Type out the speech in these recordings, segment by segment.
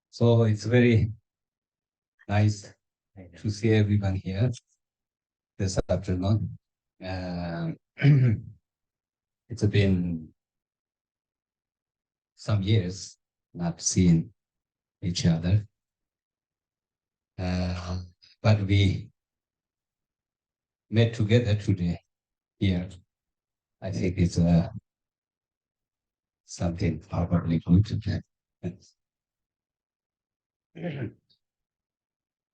So it's very nice to see everyone here this afternoon. It's been some years not seeing each other, but we met together today here. I think it's something probably good.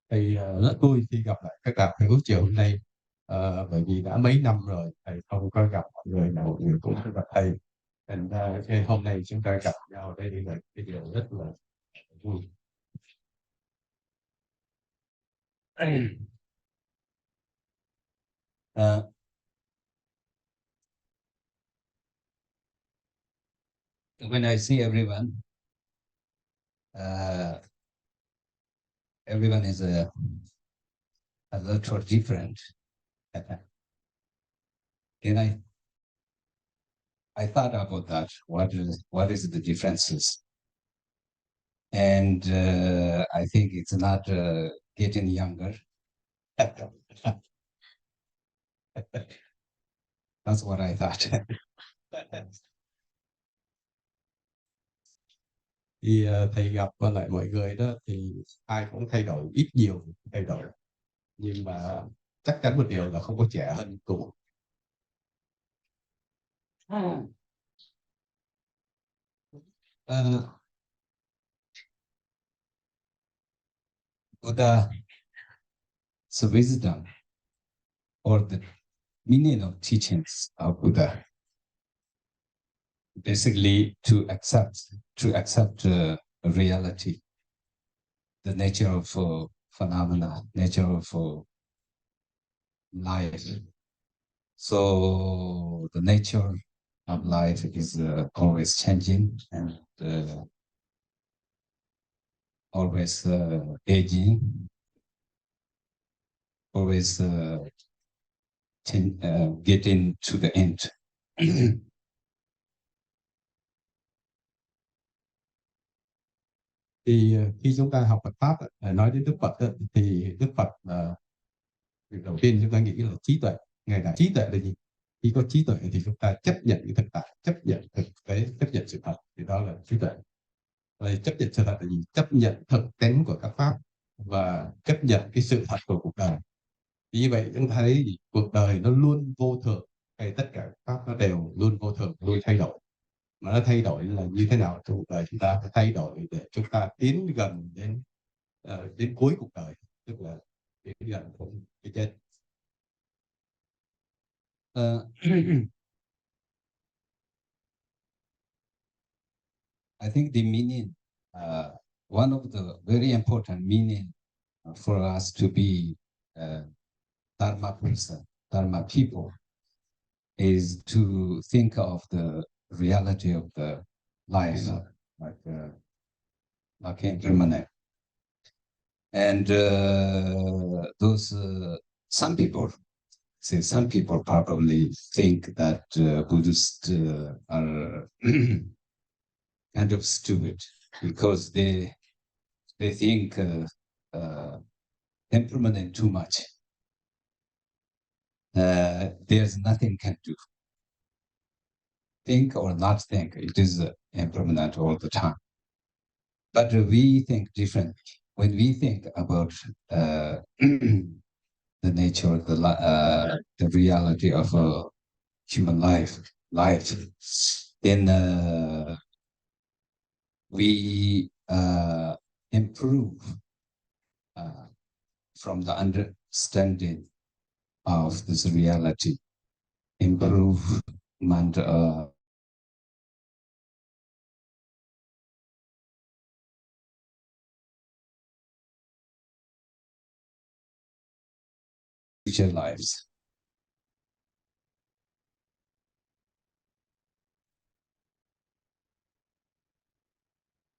Thầy rất vui khi gặp lại các đạo hữu chiều hôm nay, bởi vì đã mấy năm rồi thầy không có gặp mọi người, nào mọi người cũng không gặp thầy. Thành ra khi hôm nay chúng ta gặp nhau đây là cái điều rất là vui. When I see everyone, everyone is a little different. And I thought about that. What is the differences? And I think it's not getting younger. That's what I thought. Thì thầy gặp lại mọi người đó thì ai cũng thay đổi, ít nhiều thay đổi, nhưng mà chắc chắn một điều là không có trẻ hơn cùng. Buddha's wisdom, or the meaning of teachings of Buddha, basically to accept reality, the nature of phenomena, nature of life. So the nature of life is always changing and always aging, always getting to the end. Thì khi chúng ta học Phật pháp, nói đến Đức Phật thì Đức Phật việc đầu tiên chúng ta nghĩ là trí tuệ. Ngài là trí tuệ là gì? Khi có trí tuệ thì chúng ta chấp nhận cái thực tại, chấp nhận thực tế, chấp nhận sự thật, thì đó là trí tuệ. Vậy chấp nhận sự thật là gì? Chấp nhận thực tế của các pháp và chấp nhận cái sự thật của cuộc đời. Vì vậy chúng ta thấy cuộc đời nó luôn vô thường, hay tất cả các pháp nó đều luôn vô thường, luôn thay đổi. Mà nó thay đổi là như thế nào? Cuộc đời chúng ta phải thay đổi để chúng ta tiến gần đến cuối cuộc đời, tức là tiến gần đến cái chết. I think the meaning, one of the very important meaning for us to be Dharma person, Dharma people, is to think of the reality of the life, like impermanent. And those some people probably think that Buddhists are kind of stupid because they think impermanent too much. There's nothing can do. Think or not think, it is impermanent all the time. But we think differently. When we think about the nature, the reality of human life, then we improve from the understanding of this reality, improvement future lives.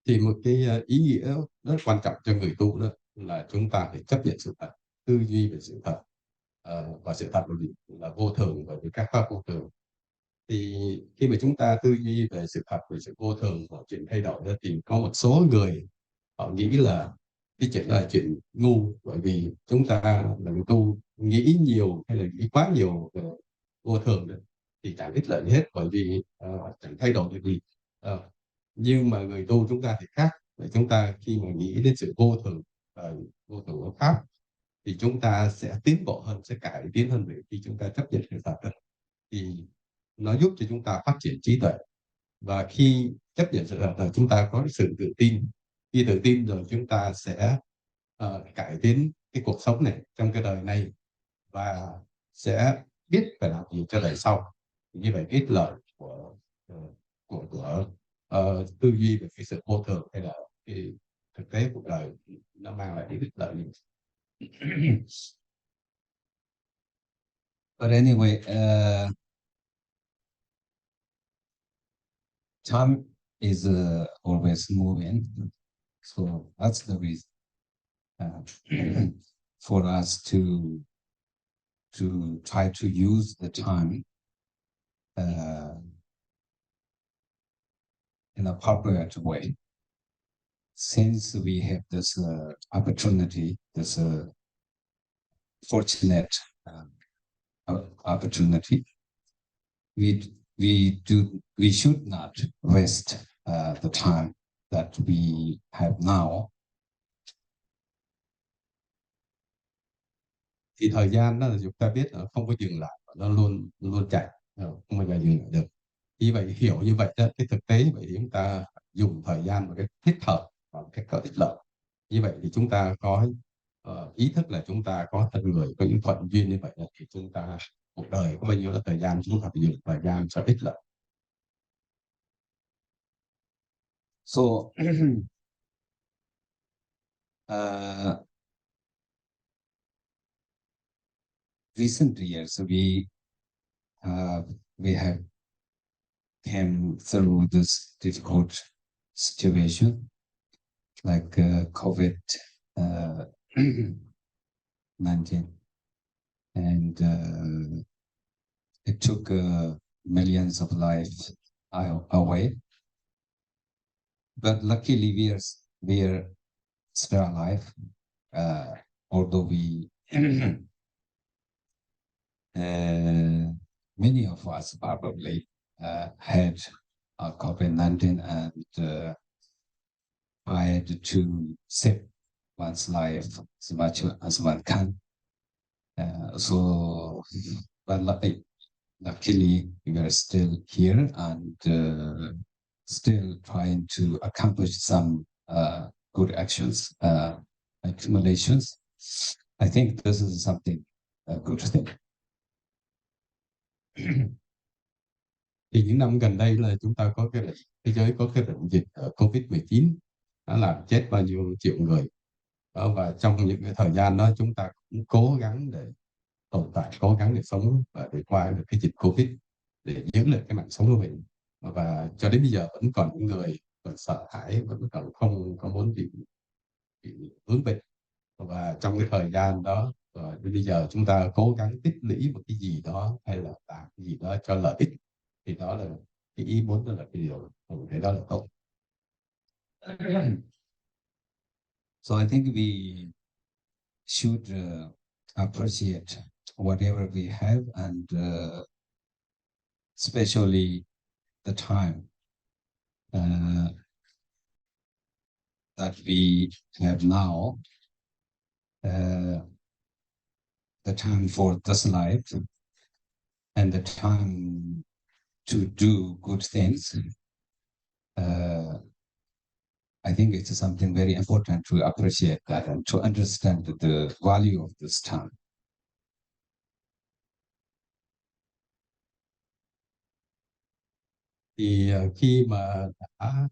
Thì một cái ý nghĩa rất quan trọng cho người tu đó là chúng ta phải chấp nhận sự thật, tư duy về sự thật. và sự thật là vô thường, bởi vì các pháp vô thường. Thì khi mà chúng ta tư duy về sự thật, về sự vô thường của chuyện thay đổi đó, thì có một số người họ nghĩ là cái chuyện đó là chuyện ngu, bởi vì chúng ta là người tu nghĩ nhiều hay là nghĩ quá nhiều về vô thường đó, thì chẳng ích lợi gì hết, bởi vì chẳng thay đổi được gì. Ờ, nhưng mà người tu chúng ta thì khác. Để chúng ta khi mà nghĩ đến sự vô thường và vô thường của pháp, thì chúng ta sẽ tiến bộ hơn, sẽ cải tiến hơn. Vì khi chúng ta chấp nhận sự thật đó, thì nó giúp cho chúng ta phát triển trí tuệ. Và khi chấp nhận sự thật là chúng ta có sự tự tin. Khi tự tin rồi chúng ta sẽ cải tiến cái cuộc sống này trong cái đời này, và sẽ biết phải làm gì cho đời sau. Như vậy ích lợi ờ, của tư duy về cái sự vô thường hay là cái thực tế cuộc đời, nó mang lại ích lợi gì? But anyway, time is always moving, so that's the reason for us to try to use the time in an appropriate way. Since we have this opportunity, this fortunate opportunity, we should not waste the time that we have now. Thì thời gian đó là chúng ta biết là không có dừng lại, nó luôn luôn chạy, không bao giờ dừng lại được. Như vậy, hiểu như vậy đó, cái thực tế vậy thì chúng ta dùng thời gian một cách thích hợp và một cách có ích lợi. Như vậy thì chúng ta có ý thức là chúng ta có thân người, có những thuận duyên như vậy là thì chúng ta cuộc đời có bao nhiêu là thời gian, chúng ta phải dùng thời gian cho ích lợi. So recent years we have came through this difficult situation like COVID 19, and it took millions of lives away. But luckily we are still alive, although we many of us probably had COVID-19 and tried to save one's life as much as one can. But luckily, we are still here and still trying to accomplish some good actions, accumulations. I think this is something a good thing. Thì những năm gần đây là chúng ta có thế giới có cái bệnh dịch COVID-19 đã làm chết bao nhiêu triệu người. Và trong những cái thời gian đó chúng ta cũng cố gắng để tồn tại, cố gắng để sống và để qua được cái dịch Covid, để giữ lại cái mạng sống của mình. Và cho đến bây giờ vẫn còn những người còn sợ hãi, vẫn còn không muốn bị vướng bệnh. Và trong cái thời gian đó, bây giờ chúng ta cố gắng tích lũy một cái gì đó hay là làm cái gì đó cho lợi ích, thì đó là cái ý muốn, đó là cái điều mình thấy đó là tốt. So I think we should appreciate whatever we have, and especially the time that we have now, the time for this life and the time to do good things. I think it's something very important to appreciate that and to understand the value of this time. Thì khi mà đã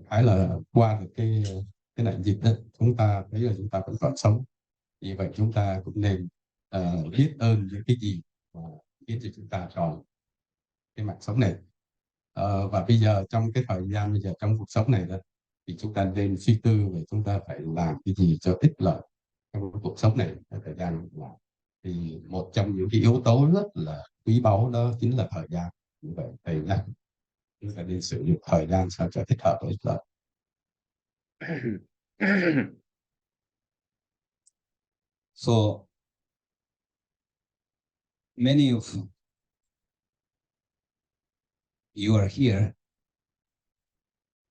phải là qua được cái đại dịch đó, chúng ta thấy là chúng ta vẫn còn sống. Vì vậy chúng ta cũng nên biết ơn những cái gì mà khiến cho chúng ta còn cái mạng sống này. Và bây giờ trong cái thời gian bây giờ trong cuộc sống này đó, thì chúng ta nên suy tư về chúng ta phải làm cái gì cho ích lợi trong cuộc sống này, trong thời gian làm. thì một trong những cái yếu tố rất là quý báu đó chính là thời gian. Như vậy thầy nhắc chúng ta nên sử dụng thời gian sao cho thích hợp với lời. So many of you are here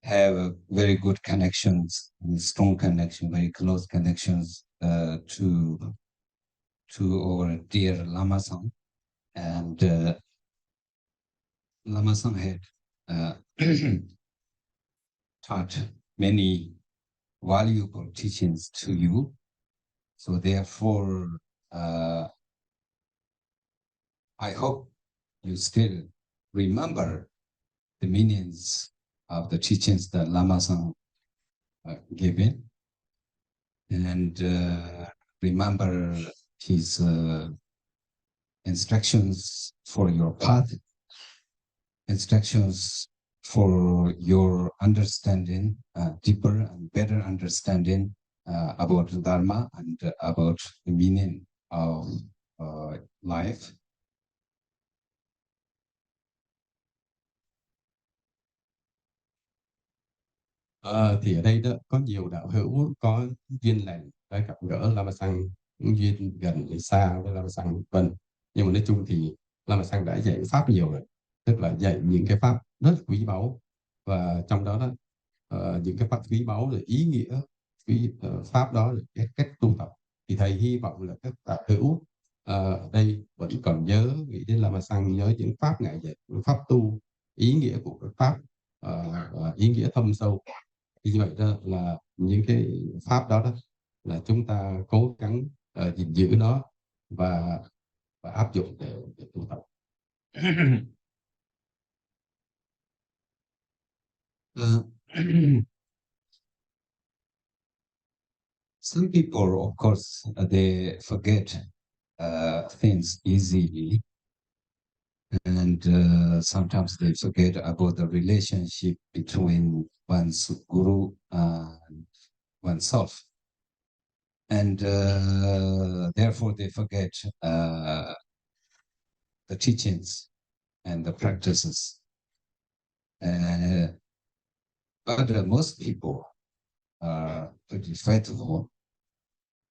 have very good connections, strong connection, very close connections to our dear Lama Sang, and Lama Sang had taught many valuable teachings to you. So therefore, I hope you still remember the meanings of the teachings that Lama Sang given, and remember his instructions for your path, instructions for your understanding, deeper and better understanding about Dharma and about the meaning of life. Thì ở đây đó có nhiều đạo hữu có duyên lành đã gặp gỡ Lama Sang, những duyên gần hay xa với Lama Sang vân. Nhưng mà nói chung thì Lama Sang đã dạy pháp nhiều rồi, tức là dạy những cái pháp rất quý báu, và trong đó đó những cái pháp quý báu rồi ý nghĩa pháp đó là cái cách tu tập. Thì thầy hy vọng là các đạo hữu ở đây vẫn còn nhớ, nghĩ đến Lama Sang, nhớ những pháp ngài dạy, những pháp tu, ý nghĩa của các pháp, ý nghĩa thâm sâu. Thì như vậy đó là những cái pháp đó, là chúng ta cố gắng gìn giữ nó và áp dụng để tu tập. Some people, of course, they forget things easily, and sometimes they forget about the relationship between one's guru and oneself, and therefore they forget the teachings and the practices. But most people are pretty faithful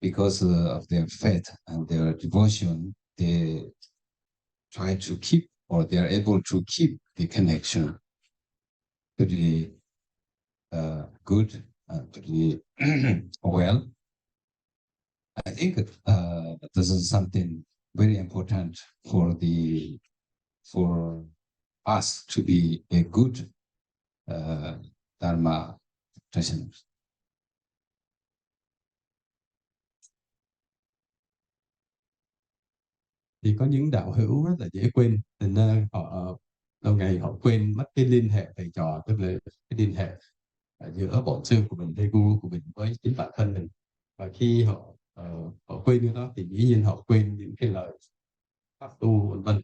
because of their faith and their devotion. They try to keep, or they are able to keep, the connection pretty good and pretty well. I think this is something very important for us to be a good Dharma practitioner. Thì có những đạo hữu rất là dễ quên, thành ra họ lâu ngày họ quên mất cái liên hệ thầy trò, tức là cái liên hệ giữa bổn sư của mình hay guru của mình với chính bản thân mình. Và khi họ quên cái đó thì dĩ nhiên họ quên những cái lời pháp tu vân vân.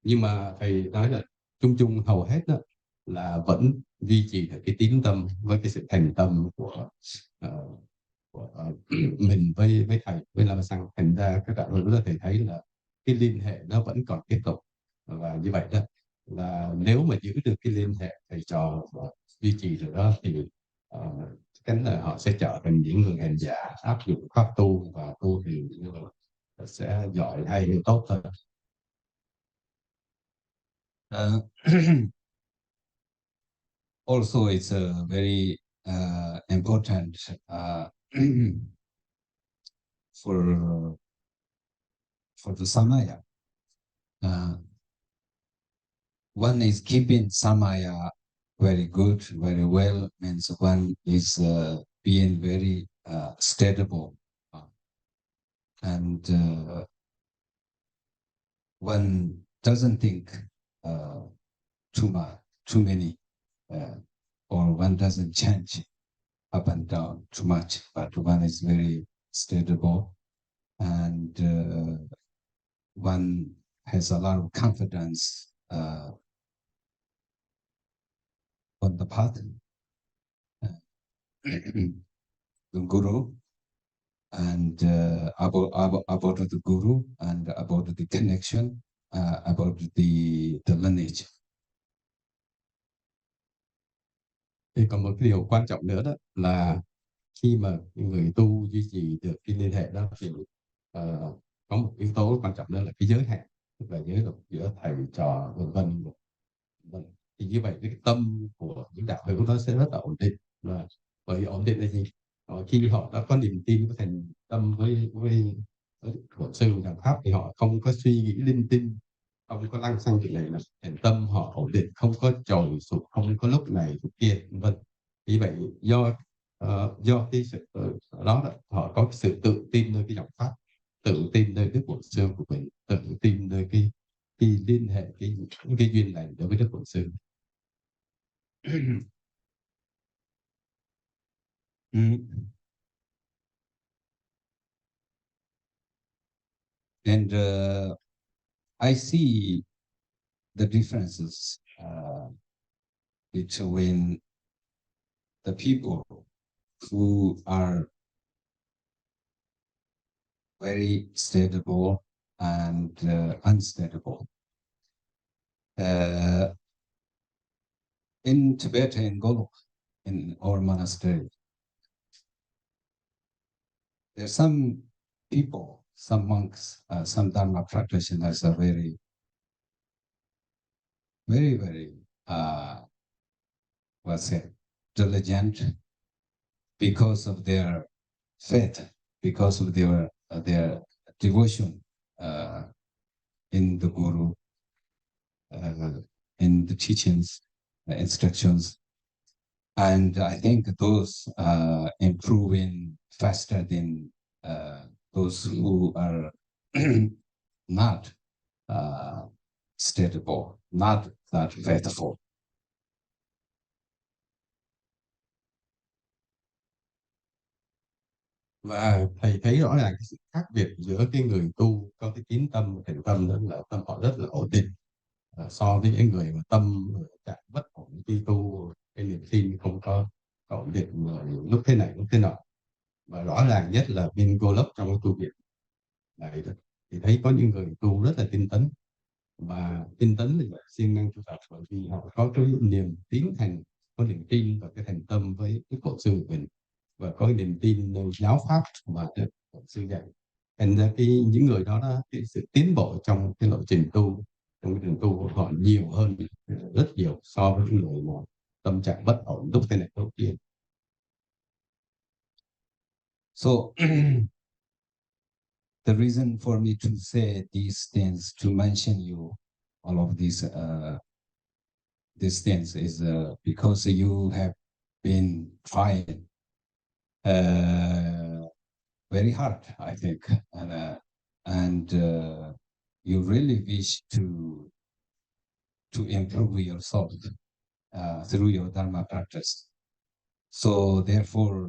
Nhưng mà thầy nói là chung chung hầu hết đó là vẫn duy trì được cái tín tâm với cái sự thành tâm của mình với thầy, với Lama Sang. Thành ra các đạo hữu đó thầy thấy là cái liên hệ nó vẫn còn tiếp tục, và như vậy đó là nếu mà giữ được cái liên hệ thầy trò và duy trì được đó thì chắc chắn là họ sẽ trở thành những người hành giả áp dụng pháp tu và tu thì sẽ giỏi hay tốt hơn. Also, it's a very important for the samaya. One is keeping samaya very good, very well, means one is being very stable, and one doesn't think too many, or one doesn't change up and down too much, but one is very stable, and one has a lot of confidence on the path, the guru, and about the guru and about the connection, about the lineage. Thì còn một cái điều quan trọng nữa đó là khi mà người tu duy trì được cái liên hệ đó thì có một yếu tố quan trọng đó là cái giới hạn, tức là giới luật giữa thầy trò vân vân. Thì như vậy cái tâm của những đạo hữu nó sẽ rất là ổn định. Và bởi vì ổn định là gì? Khi họ đã có niềm tin, có thành tâm với bổn sư đạo pháp thì họ không có suy nghĩ linh tinh, không có lăng xăng chuyện này là thành tâm họ ổn định, không có trồi sụt, không có lúc này lúc kia vân vân. Vì vậy do cái sự đó họ có cái sự tự tin nơi cái dòng pháp, tự tin nơi đức bổn sư của mình, tự tin nơi cái liên hệ cái duyên lành đối với đức bổn sư. And I see the differences between the people who are very stable and unstable. In Tibet and Golok, in our monastery, there are some people, some monks, some Dharma practitioners are very, what's it, diligent because of their faith, because of their devotion in the Guru, in the teachings, instructions. And I think those improving faster than those who are not stable, not that faithful. Và thầy thấy rõ ràng cái sự khác biệt giữa cái người tu có cái tín tâm, thiện tâm đó là tâm họ rất là ổn định, so với những người mà tâm trạng bất ổn, khi tu cái niềm tin không có ổn định, lúc thế này lúc thế nọ. Và rõ ràng nhất là bên Cô Lốc trong cái tu viện này thì thấy có những người tu rất là tinh tấn, và tinh tấn là siêng năng tu tập bởi vì họ có cái niềm tiến thành, có niềm tin và cái thành tâm với cái bổn sư của mình, và có cái niềm tin giáo pháp mà được bổn sư dạy. Thành ra những người đó cái sự tiến bộ trong cái lộ trình tu, trong cái đường tu của họ nhiều hơn rất nhiều so với những người mà tâm trạng bất ổn lúc thế này lúc kia. So the reason for me to say these things, to mention you all of these things is because you have been trying very hard, I think, and you really wish to improve yourself through your Dharma practice. So therefore,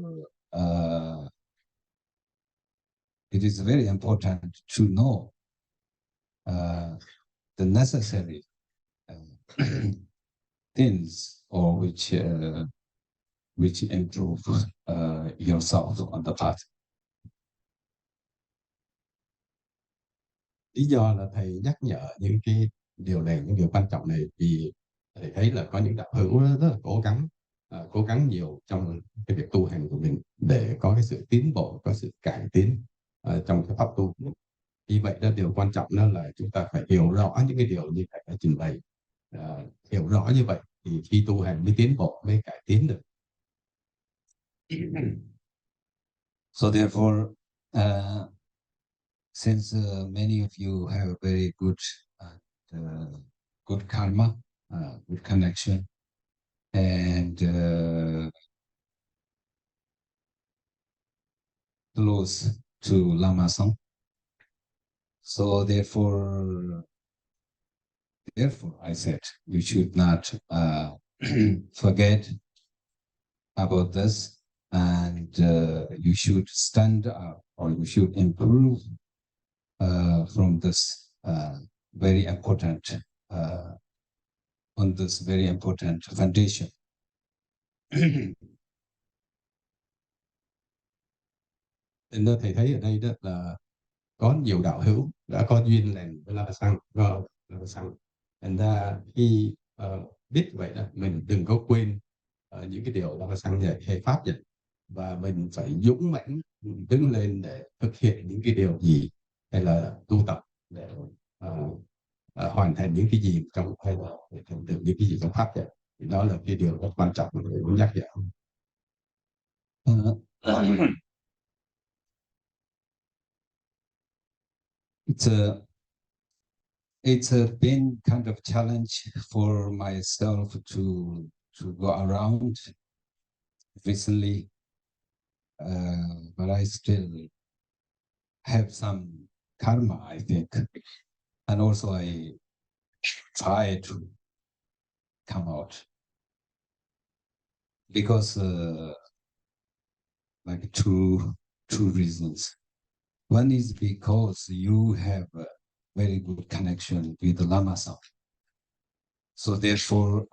it is very important to know the necessary things or which improve yourself on the path. Lý do là thầy nhắc nhở những cái điều này, những điều quan trọng này, vì thầy thấy là có những đạo hữu rất là cố gắng nhiều trong cái việc tu hành của mình để có cái sự tiến bộ, có sự cải tiến trong cái pháp tu. Vì vậy đó, điều quan trọng đó là chúng ta phải hiểu rõ những cái điều như thầy đã trình bày. Hiểu rõ như vậy thì khi tu hành mới tiến bộ, mới cải tiến được. So therefore, since many of you have a very good karma, good connection, and close to Lama Song, so therefore I said you should not forget about this, and you should stand up, or you should improve from this very important on this very important foundation. Nên thầy thấy ở đây đó là có nhiều đạo hữu đã có duyên lành với La Sang, thành ra khi biết vậy đó, mình đừng có quên những cái điều La Sang dạy hay Pháp dạy, và mình phải dũng mãnh đứng lên để thực hiện những cái điều gì, hay là tu tập để hoàn thành những cái gì trong, hay là để thành tựu những cái gì trong Pháp dạy. Thì đó là cái điều rất quan trọng mà tôi muốn nhắc nhở. It's a been kind of challenge for myself to go around recently, but I still have some karma, I think, and also I try to come out because like two reasons. One is because you have a very good connection with the Lama Sam. So therefore,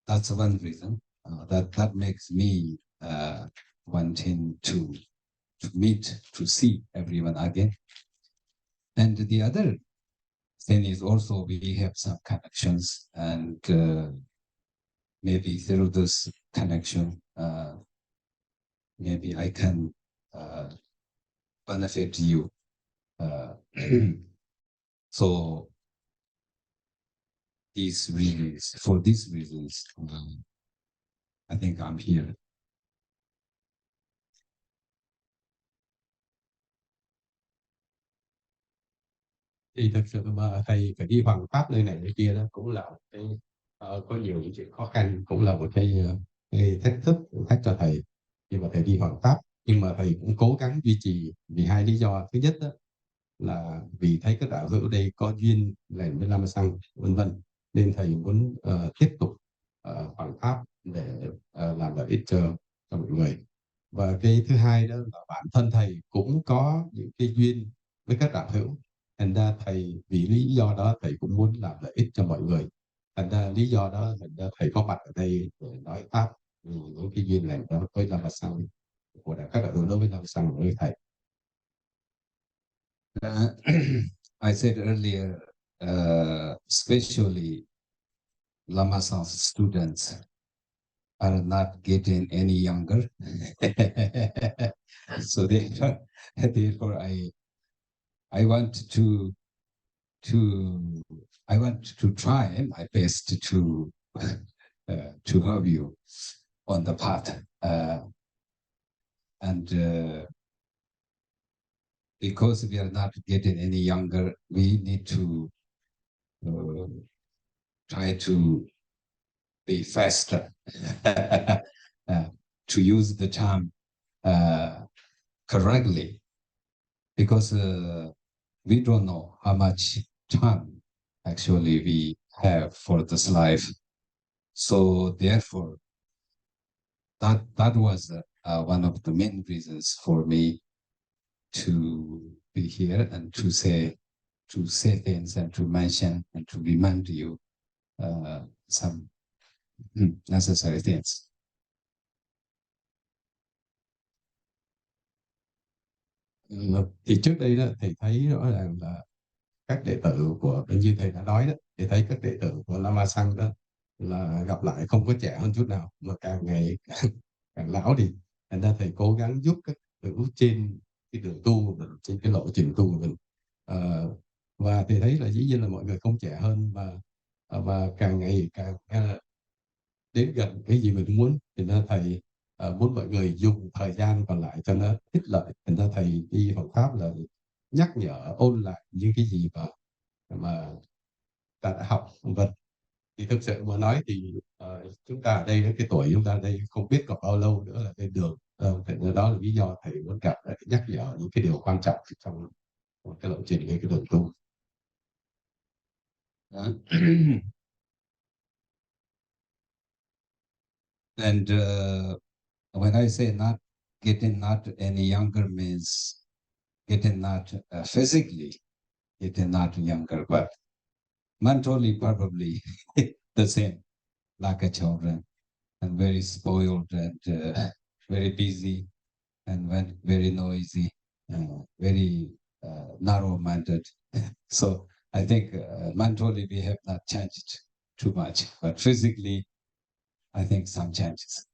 that's one reason that makes me wanting to meet, to see everyone again. And the other thing is also we have some connections, and maybe through this connection, maybe I can benefit you. So for these reasons, I think I'm here. Thì thực sự mà thầy phải đi hoằng pháp nơi này nơi kia đó cũng là một cái có nhiều những chuyện khó khăn, cũng là một cái thách thức thử thách cho thầy khi mà thầy đi hoằng pháp. Nhưng mà thầy cũng cố gắng duy trì vì hai lý do. Thứ nhất đó là vì thấy các đạo hữu đây có duyên lành với Lam Sang vân vân, nên thầy muốn tiếp tục hoằng pháp để làm lợi ích cho mọi người. Và cái thứ hai đó là bản thân thầy cũng có những cái duyên với các đạo hữu, thành ra thầy vì lý do đó thầy cũng muốn làm lợi ích cho mọi người. Thành ra lý do đó thành ra thầy có mặt ở đây để nói pháp vì những cái duyên lành đó với Lam Sang, của các đạo hữu đối với Lam Sang với thầy. I said earlier, especially Lama San's students are not getting any younger. So therefore I want to try my best to help you on the path, and because we are not getting any younger, we need to try to be faster, to use the time correctly, because we don't know how much time actually we have for this life. So therefore, that was one of the main reasons for me to be here and to say things and to mention and to remind you some necessary things. Thì trước đây đó thầy thấy rõ ràng là các đệ tử của, như thầy đã nói đó, thì thấy các đệ tử của Lama Sang đó là gặp lại không có trẻ hơn chút nào, mà càng ngày càng lão đi. Thành ra thầy cố gắng giúp các đệ tử trên cái đường tu của mình, trên cái lộ trình tu của mình. Và thầy thấy là dĩ nhiên là mọi người không trẻ hơn, và càng ngày càng đến gần cái gì mình muốn. Thì ra thầy muốn mọi người dùng thời gian còn lại cho nó ích lợi. Thành ra thầy đi học pháp là nhắc nhở, ôn lại những cái gì mà ta đã học vân. Thì thực sự mà nói thì chúng ta ở đây, cái tuổi chúng ta ở đây không biết còn bao lâu nữa là lên đường. Thế nên đó là lý do thầy muốn gặp để nhắc nhở những cái điều quan trọng trong cái lộ trình, cái đường tu. And when I say not any younger means getting not physically getting not younger, but mentally probably the same, like a children, and very spoiled and very busy and very noisy, very narrow-minded. So I think mentally we have not changed too much, but physically, I think some changes.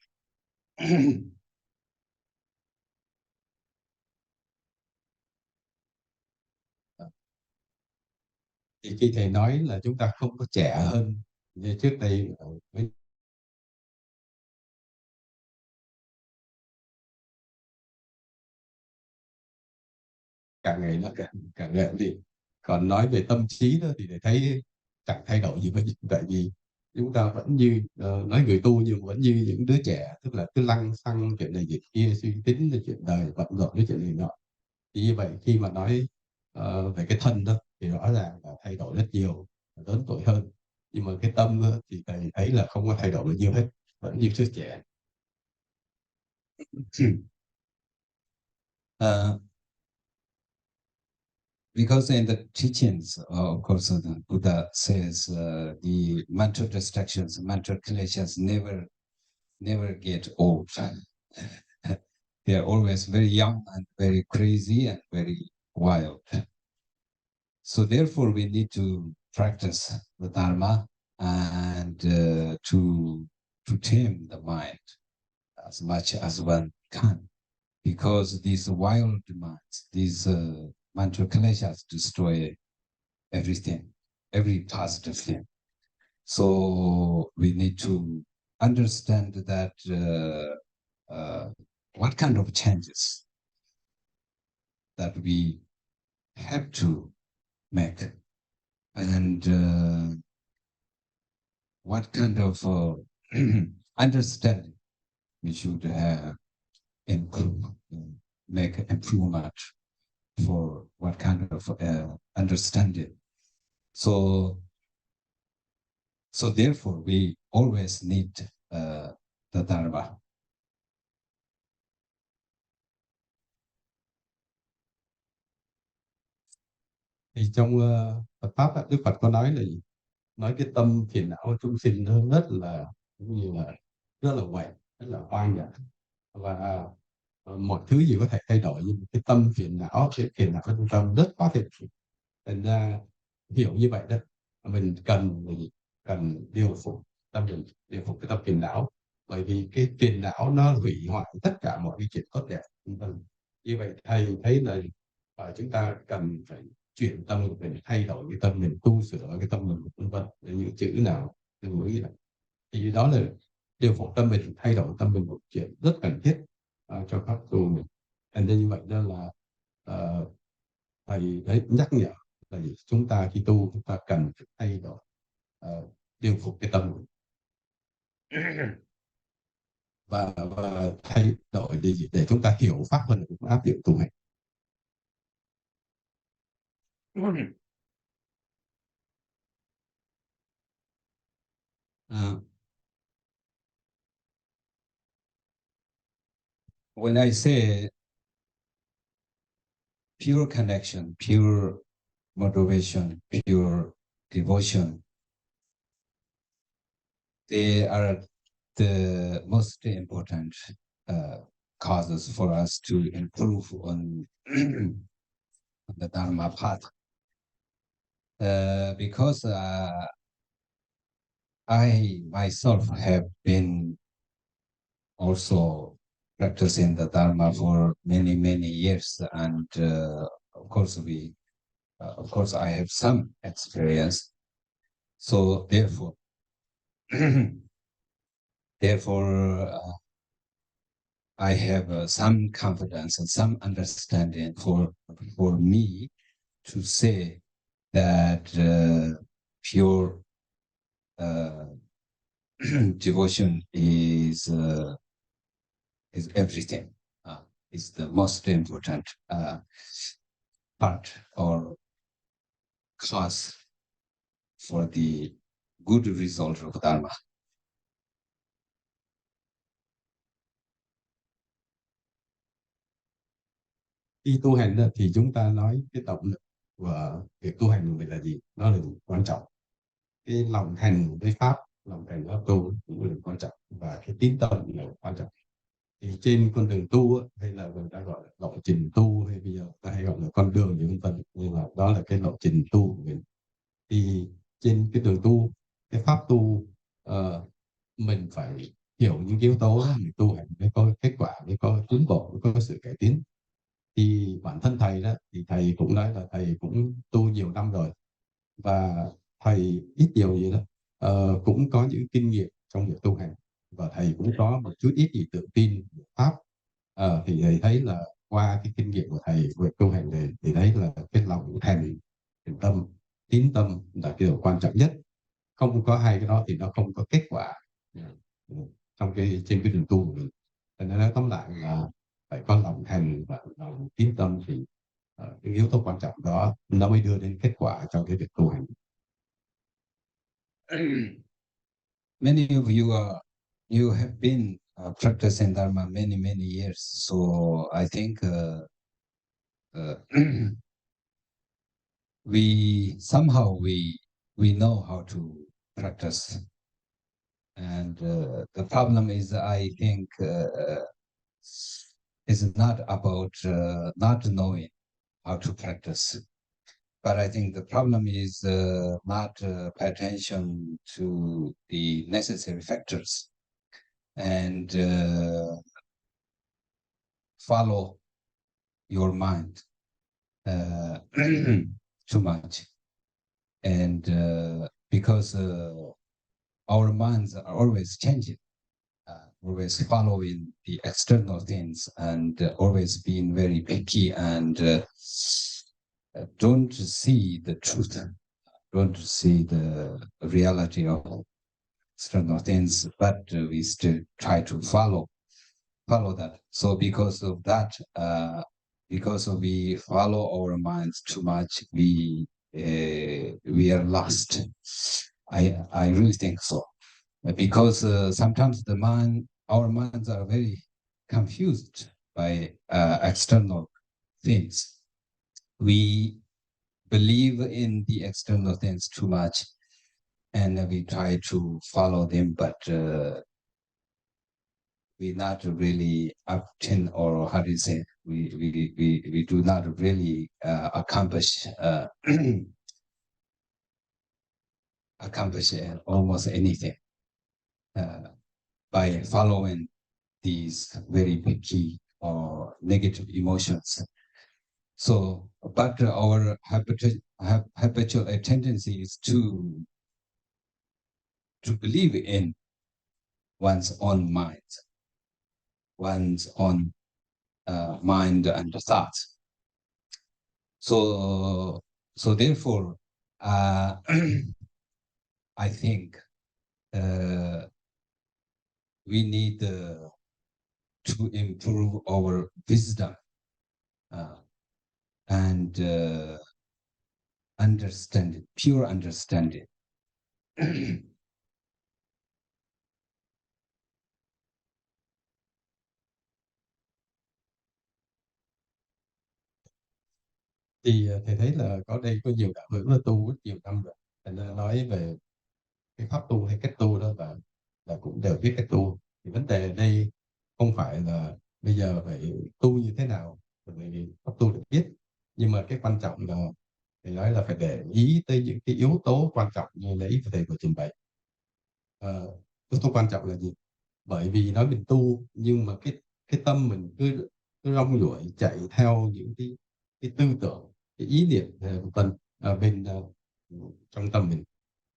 Thì khi thầy nói là chúng ta không có trẻ hơn như trước đây, với càng ngày nó càng ngày đi. Còn nói về tâm trí đó thì thầy thấy chẳng thay đổi gì, với tại vì chúng ta vẫn như nói người tu nhưng vẫn như những đứa trẻ, tức là cứ lăng xăng chuyện này chuyện kia, suy tính về chuyện đời, bận rộn với chuyện này nọ. Thì như vậy khi mà nói về cái thân đó thì rõ ràng là thay đổi rất nhiều, lớn tuổi hơn. Nhưng mà cái tâm đó, thì thầy thấy là không có thay đổi nhiều hết, vẫn như đứa trẻ. Because in the teachings, of course, the Buddha says the mental distractions, mental clashes never get old. They are always very young and very crazy and very wild. So therefore, we need to practice the Dharma and to tame the mind as much as one can, because these wild minds, these mental clashes destroy everything, every positive thing. So we need to understand that what kind of changes that we have to make, and what kind of understanding we should have improve, make improvement for what kind of understanding. So therefore, we always need the Dharma. Thì trong Phật pháp á, Đức Phật có nói là gì? Nói cái tâm phiền não của chúng sinh nó rất là, cũng như là rất là hoài, rất là hoang dã, và mọi thứ gì có thể thay đổi, nhưng cái tâm phiền não, cái phiền não của chúng ta rất có thể. Thành ra hiểu như vậy đó, mình cần điều phục tâm mình, điều phục cái tâm phiền não, bởi vì cái phiền não nó hủy hoại tất cả mọi cái chuyện tốt đẹp. Như vậy thầy thấy là chúng ta cần phải chuyển tâm mình, thay đổi cái tâm mình, tu sửa cái tâm mình, vân vân, những chữ nào từng nghĩ là thì đó là điều phục tâm mình, thay đổi tâm mình, một chuyện rất cần thiết cho pháp tu mình. Thành ra như vậy đó là thầy đấy nhắc nhở là chúng ta khi tu chúng ta cần phải thay đổi, điều phục cái tâm mình. và thay đổi để chúng ta hiểu pháp hơn, cũng áp dụng tu hành. When I say pure connection, pure motivation, pure devotion, they are the most important causes for us to improve on the Dharma path. Because I myself have been also practicing the Dharma for many years, and of course I have some experience. So therefore, I have some confidence and some understanding for me to say that pure devotion is everything. Is the most important part or cause for the good result of Dharma. Khi tu hành đó, thì chúng ta nói cái động lực của việc tu hành của mình là gì? Nó là quan trọng. Cái lòng thành với pháp, lòng thành pháp tu cũng là quan trọng, và cái tín tâm là quan trọng. Thì trên con đường tu hay là người ta gọi là lộ trình tu, hay bây giờ ta hay gọi là con đường gì vân vân, nhưng mà đó là cái lộ trình tu của mình. Thì trên cái đường tu, cái pháp tu, mình phải hiểu những yếu tố đó, mình tu hành mới có kết quả, mới có tiến bộ, mới có sự cải tiến. Thì bản thân thầy đó, thì thầy cũng nói là thầy cũng tu nhiều năm rồi, và thầy ít nhiều gì đó cũng có những kinh nghiệm trong việc tu hành, và thầy cũng có một chút ít gì tự tin về pháp. Thì thầy thấy là qua cái kinh nghiệm của thầy về tu hành này, thì thấy là cái lòng thành tâm, tín tâm là điều quan trọng nhất. Không có hai cái đó thì nó không có kết quả trong trên cái đường tu của mình. Cho nên nói tóm lại là phải có lòng thành và lòng tín tâm, thì cái yếu tố quan trọng đó nó mới đưa đến kết quả trong cái việc tu hành. Many of you you have been practicing Dharma many years, so I think we somehow we know how to practice, and the problem is, I think, is not about not knowing how to practice, but I think the problem is not pay attention to the necessary factors and follow your mind too much. And because our minds are always changing, always following the external things, and always being very picky, and don't see the truth, don't see the reality of external things, but we still try to follow that. So because of that, because we follow our minds too much, we are lost. I really think so, because sometimes our minds are very confused by external things. We believe in the external things too much, and we try to follow them, but we not really obtain, or how do you say, we do not really accomplish accomplish almost anything by following these very picky or negative emotions. So, but our habitual tendency is to believe in one's own mind, one's own mind and thoughts. So therefore, I think we need to improve our wisdom and understanding, pure understanding. Thì thầy thấy là có đây có nhiều đạo hữu là tu rất nhiều năm rồi, thành ra nói về cái pháp tu hay cách tu đó là cũng đều biết cách tu. Thì vấn đề ở đây không phải là bây giờ phải tu như thế nào rồi pháp tu được biết, nhưng mà cái quan trọng là thầy nói là phải để ý tới những cái yếu tố quan trọng như lấy thầy vừa trình bày. Yếu tố quan trọng là gì? Bởi vì nói mình tu, nhưng mà cái tâm mình cứ rong ruổi chạy theo những cái tư tưởng, cái ý niệm vân vân ở bên trong tâm mình.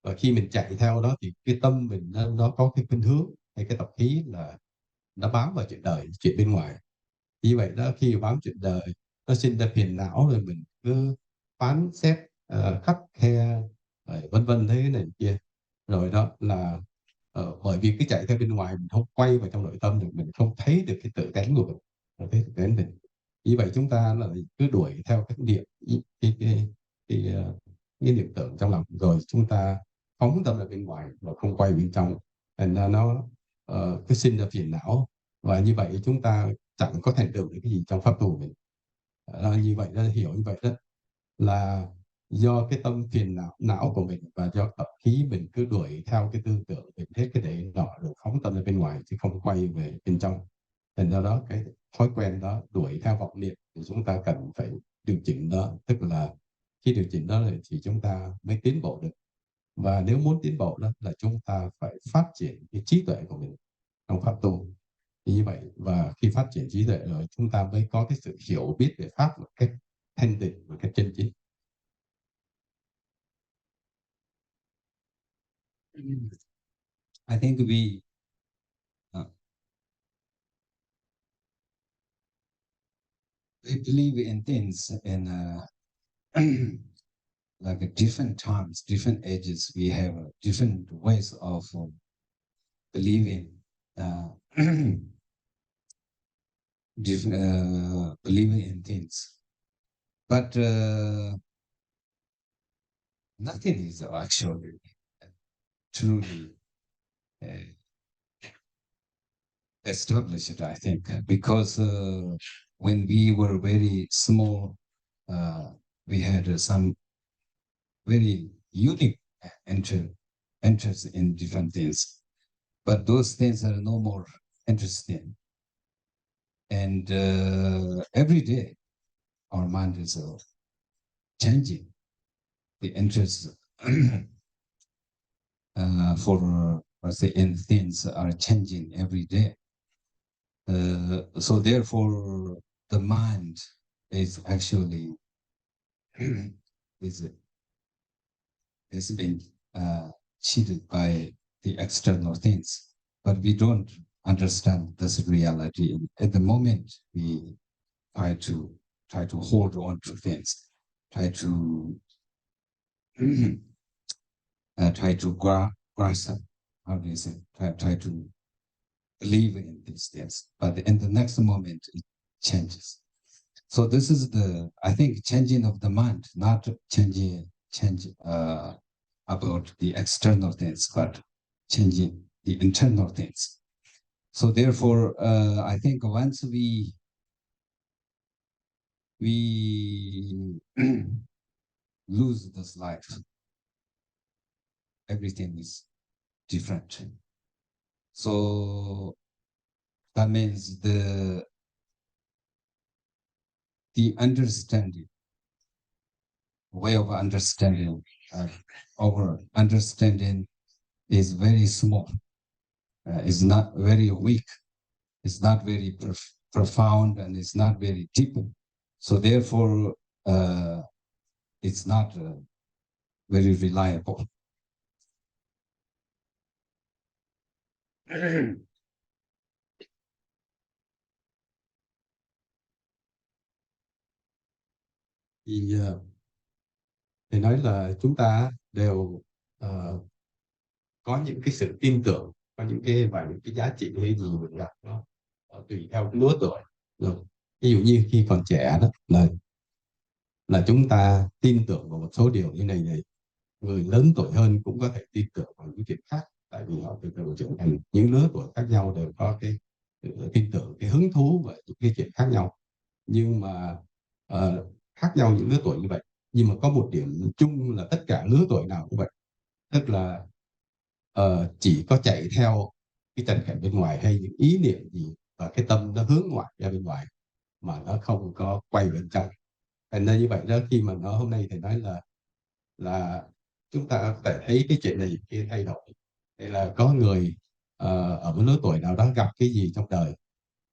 Và khi mình chạy theo đó thì cái tâm mình nó có cái khuynh hướng hay cái tập khí là nó bám vào chuyện đời, chuyện bên ngoài. Như vậy đó, khi bám chuyện đời nó sinh ra phiền não, rồi mình cứ phán xét khắt khe vân vân thế này kia. Rồi đó là bởi vì cứ chạy theo bên ngoài, mình không quay vào trong nội tâm được, mình không thấy được cái tự tánh của mình, không thấy tự tánh mình. Vì vậy chúng ta là cứ đuổi theo các niệm, cái, cái niệm tưởng trong lòng, rồi chúng ta phóng tâm ra bên ngoài và không quay bên trong, thành ra nó cứ sinh ra phiền não. Và như vậy chúng ta chẳng có thành tựu được cái gì trong pháp tu của mình. Như vậy đó, hiểu như vậy đó là do cái tâm phiền não của mình, và do tập khí mình cứ đuổi theo cái tư tưởng mình hết cái để nọ, rồi phóng tâm ra bên ngoài chứ không quay về bên trong. Thành ra đó cái thói quen đó đuổi theo vọng niệm thì chúng ta cần phải điều chỉnh đó, tức là khi điều chỉnh đó thì chúng ta mới tiến bộ được. Và nếu muốn tiến bộ đó là chúng ta phải phát triển cái trí tuệ của mình trong pháp tu. Thì như vậy, và khi phát triển trí tuệ rồi chúng ta mới có cái sự hiểu biết về pháp một cách thanh tịnh, một cách chân chính. I think uh, we believe in things in like at different times, different ages. We have different ways of believing. Different believing in things, but nothing is actually truly established, I think, because when we were very small, we had some very unique interest in different things, but those things are no more interesting. And every day, our mind is changing. The interest for in things are changing every day. So therefore, the mind is actually is being cheated by the external things, but we don't understand this reality. At the moment, we try to hold on to things, try to try to grasp. How do you say? Try to believe in these things, but in the next moment it changes. So this is I think changing of the mind, not change about the external things, but changing the internal things. So therefore, I think once we lose this life, everything is different. So that means the understanding, way of understanding, our understanding is very small, is not very weak, it's not very profound, and it's not very deep. So therefore, it's not very reliable. Thì nói là chúng ta đều có những cái sự tin tưởng, có những cái và những cái giá trị hay gì mình gặp nó tùy theo cái lứa tuổi. Rồi. Ví dụ như khi còn trẻ đó là chúng ta tin tưởng vào một số điều như này. Người lớn tuổi hơn cũng có thể tin tưởng vào những chuyện khác, tại vì họ từ từ trưởng thành. Những lứa tuổi khác nhau đều có cái tin tưởng, cái hứng thú và những cái chuyện khác nhau. Nhưng mà khác nhau những lứa tuổi như vậy, nhưng mà có một điểm chung là tất cả lứa tuổi nào cũng vậy, tức là chỉ có chạy theo cái trần cảnh bên ngoài hay những ý niệm gì và cái tâm nó hướng ngoại ra bên ngoài mà nó không có quay bên trong. Thành ra như vậy đó, khi mà nó hôm nay thầy nói là chúng ta phải thấy cái chuyện này kia thay đổi. Thế là có người ở một lứa tuổi nào đó gặp cái gì trong đời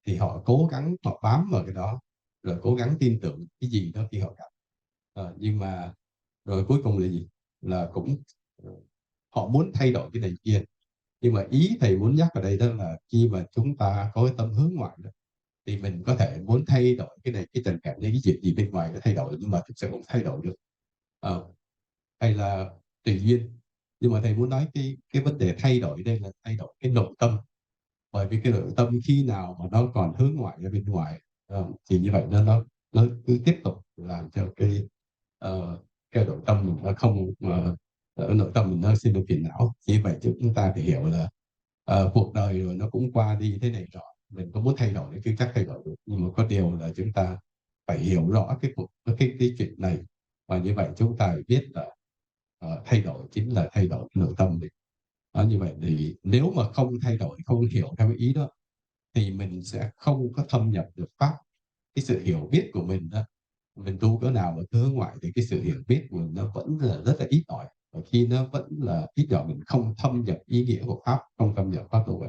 thì họ cố gắng, họ bám vào cái đó rồi cố gắng tin tưởng cái gì đó khi họ gặp. Nhưng mà rồi cuối cùng là gì, là cũng họ muốn thay đổi cái này kia. Nhưng mà ý thầy muốn nhắc ở đây đó là khi mà chúng ta có cái tâm hướng ngoại đó, thì mình có thể muốn thay đổi cái này, cái tình cảm, cái chuyện gì bên ngoài nó thay đổi, nhưng mà thực sự không thay đổi được. Hay là tùy duyên. Nhưng mà thầy muốn nói cái vấn đề thay đổi đây là thay đổi cái nội tâm. Bởi vì cái nội tâm khi nào mà nó còn hướng ngoại ra bên ngoài thì như vậy nó cứ tiếp tục làm cho cái nội tâm mình nó không ở nội tâm mình nó sinh ra phiền não. Như vậy chúng ta phải hiểu là cuộc đời rồi nó cũng qua đi thế này rồi, mình có muốn thay đổi thì chưa chắc thay đổi được. Nhưng mà có điều là chúng ta phải hiểu rõ cái chuyện này, và như vậy chúng ta phải biết là thay đổi chính là thay đổi cái nội tâm mình. Như vậy thì nếu mà không thay đổi, không hiểu theo cái ý đó, thì mình sẽ không có thâm nhập được Pháp. Cái sự hiểu biết của mình đó, mình tu cỡ nào mà hướng ngoại thì cái sự hiểu biết của mình nó vẫn là rất là ít ỏi. Và khi nó vẫn là ít ỏi, mình không thâm nhập ý nghĩa của Pháp, không thâm nhập Pháp tu.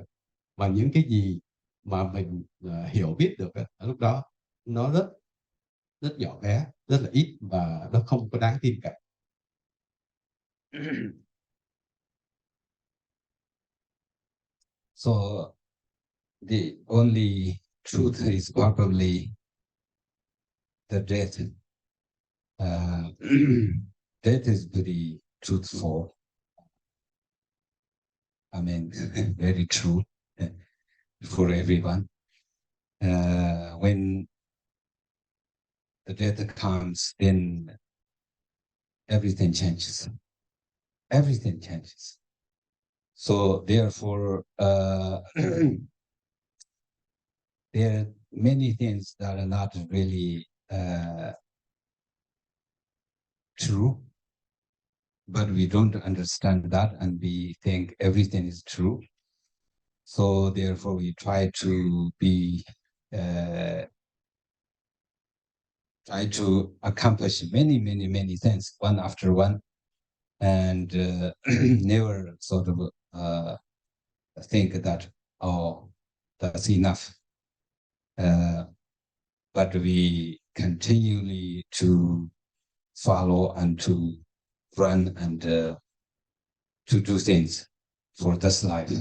Và những cái gì mà mình hiểu biết được lúc đó nó rất rất nhỏ bé, rất là ít và nó không có đáng tin cậy. So the only truth is probably the death. Death is very truthful. I mean, very true for everyone. When the death comes, then everything changes. Everything changes. So therefore, there are many things that are not really true, but we don't understand that, and we think everything is true. So therefore, we try to accomplish many things one after one, and never sort of think that, oh, that's enough. But we continually to follow and to run and to do things for this life.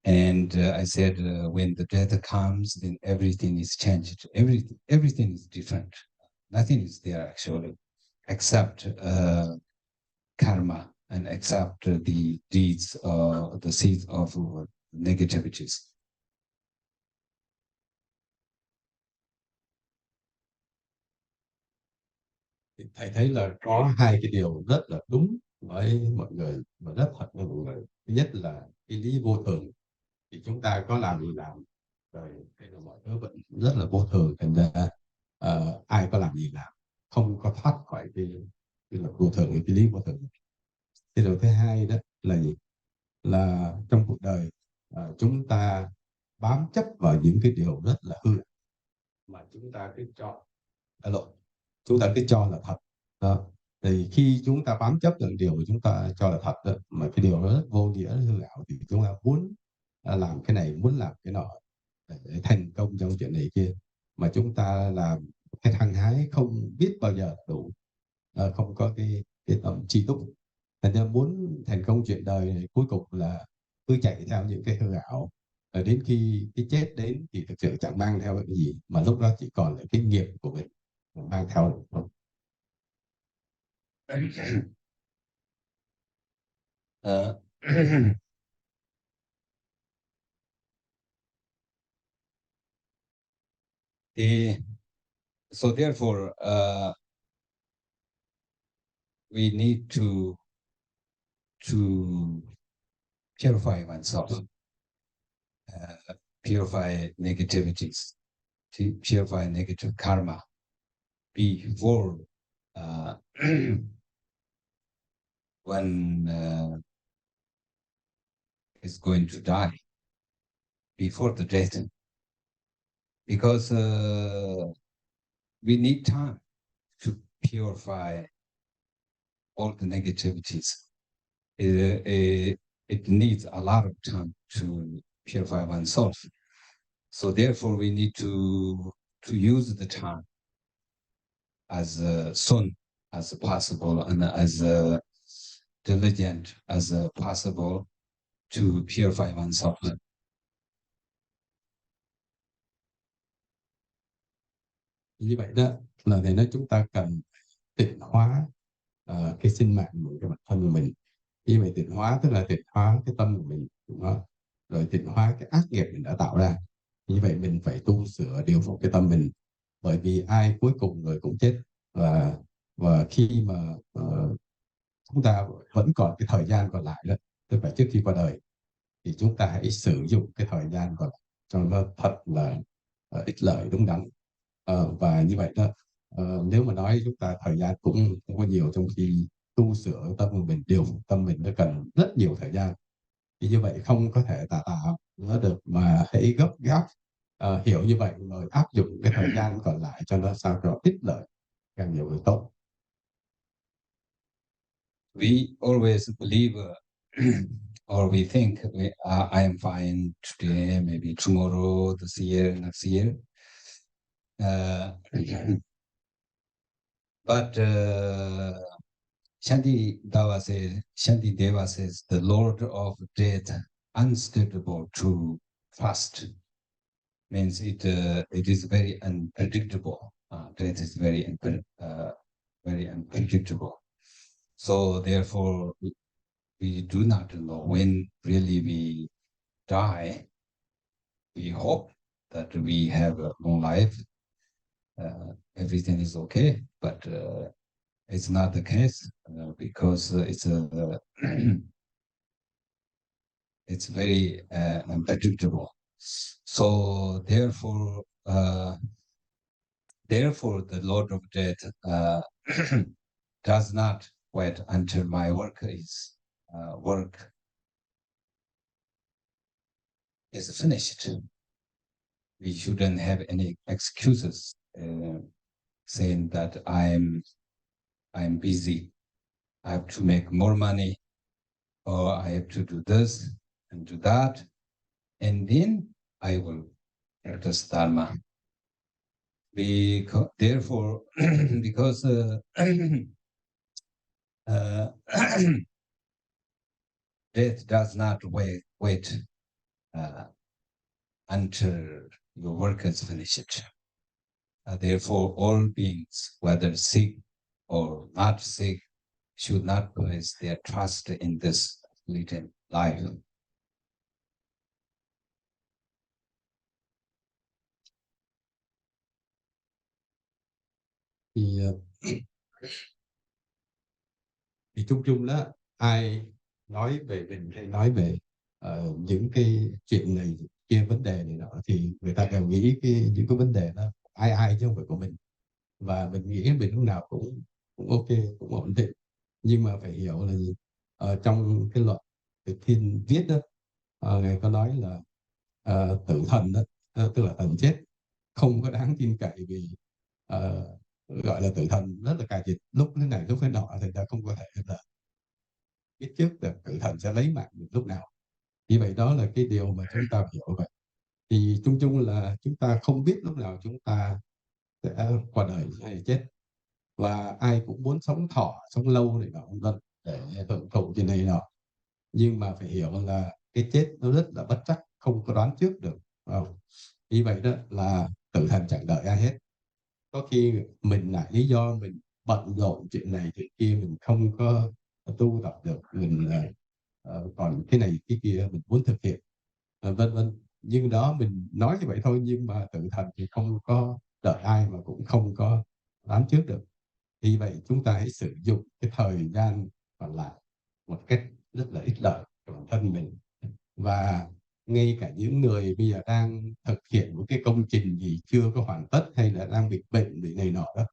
And I said, when the death comes, then everything is changed. Everything is different. Nothing is there actually, except karma and except the deeds, the seeds of negativities. Thầy thấy là có hai cái điều rất là đúng với mọi người và rất thật với mọi người. Thứ nhất là cái lý vô thường, thì chúng ta có làm gì làm, rồi hay là mọi thứ vẫn rất là vô thường, thành ra ai có làm gì làm không có thoát khỏi cái luật vô thường, cái lý vô thường. Cái điều thứ hai đó là gì? Là trong cuộc đời chúng ta bám chấp vào những cái điều rất là hư mà chúng ta cứ cho là thật. Thì khi chúng ta bám chấp những điều mà chúng ta cho là thật đó, mà cái điều đó rất vô nghĩa, hư ảo, thì chúng ta muốn làm cái này, muốn làm cái nọ để thành công trong chuyện này kia, mà chúng ta làm cái hăng hái không biết bao giờ đủ, không có cái tâm tri túc. Thành ra muốn thành công chuyện đời này, cuối cùng là cứ chạy theo những cái hư ảo, đến khi cái chết đến thì thực sự chẳng mang theo cái gì, mà lúc đó chỉ còn là cái nghiệp của mình mang theo. So therefore, we need to purify oneself, purify negativities, to purify negative karma before one is going to die, before the death, because we need time to purify all the negativities. It needs a lot of time to purify oneself. So therefore, we need to use the time as soon as possible and as diligent as possible to purify oneself. Như vậy đó là thầy nói chúng ta cần tịnh hóa cái sinh mạng của cái bản thân của mình. Như vậy tịnh hóa tức là tịnh hóa cái tâm của mình, đúng không? Rồi tịnh hóa cái ác nghiệp mình đã tạo ra. Như vậy mình phải tu sửa điều phục cái tâm mình, bởi vì ai cuối cùng rồi cũng chết, và khi mà chúng ta vẫn còn cái thời gian còn lại đó, tức là trước khi qua đời, thì chúng ta hãy sử dụng cái thời gian còn lại cho nó thật là ích lợi, đúng đắn. Và như vậy đó, nếu mà nói chúng ta thời gian cũng không có nhiều, trong khi tu sửa tâm của mình, điều phục tâm mình nó cần rất nhiều thời gian. Thì như vậy không có thể tà nó được mà hãy gấp gáp hiểu như vậy rồi áp dụng cái thời gian còn lại cho nó sao cho ích lợi càng nhiều càng tốt. We always believe or we think I am fine today, maybe tomorrow, this year, next year. But Shanti Deva says, the Lord of Death, unstable to fast, means it is very unpredictable. Death is very unpredictable. So therefore, we do not know when really we die. We hope that we have a long life. Everything is okay, but it's not the case because it's very unpredictable. So therefore, the Lord of Death does not wait until my work is finished. We shouldn't have any excuses saying that I'm busy, I have to make more money, or I have to do this and do that, and then I will practice Dharma. Therefore, because death does not wait until your work is finished. Therefore, all beings, whether sick or not sick, should not place their trust in this fleeting life. Thì chung chung đó, ai nói về mình hay nói về những cái chuyện này kia, vấn đề này nọ, thì người ta đều nghĩ những cái vấn đề đó ai chứ không phải của mình, và mình nghĩ mình lúc nào cũng ok, cũng ổn định. Nhưng mà phải hiểu là gì? Trong cái luật Từ Thiên viết đó, ngài có nói là tử thần đó, tức là thần chết, không có đáng tin cậy, vì gọi là tử thần rất là cài dịch, lúc thế này lúc thế nọ, thì ta không có thể là biết trước được tử thần sẽ lấy mạng mình lúc nào. Như vậy đó là cái điều mà chúng ta hiểu vậy. Thì chung chung là chúng ta không biết lúc nào chúng ta sẽ qua đời hay chết, và ai cũng muốn sống thọ, sống lâu này nọ vân để hưởng thụ trên này nọ. Nhưng mà phải hiểu là cái chết nó rất là bất trắc, không có đoán trước được. Như vậy đó là tử thần chẳng đợi ai hết. Có khi mình lại lý do mình bận rộn chuyện này chuyện kia, mình không có tu tập được, mình còn cái này cái kia mình muốn thực hiện, vân vân. Nhưng đó mình nói như vậy thôi, nhưng mà tử thần thì không có đợi ai, mà cũng không có đoán trước được. Vì vậy chúng ta hãy sử dụng cái thời gian còn lại một cách rất là ích lợi cho bản thân mình. Và ngay cả những người bây giờ đang thực hiện một cái công trình gì chưa có hoàn tất, hay là đang bị bệnh bị này nọ đó,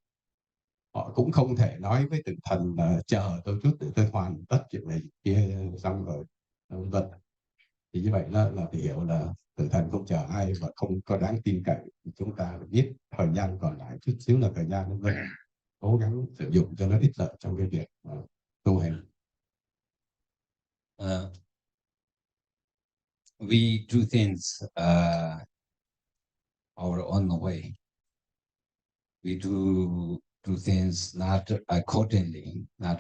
họ cũng không thể nói với tử thần là chờ tôi chút để tôi hoàn tất chuyện này kia xong rồi vân. Thì như vậy là phải hiểu là tử thần không chờ ai và không có đáng tin cậy. Chúng ta biết thời gian còn lại chút xíu là thời gian, vân, cố gắng sử dụng cho nó ích lợi trong cái việc tu hành. We do things our own way. We do things not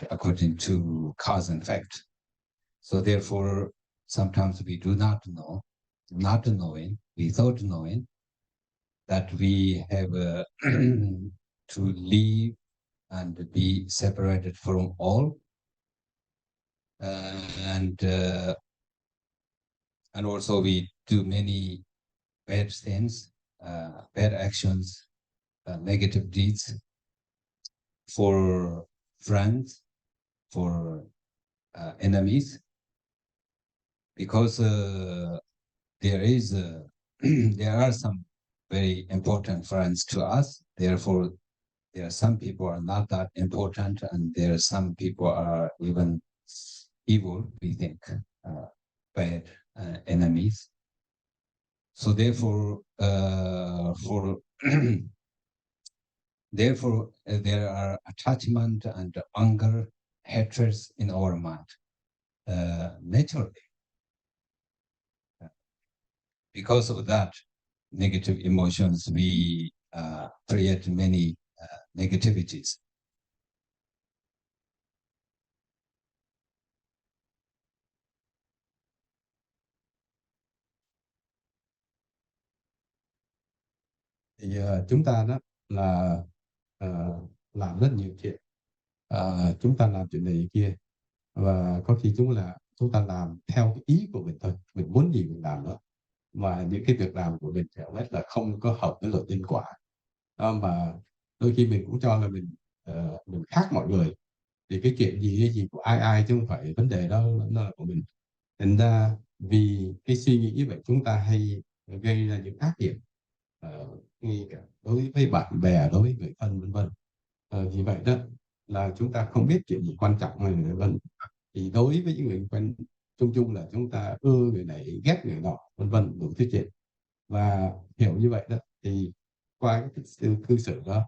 according to cause and effect. So therefore, sometimes we do not know, not knowing, without knowing, that we have to live and be separated from all, and also we do many bad things, bad actions, negative deeds for friends, for enemies, because there are some very important friends to us. Therefore, there are some people are not that important, and there are some people are even evil, we think, bad enemies. So therefore, therefore, there are attachment and anger, hatreds in our mind naturally. Because of that, negative emotions, we create many negativities. Thì chúng ta đó là làm rất nhiều chuyện. Chúng ta làm chuyện này chuyện kia, và có khi chúng ta làm theo cái ý của mình thôi, mình muốn gì mình làm đó, mà những cái việc làm của mình hầu hết là không có hợp với luật nhân quả. Mà đôi khi mình cũng cho là mình khác mọi người, thì cái chuyện gì cái gì của ai chứ không phải vấn đề đó nó là của mình. Thành ra vì cái suy nghĩ như vậy chúng ta hay gây ra những ác điểm ngay cả đối với bạn bè, đối với người thân vân vân. Vì vậy đó là chúng ta không biết chuyện gì quan trọng hay vân vân. Thì đối với những người quen, chung chung là chúng ta ưa người này ghét người nọ vân vân, đủ thứ chuyện. Và hiểu như vậy đó thì qua cái cư xử đó,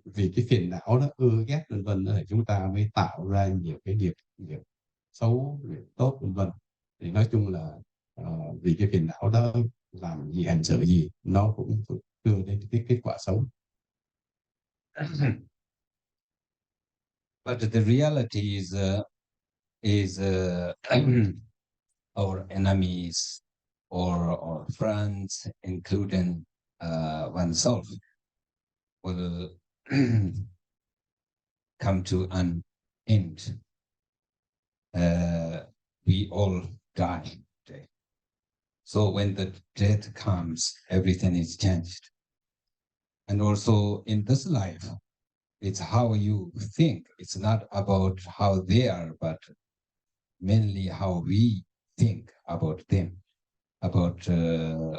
vì cái phiền não đó, ưa ghét vân vân đó, thì chúng ta mới tạo ra nhiều cái nghiệp xấu, nghiệp tốt vân vân. Thì nói chung là vì cái phiền não đó làm gì hành xử gì nó cũng đưa đến cái kết quả xấu. But the reality is our enemies or friends, including oneself, will come to an end. We all die today. So when the death comes, everything is changed. And also in this life, it's how you think. It's not about how they are, but mainly how we think about them, about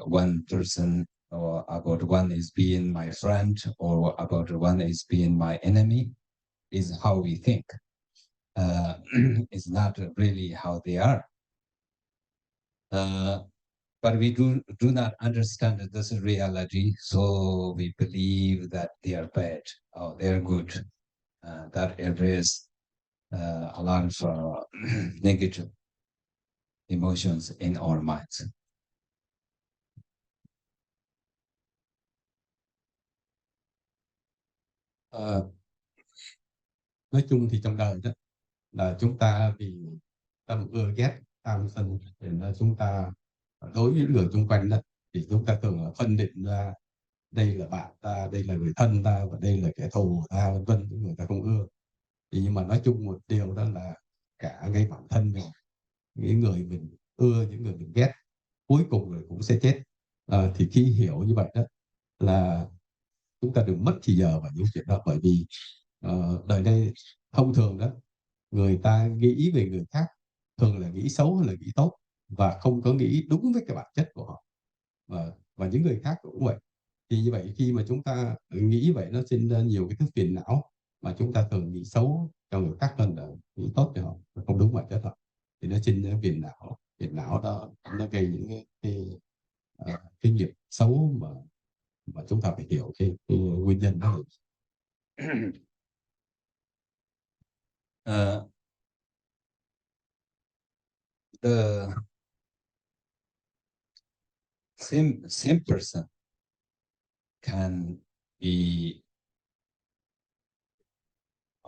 one person, or about one is being my friend, or about one is being my enemy, is how we think. It's not really how they are. But we do not understand this reality, so we believe that they are bad or they are good. That erases a lot of negative emotions in our minds. Nói chung thì trong đời đó là chúng ta vì tâm ưa ghét, tham sân, thì chúng ta đối với những người xung quanh đó thì chúng ta thường là phân định ra đây là bạn ta, đây là người thân ta, và đây là kẻ thù ta vân vân, những người ta không ưa. Thì nhưng mà nói chung một điều đó là cả ngay bản thân mình, những người mình ưa, những người mình ghét, cuối cùng rồi cũng sẽ chết. Thì khi hiểu như vậy đó là chúng ta đừng mất thì giờ vào những chuyện đó, bởi vì đời đây thông thường đó người ta nghĩ về người khác thường là nghĩ xấu hay là nghĩ tốt, và không có nghĩ đúng với cái bản chất của họ. Và những người khác cũng vậy. Thì như vậy khi mà chúng ta nghĩ vậy nó sinh ra nhiều cái thứ phiền não, mà chúng ta thường nghĩ xấu cho người khác hơn là nghĩ tốt cho họ, không đúng bản chất họ, thì nó sinh ra phiền não đó nó gây những cái nghiệp xấu mà chúng ta phải hiểu cái nguyên nhân đó. The same person can be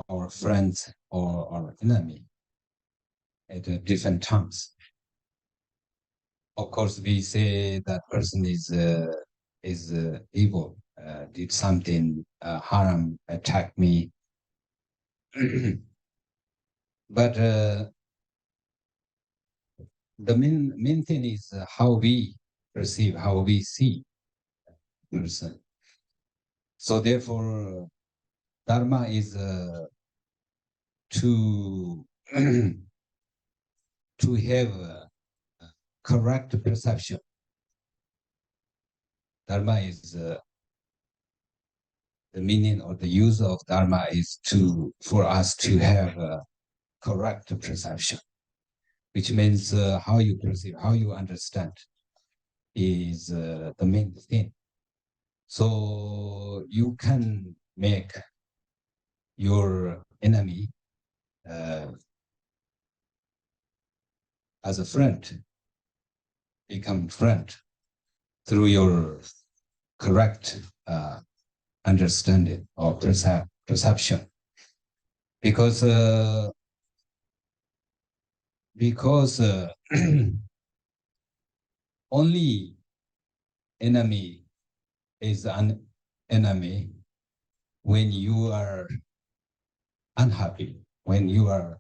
our friends or our enemy at different times. Of course, we say that person is evil, did something harm, attack me. But the main thing is how we perceive, how we see person. So therefore, Dharma is to to have correct perception. Dharma is the meaning or the use of Dharma is for us to have a correct perception, which means how you perceive, how you understand. is the main thing. So you can make your enemy as a friend, become friend through your correct understanding or perception. Because only enemy is an enemy when you are unhappy, when you are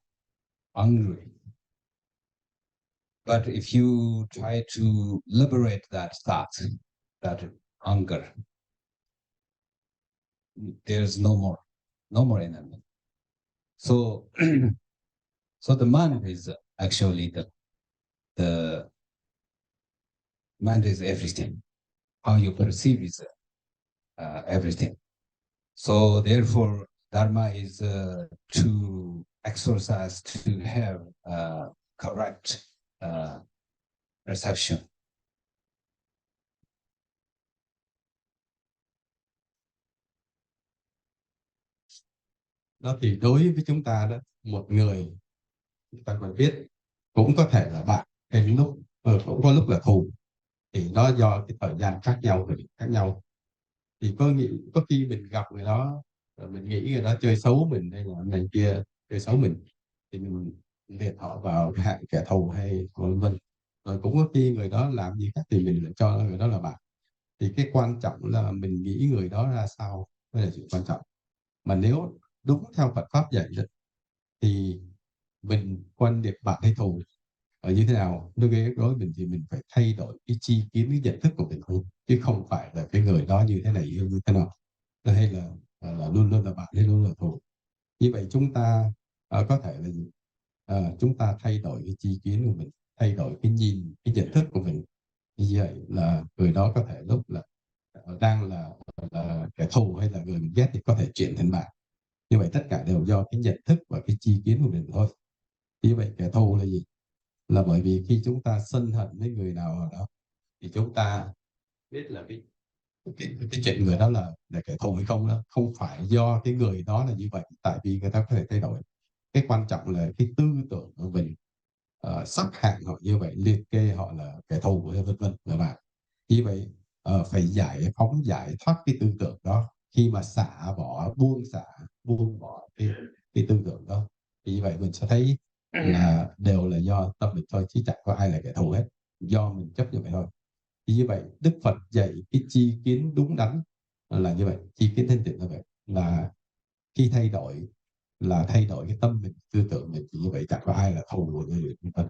angry. But if you try to liberate that thought, that anger, there's no more enemy. So, so the mind is actually the mind is everything. How you perceive is everything. So therefore, Dharma is to exercise, to have correct perception. Đó thì đối với chúng ta đó, một người chúng ta còn biết cũng có thể là bạn, hay lúc cũng có lúc là thù, thì nó do cái thời gian khác nhau, thời điểm khác nhau. Thì có khi mình gặp người đó rồi mình nghĩ người đó chơi xấu mình, hay là người kia chơi xấu mình, thì mình liệt họ vào cái hạng kẻ thù hay vân vân. Rồi cũng có khi người đó làm gì khác thì mình lại cho người đó là bạn. Thì cái quan trọng là mình nghĩ người đó ra sao mới là chuyện quan trọng. Mà nếu đúng theo Phật pháp dạy đó, thì mình quan điểm bạn hay thù ở như thế nào đối với mình, thì mình phải thay đổi cái chi kiến, cái nhận thức của mình thôi, chứ không phải là cái người đó như thế này như thế nào, hay là luôn luôn là bạn hay luôn là thù. Như vậy chúng ta có thể là gì? Chúng ta thay đổi cái chi kiến của mình, thay đổi cái nhìn, cái nhận thức của mình. Như vậy là người đó có thể lúc là đang là kẻ thù hay là người mình ghét thì có thể chuyển thành bạn. Như vậy tất cả đều do cái nhận thức và cái chi kiến của mình thôi. Như vậy kẻ thù là gì? Là bởi vì khi chúng ta sân hận với người nào ở đó, thì chúng ta biết là cái chuyện người đó là kẻ thù hay không đó không phải do cái người đó là như vậy, tại vì người ta có thể thay đổi. Cái quan trọng là cái tư tưởng của mình, sắp hạng họ như vậy, liệt kê họ là kẻ thù hay vân vân là bạn. Như vậy phải giải phóng, giải thoát cái tư tưởng đó. Khi mà buông bỏ cái tư tưởng đó, thì như vậy mình sẽ thấy là đều là do tâm mình thôi, chứ chẳng có ai là kẻ thù hết, do mình chấp như vậy thôi. Thì như vậy Đức Phật dạy cái chi kiến đúng đắn là như vậy, chi kiến thanh tịnh là vậy, là khi thay đổi là thay đổi cái tâm mình, tư tưởng mình, thì như vậy chẳng có ai là thù của người vân.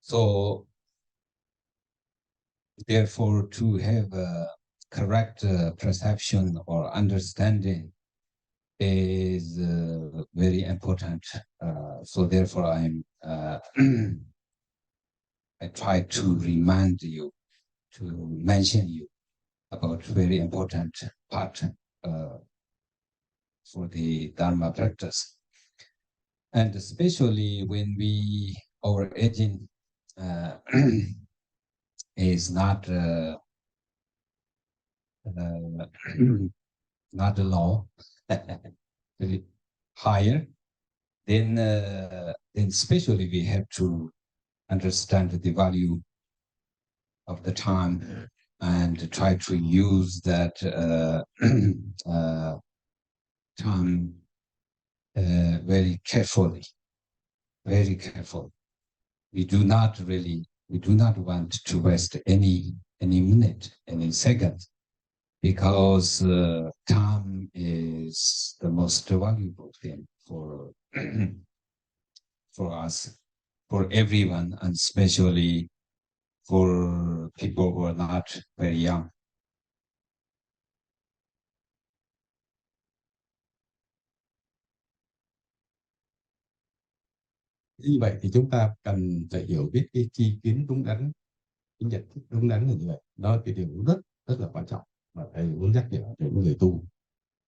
So therefore, to have a correct perception or understanding is very important. So therefore, I try to remind you, to mention you about very important part for the Dharma practice. And especially when our aging is not not low, very higher, then especially we have to understand the value of the time and try to use that time very carefully, very careful. We do not want to waste any minute, any second, because time is the most valuable thing for for us, for everyone, and especially for people who are not very young. Như vậy thì chúng ta cần phải hiểu biết cái chi kiến đúng đắn, cái nhận thức đúng đắn là như vậy. Đó là cái điều rất rất là quan trọng mà thầy muốn nhắc nhở những người tu.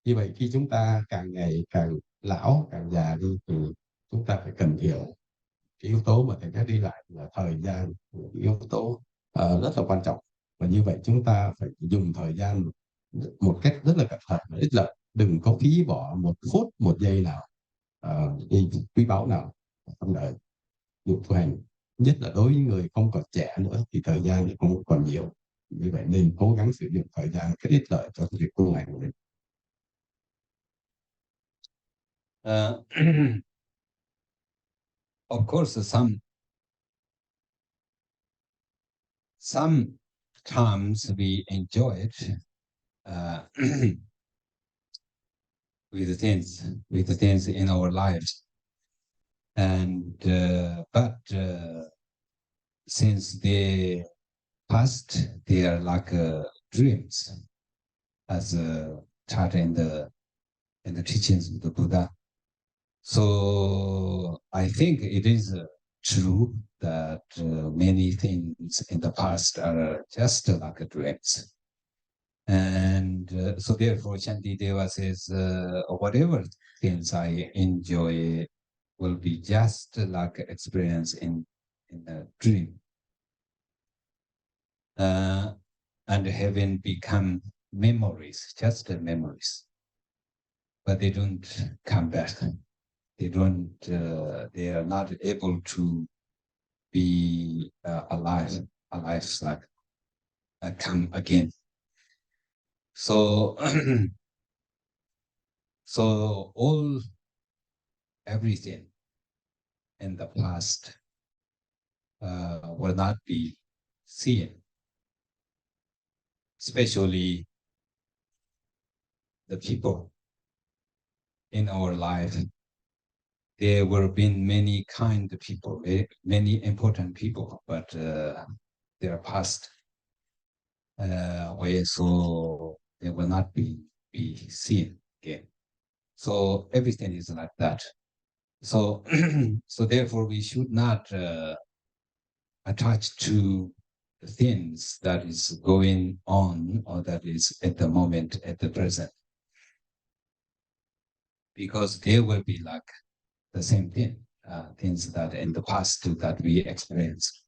Như vậy khi chúng ta càng ngày càng lão, càng già đi thì chúng ta phải cần hiểu cái yếu tố mà thầy đã đi lại là thời gian, một yếu tố rất là quan trọng. Và như vậy chúng ta phải dùng thời gian một cách rất là cẩn thận và ít lợi, đừng có phí bỏ một phút một giây nào quý báu nào trong đời dụng tu hành, nhất là đối với người không còn trẻ nữa thì thời gian thì không còn nhiều. Vì vậy nên cố gắng sử dụng thời gian cái ít lợi cho việc tu hành của mình. Of course, sometimes we enjoy it with the things in our lives, and but since they past, they are like dreams, as taught in the teachings of the Buddha. So I think it is true that many things in the past are just like dreams. And so therefore Shantideva says, whatever things I enjoy will be just like experience in a dream. And heaven become memories, just memories. But they don't come back. They don't. They are not able to be alive like come again. So, so everything in the past will not be seen, especially the people in our life. There were been many kind people, many important people, but they are past away, so they will not be seen again. So everything is like that. So so therefore we should not attach to things that is going on or that is at the moment, at the present, because they will be like the same thing, things that in the past that we experienced.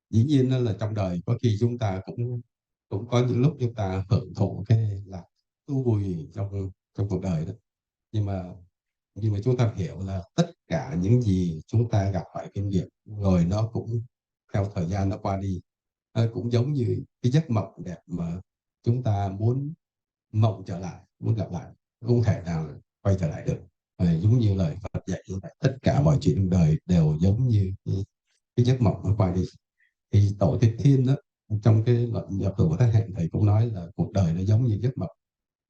Dĩ nhiên là trong đời có khi chúng ta cũng có những lúc chúng ta hưởng thụ cái là thú vui trong cuộc đời đó, nhưng mà chúng ta hiểu là tất cả những gì chúng ta gặp phải kinh nghiệm rồi nó cũng theo thời gian nó qua đi. Cũng giống như cái giấc mộng đẹp mà chúng ta muốn mộng trở lại, muốn gặp lại, không thể nào quay trở lại được. Giống như lời Phật dạy, tất cả mọi chuyện trong đời đều giống như cái giấc mộng nó qua đi. Thì Tổ Thích Thiên đó, trong cái luận nhập tử của Thái Hạnh, thầy cũng nói là cuộc đời nó giống như giấc mộng,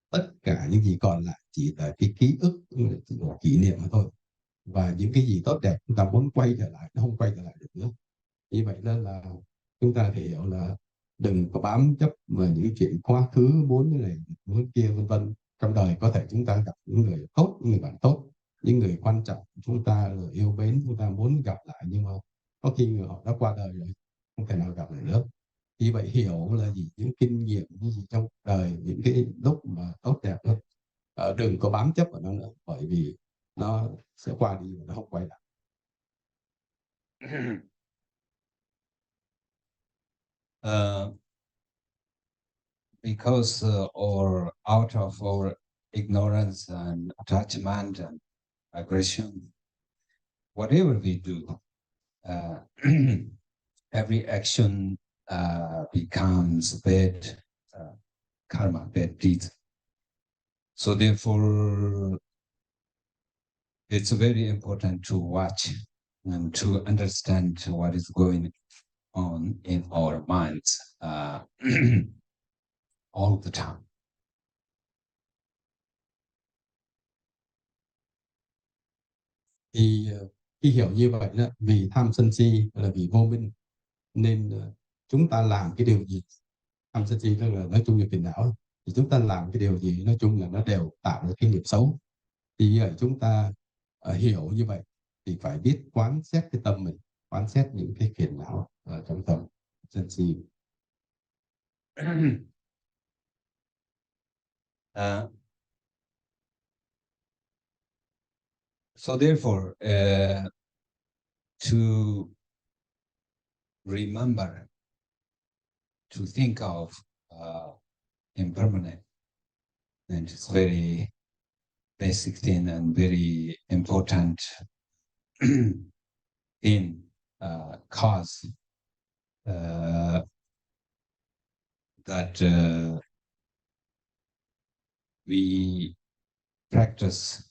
tất cả những gì còn lại chỉ là cái ký ức, chỉ là kỷ niệm mà thôi. Và những cái gì tốt đẹp chúng ta muốn quay trở lại, nó không quay trở lại được nữa. Như vậy nên là chúng ta phải hiểu là đừng có bám chấp vào những chuyện quá khứ, muốn cái này muốn kia vân vân. Trong đời có thể chúng ta gặp những người tốt, những người bạn tốt, những người quan trọng chúng ta là yêu mến, chúng ta muốn gặp lại, nhưng mà có khi người họ đã qua đời rồi, không thể nào gặp lại nữa. Vì vậy hiểu là gì, những kinh nghiệm những gì trong đời, những cái lúc mà tốt đẹp đó, đừng có bám chấp vào nó nữa, bởi vì nó sẽ qua đi và nó không quay lại. Because or out of our ignorance and attachment and aggression, whatever we do, every action becomes bad karma, bad deed. So therefore, it's very important to watch and to understand what is going on in our minds all the time. Thì khi hiểu như vậy đó, vì tham sân si là vì vô minh, nên chúng ta làm cái điều gì, tham sân si là nói chung là phiền não, thì chúng ta làm cái điều gì nói chung là nó đều tạo ra cái nghiệp xấu. Thì vậy chúng ta hiểu như vậy thì phải biết quán xét cái tâm mình, quán xét những cái phiền não ở trong tâm sân si. So therefore, to remember, to think of impermanent, and it's very basic thing and very important in cause that we practice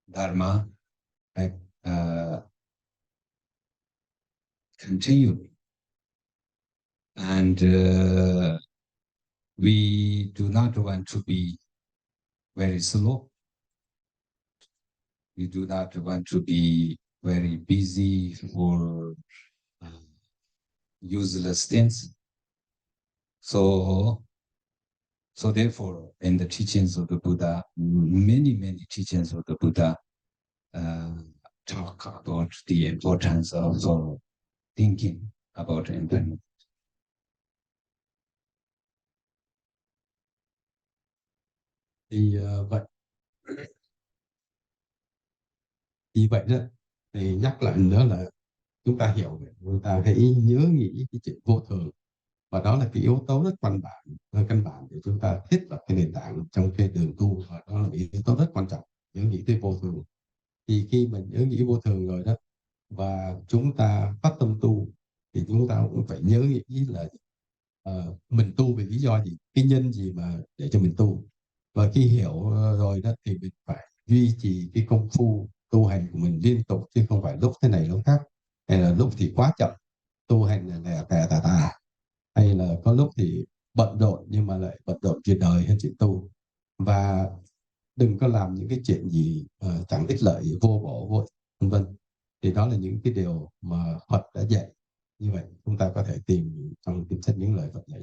Dharma continually, and we do not want to be very slow. We do not want to be very busy for useless things. So therefore, in the teachings of the Buddha, many teachings of the Buddha talk about the importance of thinking about impermanence. Thì vậy đó, thì nhắc lại nữa là chúng ta hiểu, chúng ta hãy nhớ nghĩ cái chuyện vô thường, và đó là cái yếu tố rất căn bản để chúng ta thiết lập cái nền tảng trong cái đường tu, và đó là yếu tố rất quan trọng, nhớ nghĩ tới vô thường. Thì khi mình nhớ nghĩ vô thường rồi đó, và chúng ta phát tâm tu, thì chúng ta cũng phải nhớ nghĩ là mình tu vì lý do gì, cái nhân gì mà để cho mình tu. Và khi hiểu rồi đó thì mình phải duy trì cái công phu tu hành của mình liên tục, chứ không phải lúc thế này lúc khác, hay là lúc thì quá chậm, tu hành là lẻ tẻ tà tà, hay là có lúc thì bận rộn nhưng mà lại bận rộn chuyện đời hay chuyện tu. Và đừng có làm những cái chuyện gì chẳng ích lợi, vô bổ vô vân vân. Thì đó là những cái điều mà Phật đã dạy. Như vậy chúng ta có thể tìm trong kinh sách những lời Phật dạy.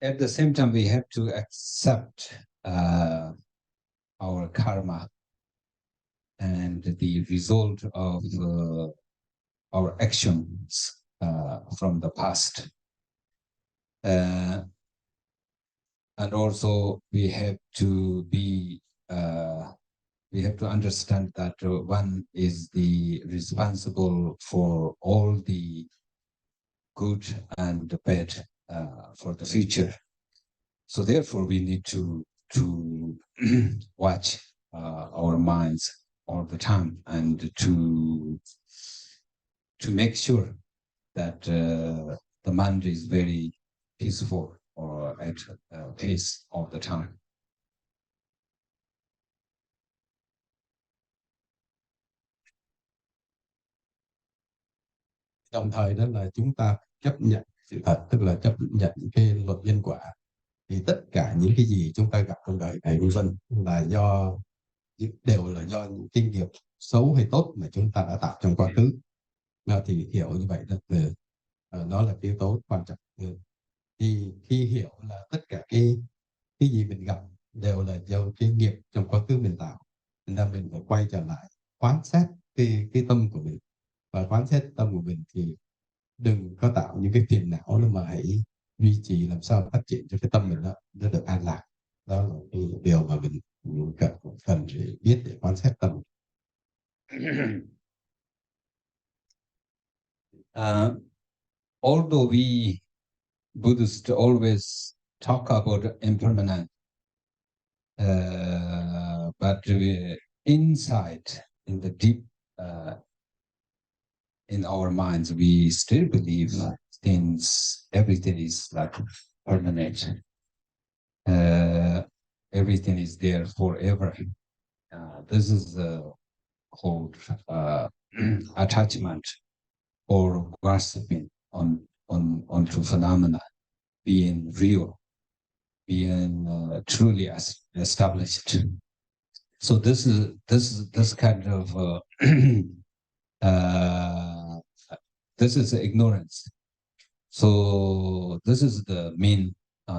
At the same time, we have to accept our karma and the result of our actions from the past. And also we have to be we have to understand that one is the responsible for all the good and the bad for the future. So therefore we need to watch our minds all the time, and to make sure that the mind is very peaceful or at peace all the time. Đồng thời đó là chúng ta chấp nhận sự thật, tức là chấp nhận cái luật nhân quả. Thì tất cả những cái gì chúng ta gặp trong đời này vân vân đều là do những kinh nghiệm xấu hay tốt mà chúng ta đã tạo trong quá khứ. Thì hiểu như vậy đó là cái yếu tố quan trọng. Thì khi hiểu là tất cả cái gì mình gặp đều là do cái nghiệp trong quá khứ mình tạo, nên mình phải quay trở lại quán xét cái tâm của mình. Và quán xét tâm của mình thì đừng có tạo những cái phiền não nữa, mà hãy duy trì làm sao phát triển cho cái tâm mình nó được an lạc. Đó là cái điều mà mình cần để biết để quan sát tâm. Although we Buddhists always talk about impermanence, but inside, in the deep, in our minds, we still believe everything is like permanent. Everything is there forever. This is called attachment or grasping onto phenomena being real, being truly established. So this kind of this is ignorance. So this is the main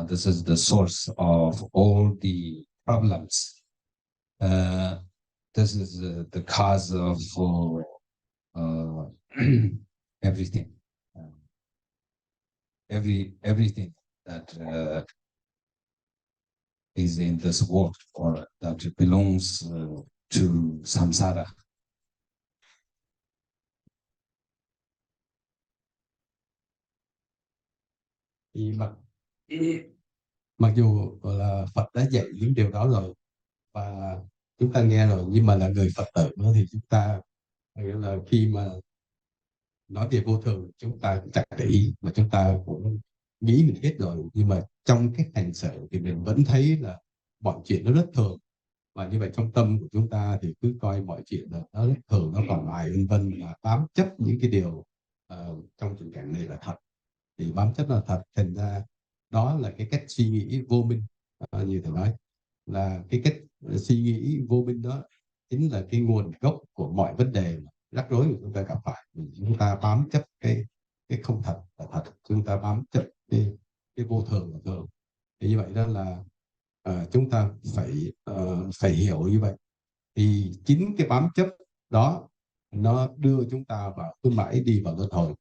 This is the source of all the problems. This is the cause of everything. Everything that is in this world or that belongs to samsara. Thì mặc dù là Phật đã dạy những điều đó rồi và chúng ta nghe rồi, nhưng mà là người Phật tử nữa thì chúng ta nghĩa là khi mà nói về vô thường chúng ta cũng chẳng để ý, mà chúng ta cũng nghĩ mình hết rồi, nhưng mà trong cách hành xử thì mình vẫn thấy là mọi chuyện nó rất thường. Và như vậy trong tâm của chúng ta thì cứ coi mọi chuyện là nó rất thường, nó còn hoài vân vân, và bám chấp những cái điều trong tình cảnh này là thật, thì bám chấp là thật, thành ra đó là cái cách suy nghĩ vô minh. Như thầy nói là cái cách suy nghĩ vô minh đó chính là cái nguồn gốc của mọi vấn đề rắc rối của chúng ta gặp phải. Chúng ta bám chấp cái không thật là thật, chúng ta bám chấp cái vô thường là thường. Thì như vậy đó là chúng ta phải hiểu như vậy, thì chính cái bám chấp đó nó đưa chúng ta vào cứ mãi đi vào luân hồi.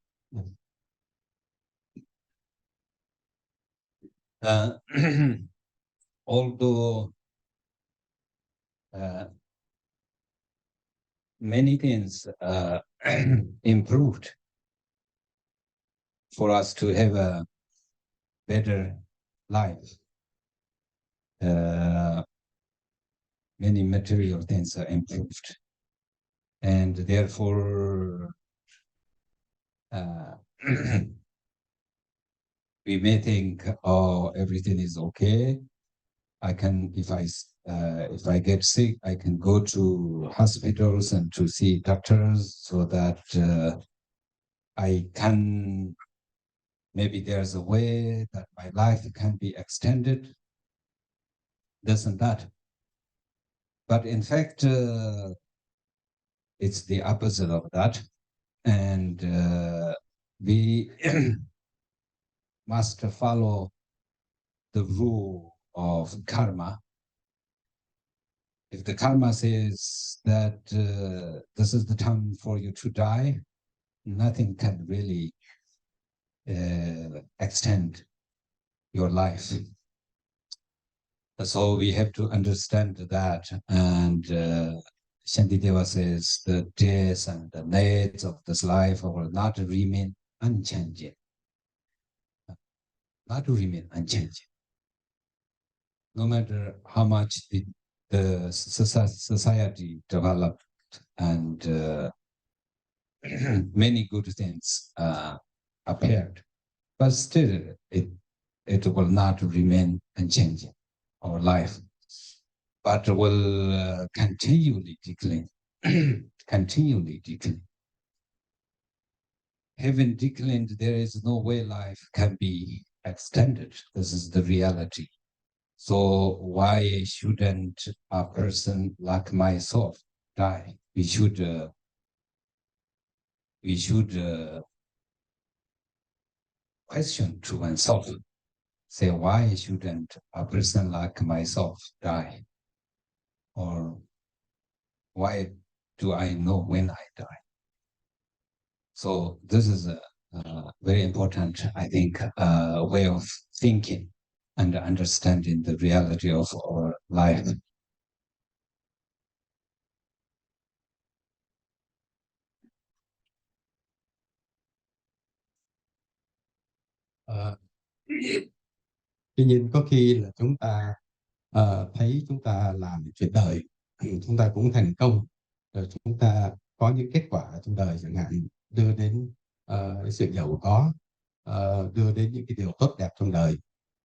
Although many things improved for us to have a better life, many material things are improved, and therefore we may think, oh, everything is okay. I can, if I get sick, I can go to hospitals and to see doctors so that I can, maybe there's a way that my life can be extended, this and that. But in fact, it's the opposite of that. And we must follow the rule of karma. If the karma says that this is the time for you to die, nothing can really extend your life. So we have to understand that. And Shantideva says the days and the nights of this life will not remain unchanging. Not remain unchanging. No matter how much the society developed and many good things appeared, but still it will not remain unchanging, our life, but will continually decline, continually decline. Having declined, there is no way life can be extended. This is the reality. So why shouldn't a person like myself die? We should question to oneself. Say, why shouldn't a person like myself die? Or why do I know when I die? So this is a very important, I think, way of thinking and understanding the reality of our life. Tuy nhiên có khi là chúng ta thấy chúng ta làm chuyện đời, chúng ta cũng thành công, rồi chúng ta có những kết quả trong đời chẳng hạn, đưa đến sự giàu có, đưa đến những cái điều tốt đẹp trong đời.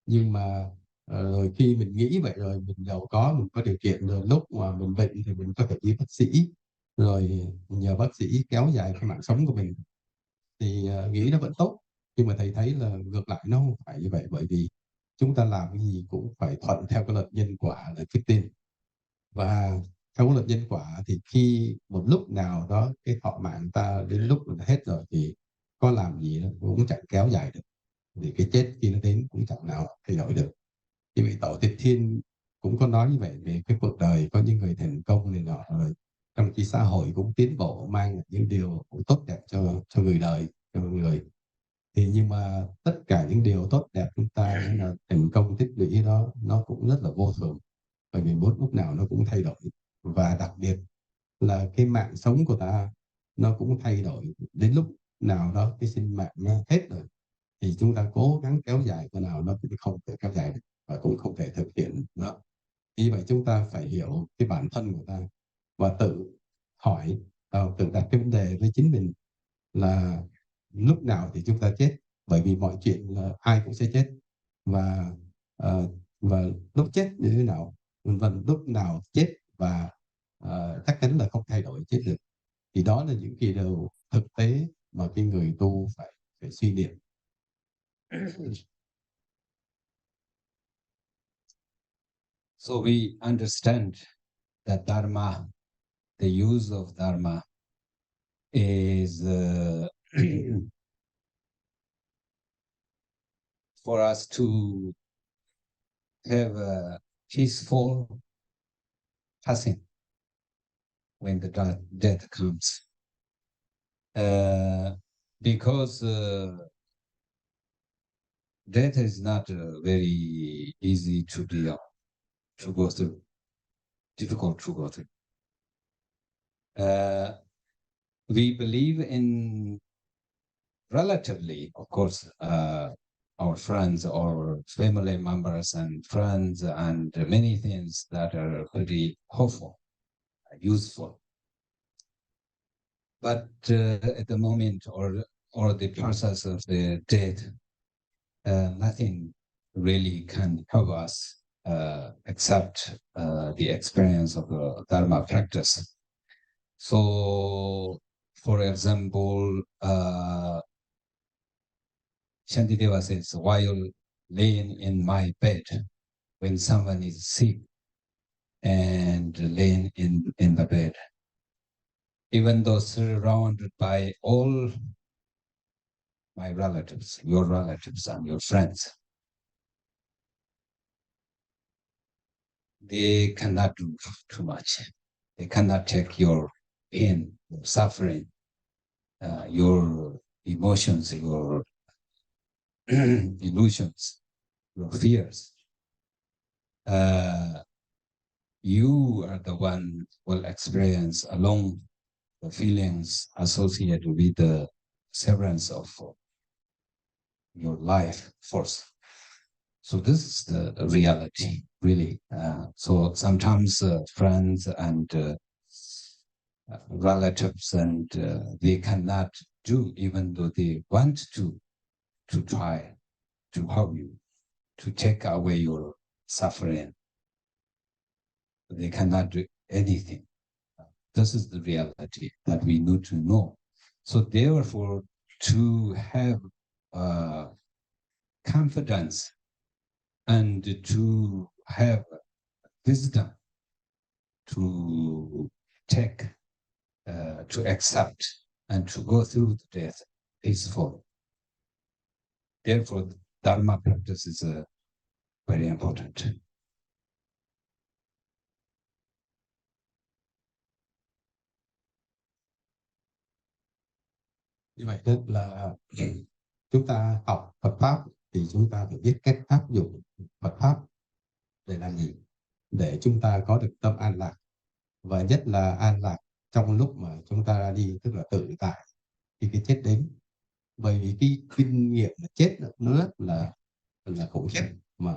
Nhưng mà rồi khi mình nghĩ vậy rồi, mình giàu có, mình có điều kiện, rồi lúc mà mình bệnh thì mình có thể đi bác sĩ, rồi nhờ bác sĩ kéo dài cái mạng sống của mình, thì nghĩ nó vẫn tốt. Nhưng mà thầy thấy là ngược lại nó không phải như vậy, bởi vì chúng ta làm cái gì cũng phải thuận theo cái luật nhân quả là trước tiên. Và theo cái luật nhân quả thì khi một lúc nào đó cái thọ mạng ta đến lúc mình hết rồi thì có làm gì nó cũng chẳng kéo dài được. thì cái chết khi nó đến cũng chẳng nào thay đổi được. Thì vị tổ Tịch Thiên cũng có nói như vậy về cái cuộc đời có những người thành công này nọ rồi trong khi xã hội cũng tiến bộ mang những điều cũng tốt đẹp cho người đời, cho người. Thì nhưng mà tất cả những điều tốt đẹp chúng ta là thành công tích lũy đó nó cũng rất là vô thường, bởi vì lúc nào nó cũng thay đổi, và đặc biệt là cái mạng sống của ta nó cũng thay đổi. Đến lúc nào đó cái sinh mạng nó hết rồi thì chúng ta cố gắng kéo dài cái nào nó cũng không thể kéo dài được và cũng không thể thực hiện nó. Vì vậy chúng ta phải hiểu cái bản thân của ta và tự hỏi, tự đặt cái vấn đề với chính mình là lúc nào thì chúng ta chết, bởi vì mọi chuyện là ai cũng sẽ chết, và và lúc chết như thế nào, vân vân, lúc nào chết, và chắc chắn là không thay đổi chết được. Thì đó là những cái điều thực tế mà cái người tu phải suy niệm. So we understand that Dharma, the use of Dharma is for us to have a peaceful passing when the death comes. Because death is not very easy to deal, to go through, difficult to go through. We believe in relatively, of course, our friends, our family members and friends, and many things that are very hopeful, useful. But at the moment or the process of the death, nothing really can help us except the experience of the Dharma practice. So, for example, Shantideva says, while laying in my bed, when someone is sick and laying in the bed, even though surrounded by all my relatives, your relatives and your friends, they cannot do too much. They cannot take your pain, your suffering, your emotions, your illusions, your fears. You are the one who will experience alone the feelings associated with the severance of your life force. So this is the reality, really. So sometimes friends and relatives and they cannot do, even though they want to try to help you, to take away your suffering. They cannot do anything. This is the reality that we need to know. So therefore, to have confidence and to have wisdom to take, to accept, and to go through the death peacefully. Therefore, Dharma practice is very important. Như vậy tức là chúng ta học Phật Pháp thì chúng ta phải biết cách áp dụng Phật Pháp để làm gì? Để chúng ta có được tâm an lạc, và nhất là an lạc trong lúc mà chúng ta ra đi, tức là tự tại khi cái chết đến. Bởi vì cái kinh nghiệm là chết nó rất là khủng khiếp, mà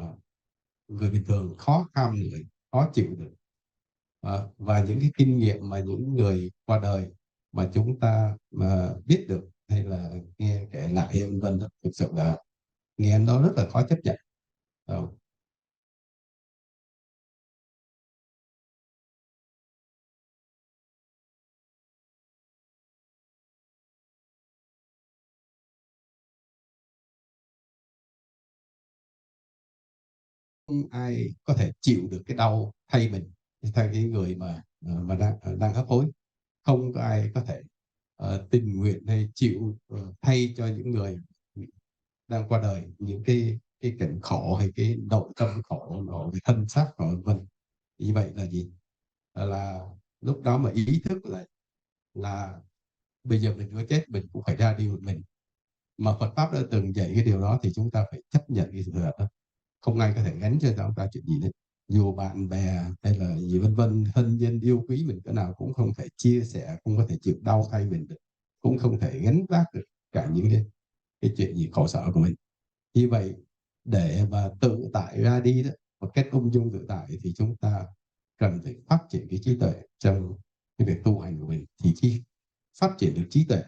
người bình thường khó kham nổi, khó chịu được. Và những cái kinh nghiệm mà những người qua đời mà chúng ta mà biết được hay là nghe kể lại vân vân, thực sự là nghe nó rất là khó chấp nhận. Không ai có thể chịu được cái đau thay mình, thay cái người mà đang hấp hối. Không có ai có thể tình nguyện hay chịu thay cho những người đang qua đời, những cái cảnh khổ hay cái nội tâm khổ, nội về thân xác khổ vân vân. Như vậy là gì? Là lúc đó mà ý thức là bây giờ mình có chết mình cũng phải ra đi một mình. Mà Phật pháp đã từng dạy cái điều đó thì chúng ta phải chấp nhận cái sự thật đó. Không ai có thể gánh cho chúng ta chuyện gì đấy. Dù bạn bè hay là gì vân vân, thân nhân yêu quý mình cỡ nào cũng không thể chia sẻ, không có thể chịu đau thay mình được, cũng không thể gánh vác được cả những cái chuyện gì khổ sở của mình. Như vậy để mà tự tại ra đi đó, một cách ung dung tự tại, thì chúng ta cần phải phát triển cái trí tuệ trong cái việc tu hành của mình. Thì khi phát triển được trí tuệ,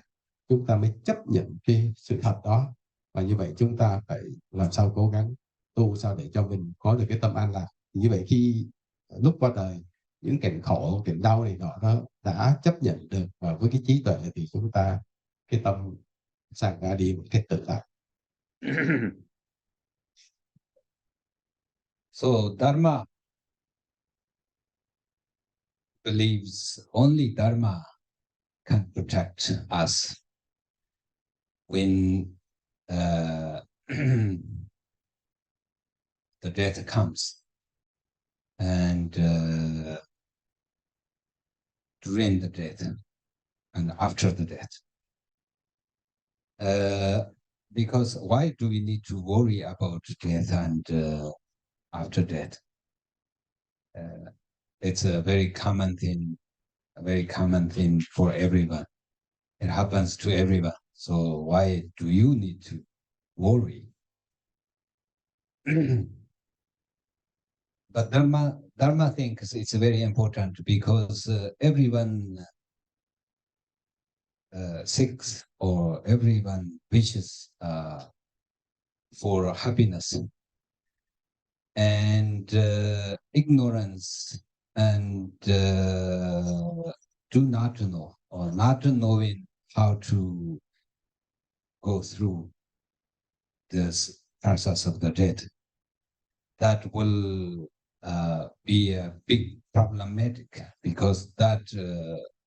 chúng ta mới chấp nhận cái sự thật đó. Và như vậy chúng ta phải làm sao cố gắng tu sao để cho mình có được cái tâm an lạc. Như vậy khi lúc qua đời, những cảnh khổ, cảnh đau này nọ nó đã chấp nhận được, và với cái trí tuệ thì chúng ta cái tâm sang ra đi một cách tự tại. So Dharma believes only Dharma can protect us when the death comes, and during the death and after the death. Because why do we need to worry about death and after death? It's a very common thing for everyone. It happens to everyone. So why do you need to worry? But Dharma thinks it's very important because everyone seeks, or everyone wishes for happiness, and ignorance and do not know, or not knowing how to go through this process of the death, that will be a big problematic, because that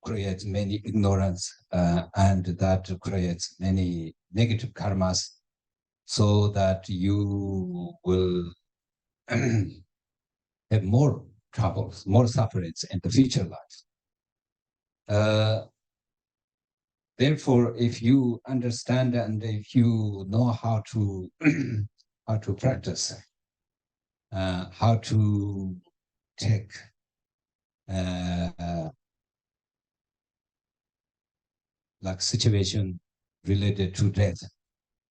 creates many ignorance and that creates many negative karmas, so that you will have more troubles, more sufferings in the future life. Therefore, if you understand and if you know how to how to practice, how to take like situation related to death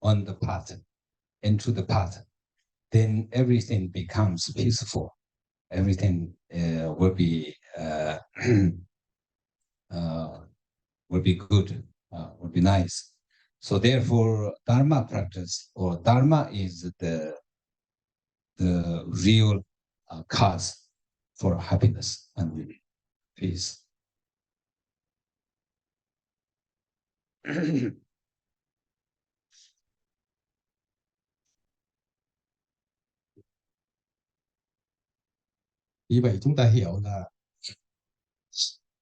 on the path, into the path, then everything becomes peaceful. Everything will be good, will be nice. So therefore, Dharma practice, or Dharma is the real cause for happiness and peace. Như vậy chúng ta hiểu là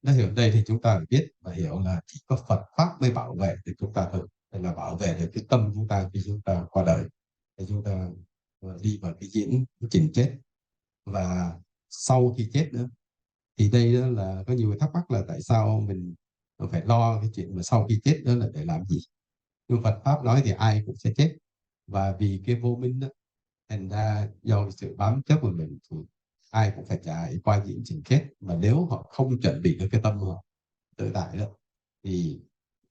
đã hiểu đây thì chúng ta phải biết và hiểu là chỉ có Phật pháp mới bảo vệ được chúng ta thôi, là bảo vệ được cái tâm chúng ta khi chúng ta qua đời, thì chúng ta đi vào cái diễn trình chết. Và sau khi chết nữa, thì đây đó là có nhiều người thắc mắc là tại sao mình phải lo cái chuyện mà sau khi chết đó là để làm gì. Nhưng Phật pháp nói thì ai cũng sẽ chết, và vì cái vô minh đó, thành ra do cái sự bám chấp của mình thì ai cũng phải trải qua những trình chết. Mà nếu họ không chuẩn bị được cái tâm họ tự tại đó, thì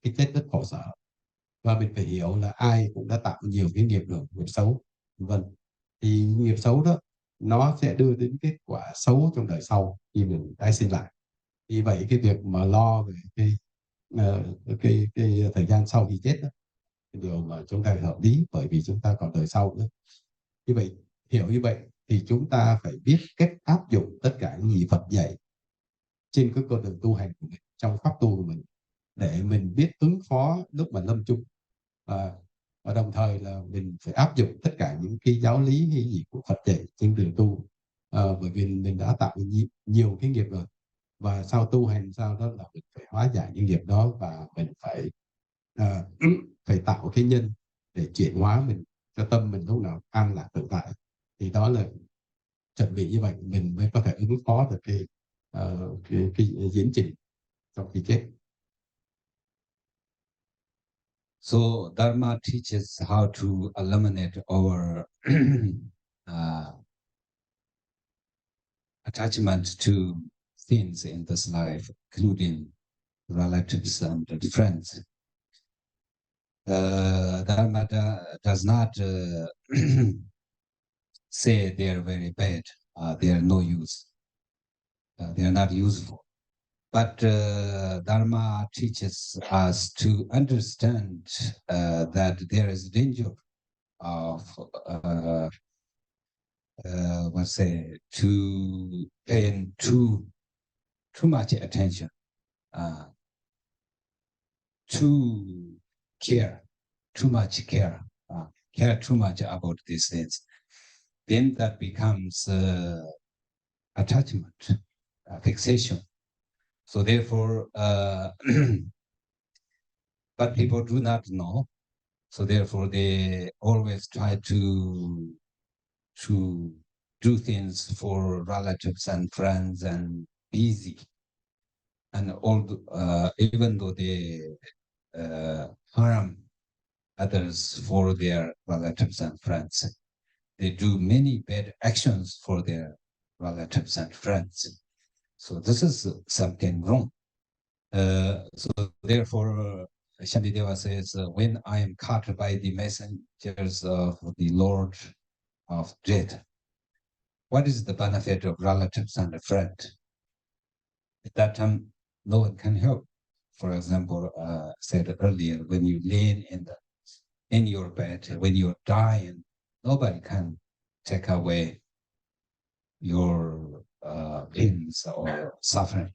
cái chết rất khổ sở. Và mình phải hiểu là ai cũng đã tạo nhiều cái nghiệp được, nghiệp xấu, vân. Thì nghiệp xấu đó nó sẽ đưa đến kết quả xấu trong đời sau khi mình tái sinh lại. Vì vậy cái việc mà lo về cái thời gian sau khi chết đó, cái điều mà chúng ta hợp lý, bởi vì chúng ta còn đời sau nữa. Như vậy, hiểu như vậy thì chúng ta phải biết cách áp dụng tất cả những gì Phật dạy trên cái con đường tu hành của mình, trong pháp tu của mình, để mình biết ứng phó lúc mà lâm chung. Và đồng thời là mình phải áp dụng tất cả những cái giáo lý hay gì của Phật dạy trên đường tu. Bởi vì mình đã tạo nhiều cái nghiệp rồi, và sau tu hành sau đó là mình phải hóa giải những nghiệp đó, và mình phải phải tạo cái nhân để chuyển hóa mình cho tâm mình lúc nào an lạc tự tại. Thì đó là chuẩn bị như vậy mình mới có thể ứng phó được cái diễn trình trong khi chết. So Dharma teaches how to eliminate our attachment to things in this life, including relatives and friends. Dharma does not say they are very bad, they are no use, they are not useful. But Dharma teaches us to understand that there is danger of, to paying too much attention, too much care too much about these things. Then that becomes attachment, fixation. So therefore, but people do not know. So therefore, they always try to do things for relatives and friends and easy. And all, even though they harm others for their relatives and friends, they do many bad actions for their relatives and friends. So this is something wrong. So therefore, Shantideva says, when I am caught by the messengers of the Lord of death, what is the benefit of relatives and a friend? At that time, no one can help. For example, said earlier, when you lay in your bed, when you're dying, nobody can take away your pains or suffering.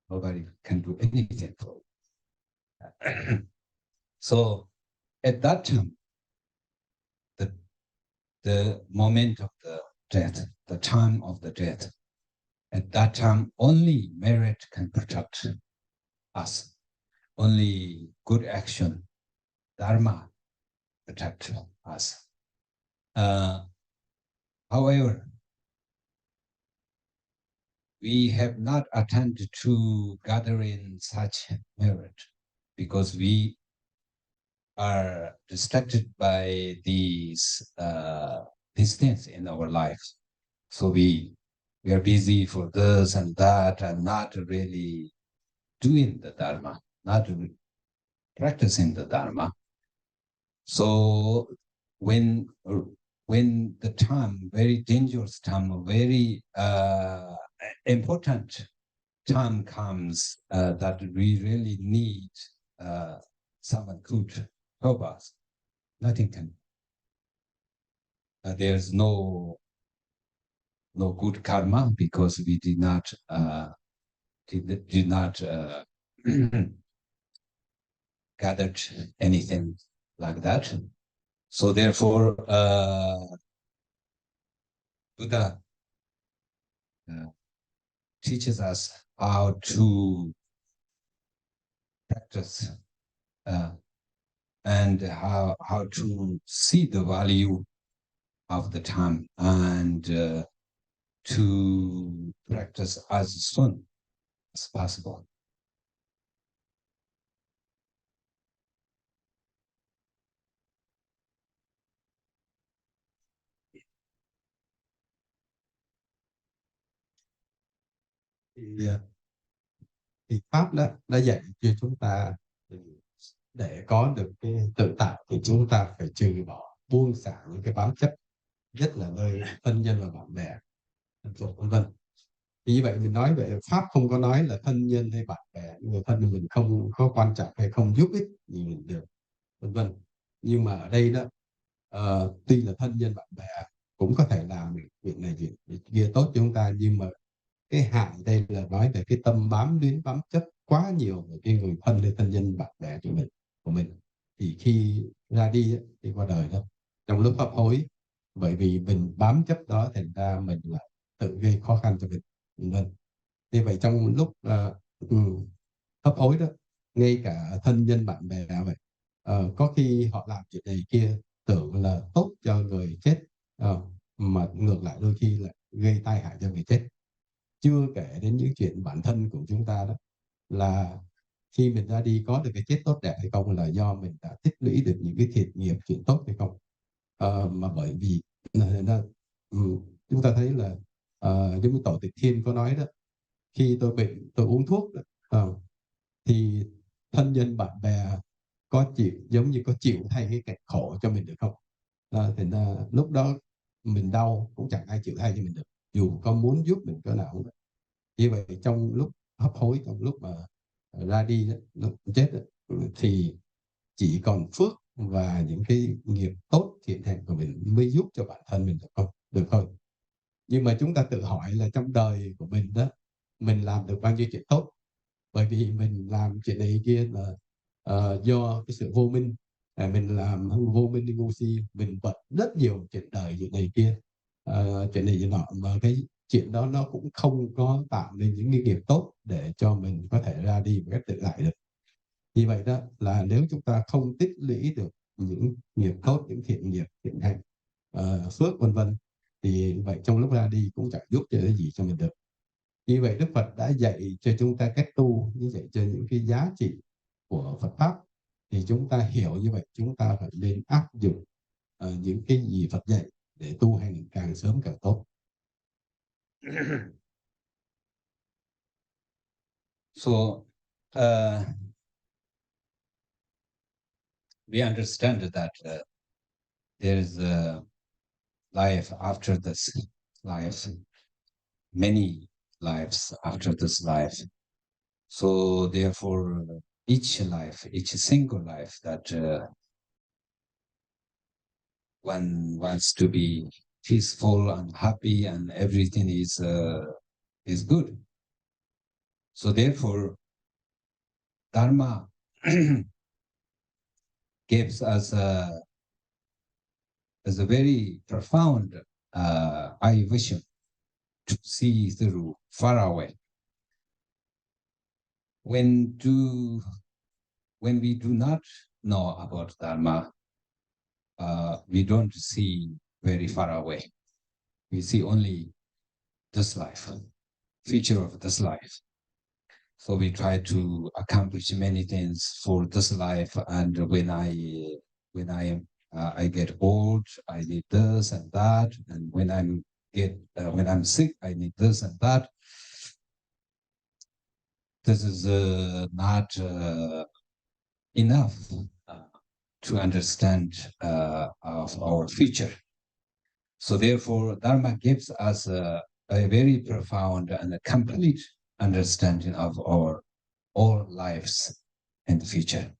Nobody can do anything for you. So at that time, the moment of the death, the time of the death, at that time, only merit can protect us. Only good action, dharma, protect us. However, we have not attended to gathering such merit because we are distracted by these things in our lives. So we are busy for this and that and not really doing the dharma, not really practicing the dharma. So when the time, very dangerous time, very important time comes that we really need someone could help us, nothing can. There's no good karma because we did not gathered anything like that. So therefore, Buddha teaches us how to practice and how to see the value of the time and to practice as soon as possible. Thì Pháp đã dạy cho chúng ta để có được cái tự tại thì chúng ta phải trừ bỏ, buông xả những cái bám chấp, nhất là nơi thân nhân và bạn bè, vân vân. Thì như vậy mình nói vậy, Pháp không có nói là thân nhân hay bạn bè, người thân mình không có quan trọng hay không giúp ích gì mình được, vân vân. Nhưng mà ở đây đó, tuy là thân nhân bạn bè cũng có thể làm việc này việc kia tốt cho chúng ta, nhưng mà cái hại đây là nói về cái tâm bám luyến bám chấp quá nhiều về cái người thân hay thân nhân bạn bè của mình thì khi ra đi thì qua đời đó, trong lúc hấp hối, bởi vì mình bám chấp đó thành ra mình là tự gây khó khăn cho mình, vân. Như vậy trong lúc hấp hối đó, ngay cả thân nhân bạn bè vậy, có khi họ làm chuyện này kia tưởng là tốt cho người chết, mà ngược lại đôi khi lại gây tai hại cho người chết. Chưa kể đến những chuyện bản thân của chúng ta đó, là khi mình ra đi có được cái chết tốt đẹp hay không là do mình đã tích lũy được những cái thiện nghiệp chuyện tốt hay không. Mà bởi vì chúng ta thấy là giống như Tổ tịch Thiên có nói đó, khi tôi bệnh tôi uống thuốc đó, thì thân nhân bạn bè có chịu giống như có chịu thay cái cảnh khổ cho mình được không? Thì lúc đó mình đau cũng chẳng ai chịu thay cho mình được, dù có muốn giúp mình cỡ nào cũng vậy. Như vậy trong lúc hấp hối, trong lúc mà ra đi đó, lúc chết đó, thì chỉ còn phước và những cái nghiệp tốt thiện hành của mình mới giúp cho bản thân mình được không? Được thôi. Nhưng mà chúng ta tự hỏi là trong đời của mình đó, mình làm được bao nhiêu chuyện tốt? Bởi vì mình làm chuyện này kia là do cái sự vô minh. Mình làm vô minh đi ngu si, mình bận rất nhiều chuyện đời chuyện này kia, chuyện này chuyện nọ, mà cái chuyện đó nó cũng không có tạo nên những cái nghiệp tốt để cho mình có thể ra đi một cách tự tại được. Vì vậy đó là nếu chúng ta không tích lũy được những nghiệp tốt, những thiện nghiệp, thiện hành, phước vân vân, thì vậy trong lúc ra đi cũng chẳng giúp cho cái gì cho mình được. Vì vậy Đức Phật đã dạy cho chúng ta cách tu, như dạy cho những cái giá trị của Phật pháp, thì chúng ta hiểu như vậy chúng ta phải nên áp dụng những cái gì Phật dạy để tu hành càng sớm càng tốt. So we understand that there is a life after this life, many lives after this life. So therefore, each life, each single life that one wants to be peaceful and happy and everything is good. So therefore, Dharma gives us as a very profound eye vision to see through far away. When we do not know about Dharma, we don't see very far away. We see only this life, future of this life. So we try to accomplish many things for this life, and when I get old, I need this and that, and when I'm sick, I need this and that. This is not enough to understand of our future. So therefore, Dharma gives us a very profound and a complete understanding of our all lives in the future.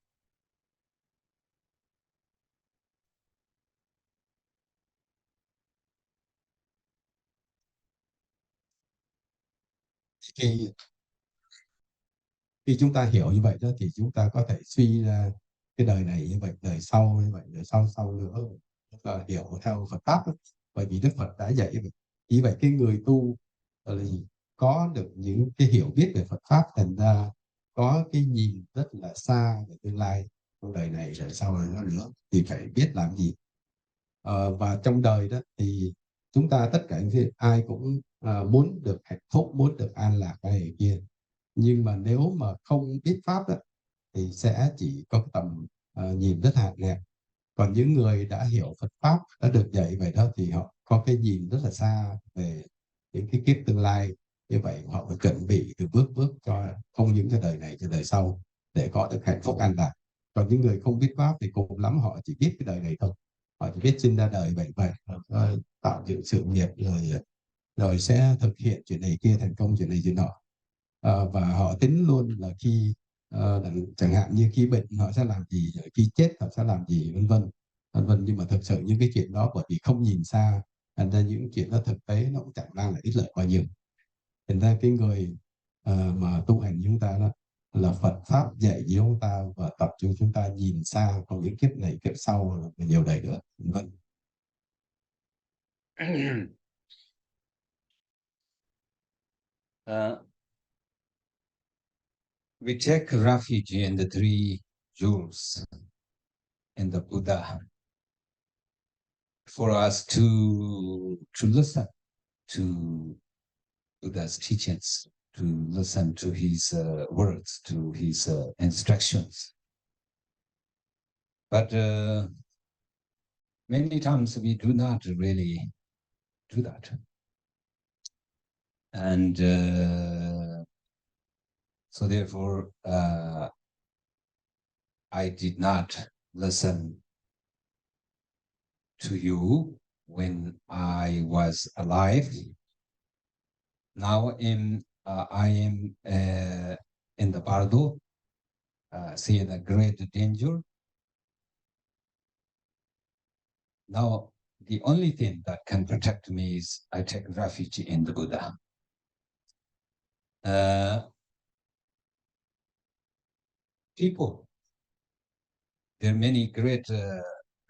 Khi chúng ta hiểu như vậy đó thì chúng ta có thể suy ra cái đời này như vậy, đời sau như vậy, đời sau sau nữa, chúng ta hiểu theo Phật pháp đó. Bởi vì Đức Phật đã dạy vậy. Vì vậy cái người tu là có được những cái hiểu biết về Phật pháp, thành ra có cái nhìn rất là xa về tương lai, trong đời này đời sau này nữa, thì phải biết làm gì. Và trong đời đó thì chúng ta tất cả những ai cũng muốn được hạnh phúc, muốn được an lạc cái này kia, nhưng mà nếu mà không biết pháp đó, thì sẽ chỉ có tầm nhìn rất hạn hẹp. Còn những người đã hiểu Phật pháp, đã được dạy vậy đó, thì họ có cái nhìn rất là xa về những cái kiếp tương lai. Như vậy họ phải chuẩn bị từ bước bước cho không những cái đời này cho đời sau để có được hạnh phúc an lạc. Còn những người không biết pháp thì cùng lắm họ chỉ biết cái đời này thôi, họ chỉ biết sinh ra đời vậy vậy, tạo dựng sự nghiệp, rồi sẽ thực hiện chuyện này kia, thành công chuyện này chuyện nọ. Và họ tính luôn là khi chẳng hạn như khi bệnh họ sẽ làm gì, khi chết họ sẽ làm gì, vân vân vân vân. Nhưng mà thực sự những cái chuyện đó bởi vì không nhìn xa, thành ra những chuyện đó thực tế nó cũng chẳng mang lại ích lợi bao nhiêu. Thành ra cái người mà tu hành chúng ta đó là Phật pháp dạy cho chúng ta và tập trung chúng ta nhìn xa, còn những kiếp này kiếp sau và nhiều đời nữa, vân vân. We take refuge in the three jewels in the Buddha. for us to listen to Buddha's teachings, to listen to his words, to his instructions. But many times we do not really do that. And so therefore, I did not listen to you when I was alive. Now I am in the bardo, see the great danger. Now, the only thing that can protect me is I take refuge in the Buddha. People, there are many great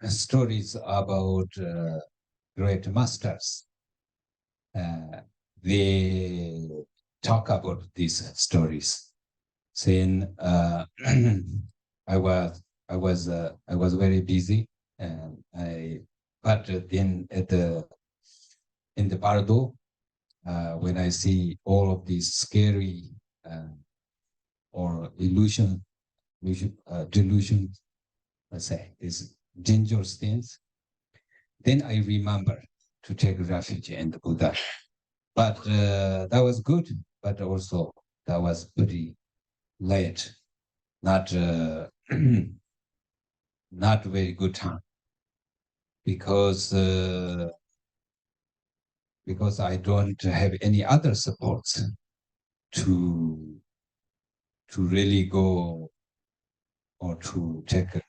stories about great masters. They talk about these stories, saying I was very busy, and but then in the bardo, when I see all of these scary or delusion, let's say, these dangerous things, then I remember to take refuge in the Buddha. But that was good, but also that was pretty late, not not very good time, because I don't have any other supports to really go or to take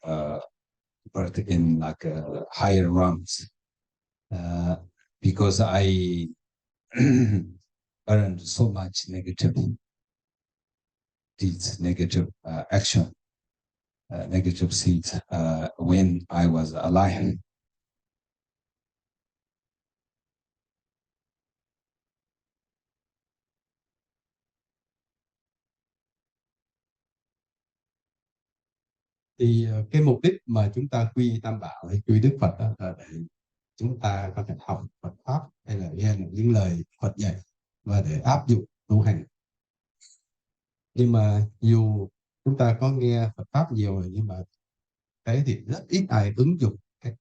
part in like higher ranks, because I earned so much negative deeds, negative action, negative seeds when I was alive. Thì cái mục đích mà chúng ta quy Tam Bảo hay quy Đức Phật đó là để chúng ta có thể học Phật pháp hay là nghe những lời Phật dạy và để áp dụng tu hành. Nhưng mà dù chúng ta có nghe Phật pháp nhiều rồi, nhưng mà thế thì rất ít ai ứng dụng cái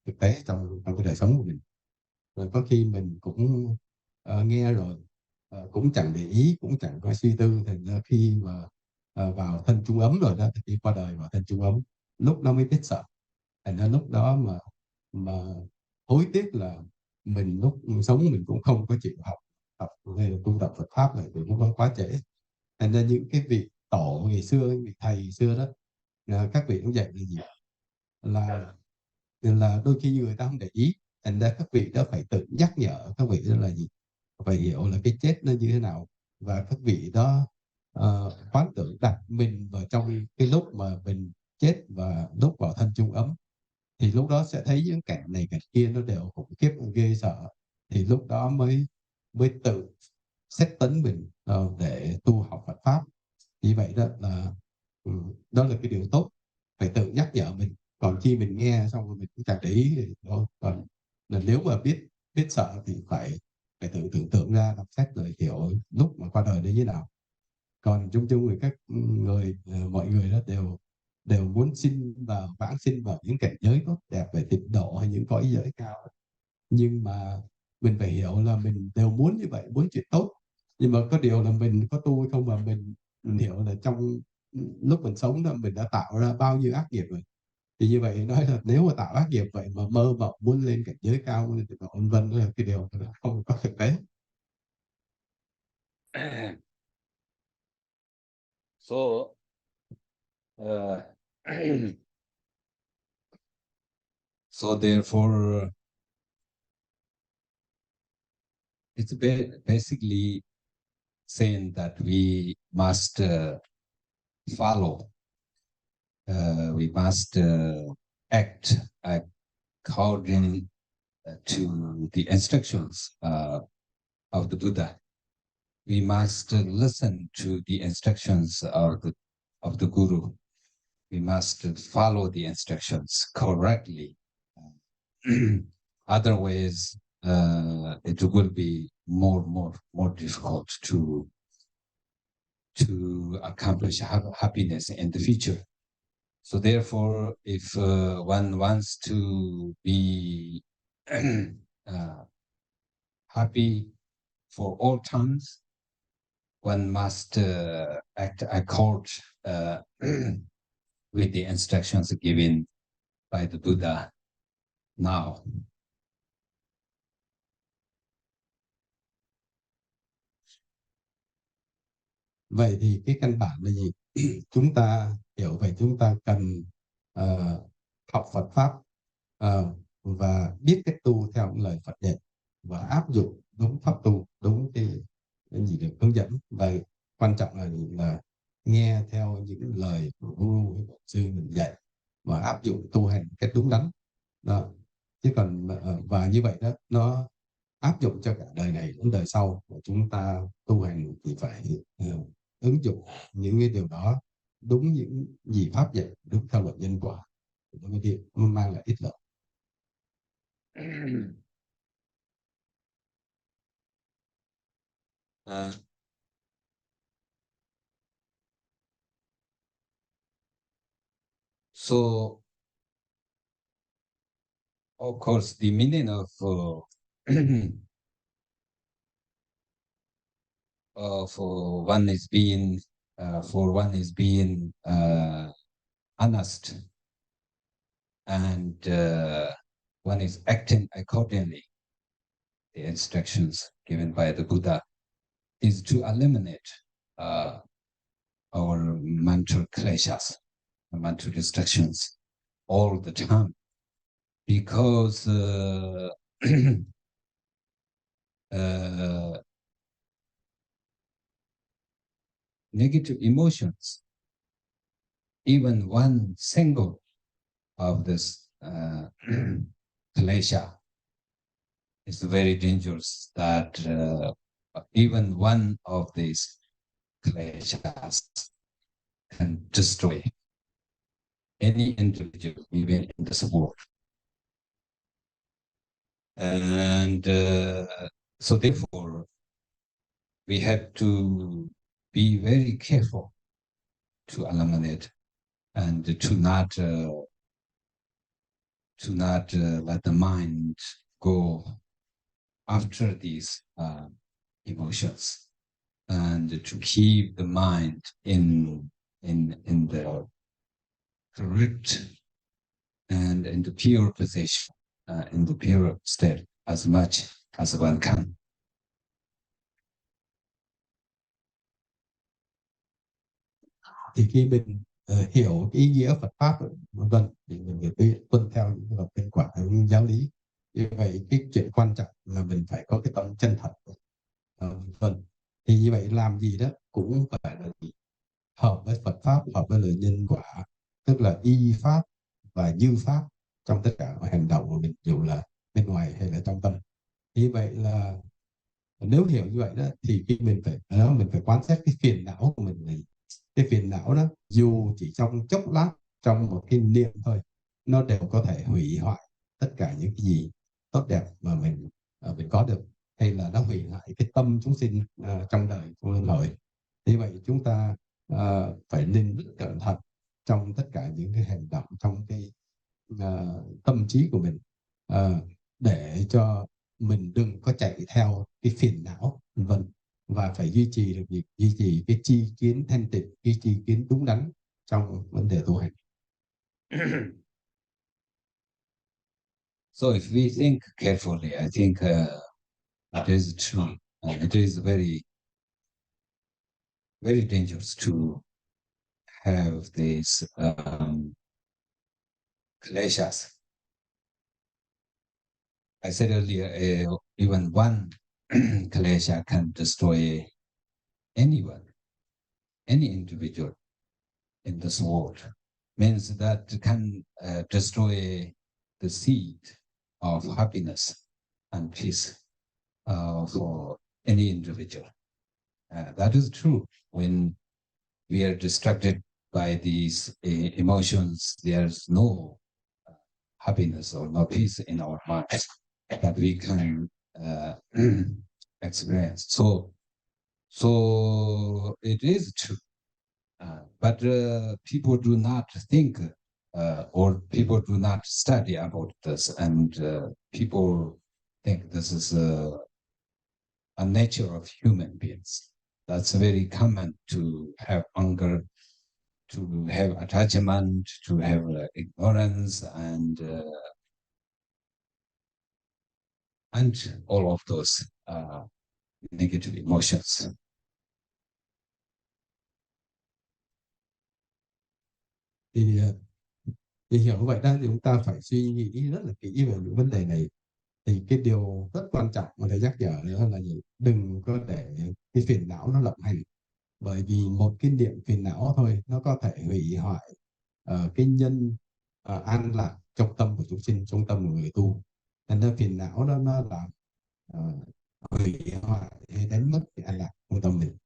thực tế trong cái đời sống của mình. Rồi có khi mình cũng nghe rồi, cũng chẳng để ý, cũng chẳng có suy tư, thành ra khi mà vào thân trung ấm rồi đó, khi qua đời vào thân trung ấm, lúc đó mới biết sợ. Thành ra lúc đó mà hối tiếc là mình lúc sống mình cũng không có chịu học hay là tu tập Phật pháp này, thì nó quá trễ. Thành ra những cái vị tổ ngày xưa, vị thầy xưa đó, các vị cũng dạy là gì, là đôi khi người ta không để ý, thành ra các vị đó phải tự nhắc nhở các vị đó là gì, phải hiểu là cái chết nó như thế nào, và các vị đó quán tưởng đặt mình vào trong cái lúc mà mình chết và lúc vào thân chung ấm, thì lúc đó sẽ thấy những cảnh này cảnh kia nó đều khủng khiếp ghê sợ, thì lúc đó mới tự xét tấn mình để tu học Phật pháp. Như vậy đó là đó là cái điều tốt, phải tự nhắc nhở mình. Còn khi mình nghe xong rồi mình cũng chẳng để ý thì thôi. Còn là nếu mà biết sợ thì phải tự tưởng tượng ra, đọc sách rồi hiểu lúc mà qua đời đến như nào. Còn chung chung thì mọi người đó đều muốn vãng sinh vào những cảnh giới tốt đẹp về tịnh độ hay những cõi giới cao, nhưng mà mình phải hiểu là mình đều muốn như vậy, muốn chuyện tốt, nhưng mà có điều là mình có tu hay không, mà mình hiểu là trong lúc mình sống đó mình đã tạo ra bao nhiêu ác nghiệp rồi. Thì như vậy nói là nếu mà tạo ác nghiệp vậy mà mơ mộng muốn lên cảnh giới cao thì vân vân là cái điều không có thực tế. So so therefore it's basically saying that we must follow, we must act according to the instructions of the Buddha. We must listen to the instructions of the Guru. We must follow the instructions correctly. Otherwise, it will be more difficult to accomplish happiness in the future. So therefore, if one wants to be happy for all times, one must act accord with the instructions given by the Buddha now. Vậy thì cái căn bản là gì? Chúng ta hiểu vậy, chúng ta cần học Phật Pháp và biết cách tu theo những lời Phật dạy và áp dụng đúng pháp tu, đúng cái gì được hướng dẫn. Và quan trọng là nghe theo những lời của Guru hay Bổn Sư mình dạy và áp dụng tu hành cách đúng đắn. Đó. Chứ còn và như vậy đó, nó áp dụng cho cả đời này đến đời sau. Và chúng ta tu hành thì phải ứng dụng những cái điều đó đúng những gì Pháp dạy, đúng theo luật nhân quả, nó mới mang lại ích lợi. So, of course, the meaning of one is being honest, and one is acting accordingly. The instructions given by the Buddha is to eliminate our mental kleshas, mental distractions all the time, because negative emotions, even one single of this klesha is very dangerous, that even one of these kleshas can destroy any individual, even in this world. And so therefore, we have to be very careful to eliminate and to not let the mind go after these emotions, and to keep the mind in the correct and in the pure position, in the pure state as much as one can. Thì khi mình hiểu cái ý nghĩa Phật Pháp vân vân thì mình phải tuân theo những luật nhân quả, những giáo lý. Như vậy cái chuyện quan trọng là mình phải có cái tâm chân thật. Vân. Thì như vậy làm gì đó cũng phải là hợp với Phật Pháp, hợp với lời nhân quả, tức là y Pháp và như Pháp trong tất cả mọi hành động của mình, dù là bên ngoài hay là trong tâm. Như vậy là nếu hiểu như vậy đó thì khi mình phải quan sát cái phiền não của mình. Cái phiền não đó dù chỉ trong chốc lát, trong một cái niệm thôi, nó đều có thể hủy hoại tất cả những cái gì tốt đẹp mà mình có được, hay là nó hủy hoại cái tâm chúng sinh trong đời, trong luân hồi. Như vậy chúng ta phải nên rất cẩn thận trong tất cả những cái hành động, trong cái tâm trí của mình, để cho mình đừng có chạy theo cái phiền não vân, và phải duy trì cái tri kiến thanh tịnh, cái tri kiến đúng đắn trong vấn đề tu hành. So if we think carefully, I think it is true, and it is very, very dangerous to have these kleshas. I said earlier, even one klesha can destroy anyone, any individual in this world. Means that it can destroy the seed of happiness and peace for any individual. That is true. When we are distracted by these emotions, there's no happiness or no peace in our minds. that we can experience. So it is true, but people do not think or people do not study about this, and people think this is a nature of human beings. That's very common to have anger, to have attachment, to have ignorance, and all of those negative emotions. Thì hiểu vậy đó thì chúng ta phải suy nghĩ rất là kỹ về những vấn đề này. Thì cái điều rất quan trọng mà thầy nhắc nhở nữa là gì? Đừng có để cái phiền não nó lộng hành, bởi vì một cái niệm phiền não thôi nó có thể hủy hoại cái nhân an lạc trong tâm của chúng sinh, trong tâm của người tu. Thành ra phiền não đó nó làm hủy hoại hay đánh mất cái an lạc trong tâm mình.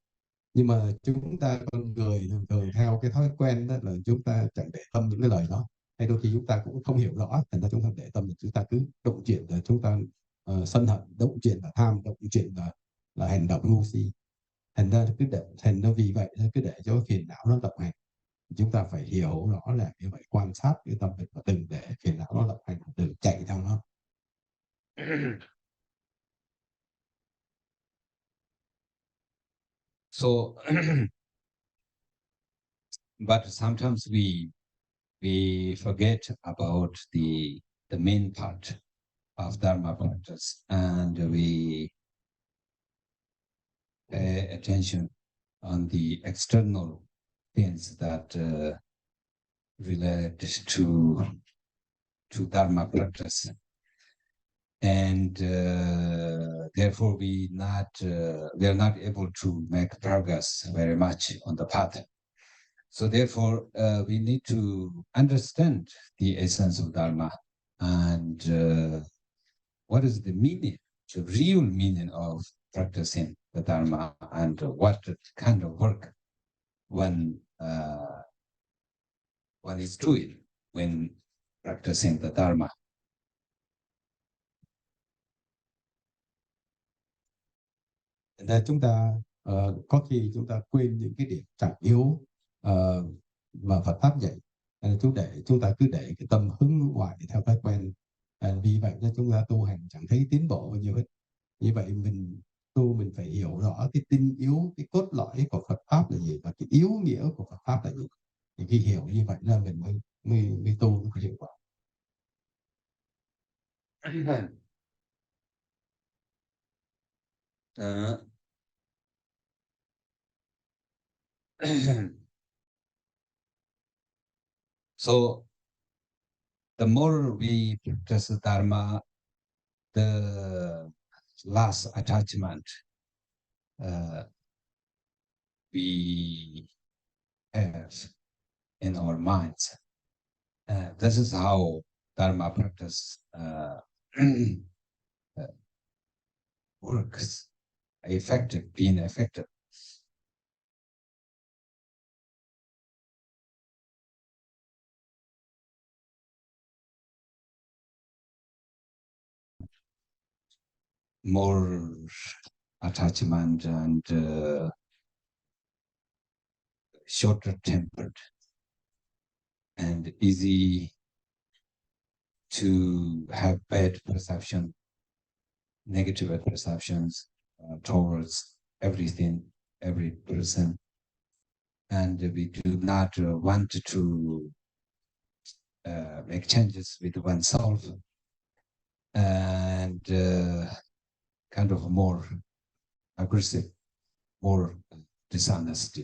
Nhưng mà chúng ta con người thường theo cái thói quen đó là chúng ta chẳng để tâm những cái lời đó, hay đôi khi chúng ta cũng không hiểu rõ, thành ra chúng ta để tâm, chúng ta cứ động chuyện là chúng ta sân hận, động chuyện là tham, động chuyện là hành động ngu si. Thành ra vì vậy cứ để cho phiền não nó lộng hành. Chúng ta phải hiểu rõ là như vậy, quan sát cái tâm mình và đừng để phiền não nó lộng hành, đừng chạy theo nó. So, but sometimes we forget about the main part of Dharma practice, and we pay attention on the external things that relate to Dharma practice, and therefore we are not able to make progress very much on the path. So therefore, we need to understand the essence of Dharma and what is the meaning, the real meaning of practicing the Dharma, and what kind of work one is doing when practicing the Dharma. Chúng ta có khi chúng ta quên những cái điểm trọng yếu mà Phật pháp dạy. Chúng ta cứ để cái tâm hướng ngoại theo thói quen. Vì vậy nên chúng ta tu hành chẳng thấy tiến bộ bao nhiêu hết. Như vậy mình phải hiểu rõ cái tinh yếu, cái cốt lõi của Phật pháp là gì và cái yếu nghĩa của Phật pháp là gì. Thì khi hiểu như vậy là mình mới tu nó hiệu quả. So the more we practice Dharma, the less attachment we have in our minds. This is how Dharma practice works, being effective. More attachment and shorter tempered and easy to have bad perception, negative perceptions towards everything, every person, and we do not want to make changes with oneself, and kind of more aggressive, more dishonest.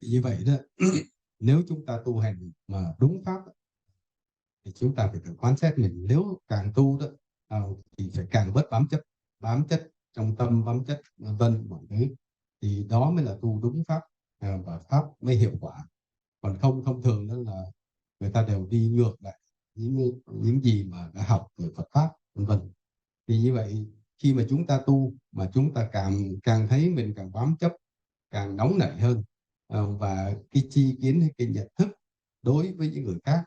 Như vậy đó, nếu chúng ta tu hành mà đúng pháp thì chúng ta phải tự quán xét mình. Nếu càng tu đó thì phải càng bớt bám chất trong tâm, bám chất vân mọi thứ, thì đó mới là tu đúng pháp và pháp mới hiệu quả. Còn không thông thường đó là người ta đều đi ngược lại những gì mà đã học từ Phật pháp vân vân. Thì như vậy khi mà chúng ta tu mà chúng ta càng thấy mình càng bám chấp càng nóng nảy hơn, và cái chi kiến hay cái nhận thức đối với những người khác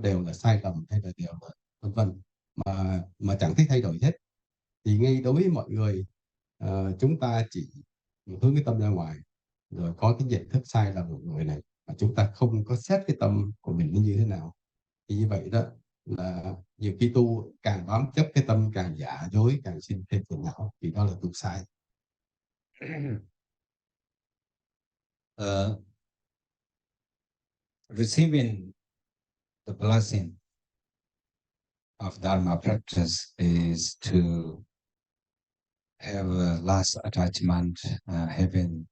đều là sai lầm hay là đều là vân vân, mà chẳng thích thay đổi hết. Thì ngay đối với mọi người, chúng ta chỉ hướng cái tâm ra ngoài, rồi có cái nhận thức sai lầm của người này, mà chúng ta không có xét cái tâm của mình như thế nào. Thì như vậy đó là nhiều khi tu càng bám chấp cái tâm càng giả dối, càng sinh thêm phiền não, thì đó là tu sai. Receiving the blessing of Dharma practice is to have a less attachment, having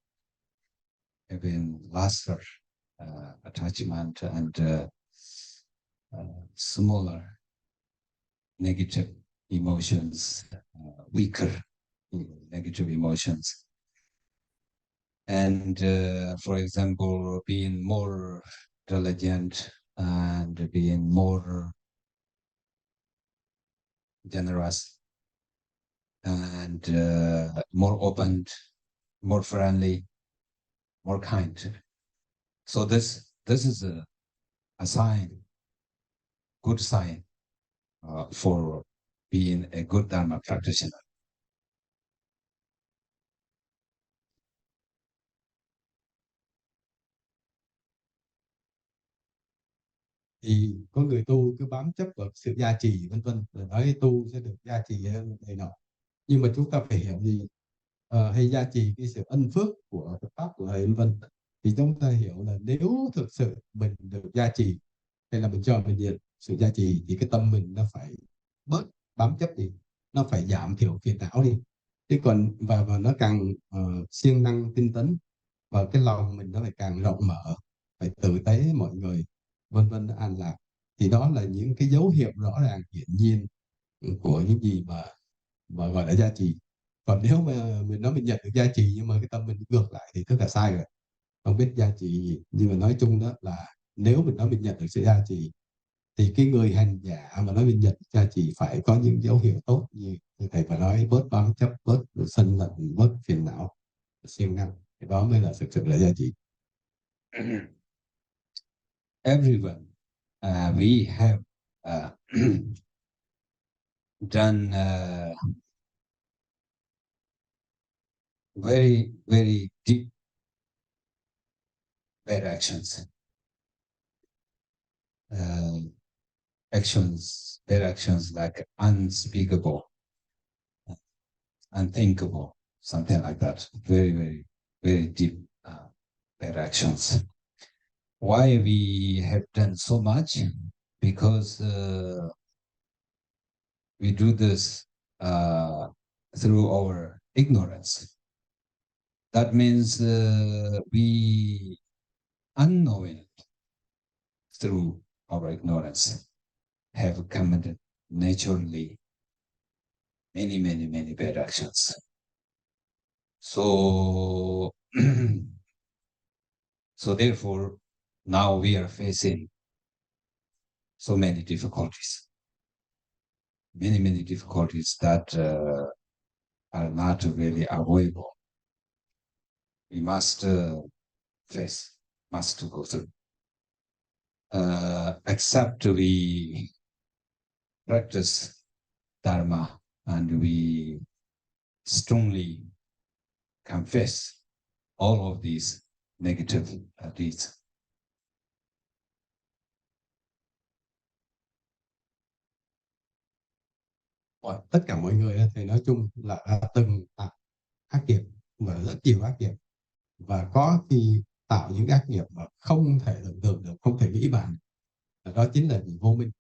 lesser attachment and smaller negative emotions, weaker negative emotions. And for example, being more diligent and being more generous and more open, more friendly, more kind. So this is a sign, good sign for being a good Dharma practitioner. Thì có người tu cứ bám chấp vào sự gia trì vân vân, rồi nói tu sẽ được gia trì hơn này nọ. Nhưng mà chúng ta phải hiểu gì, hay gia trì cái sự ân phước của Phật pháp của thầy vân vân. Thì chúng ta hiểu là nếu thực sự mình được gia trì, hay là mình cho mình được sự gia trì, thì cái tâm mình nó phải bớt bám chấp đi, nó phải giảm thiểu phiền não đi. Chứ còn và nó càng siêng năng tinh tấn, và cái lòng mình nó phải càng rộng mở, phải tử tế mọi người vân vân, an lạc. Thì đó là những cái dấu hiệu rõ ràng hiển nhiên của những gì mà gọi là gia trì. Còn nếu mà mình nói mình nhận được gia trì nhưng mà cái tâm mình ngược lại thì tức là sai rồi, không biết gia trì gì. Nhưng mà nói chung đó là nếu mình nói mình nhận được sự gia trì, thì cái người hành giả mà nói mình nhận được gia trì phải có những dấu hiệu tốt, như thầy phải nói bớt bám chấp, bớt sân hận, bớt phiền não, siêng năng. Cái đó mới là thực sự là gia trì. Everyone, we have done very, very deep bad actions. Bad actions like unspeakable, unthinkable, something like that. Very, very, very deep bad actions. Why we have done so much? Because we do this through our ignorance. That means we unknowing through our ignorance have committed naturally many, many, many bad actions. So, so therefore, now we are facing so many difficulties, many, many difficulties that are not really avoidable. We must face, must go through. Except we practice Dharma and we strongly confess all of these negative deeds. Tất cả mọi người thì nói chung là đã từng tạo ác nghiệp, và rất nhiều ác nghiệp, và có khi tạo những ác nghiệp mà không thể tưởng tượng được, không thể nghĩ bàn. Đó chính là vì vô minh.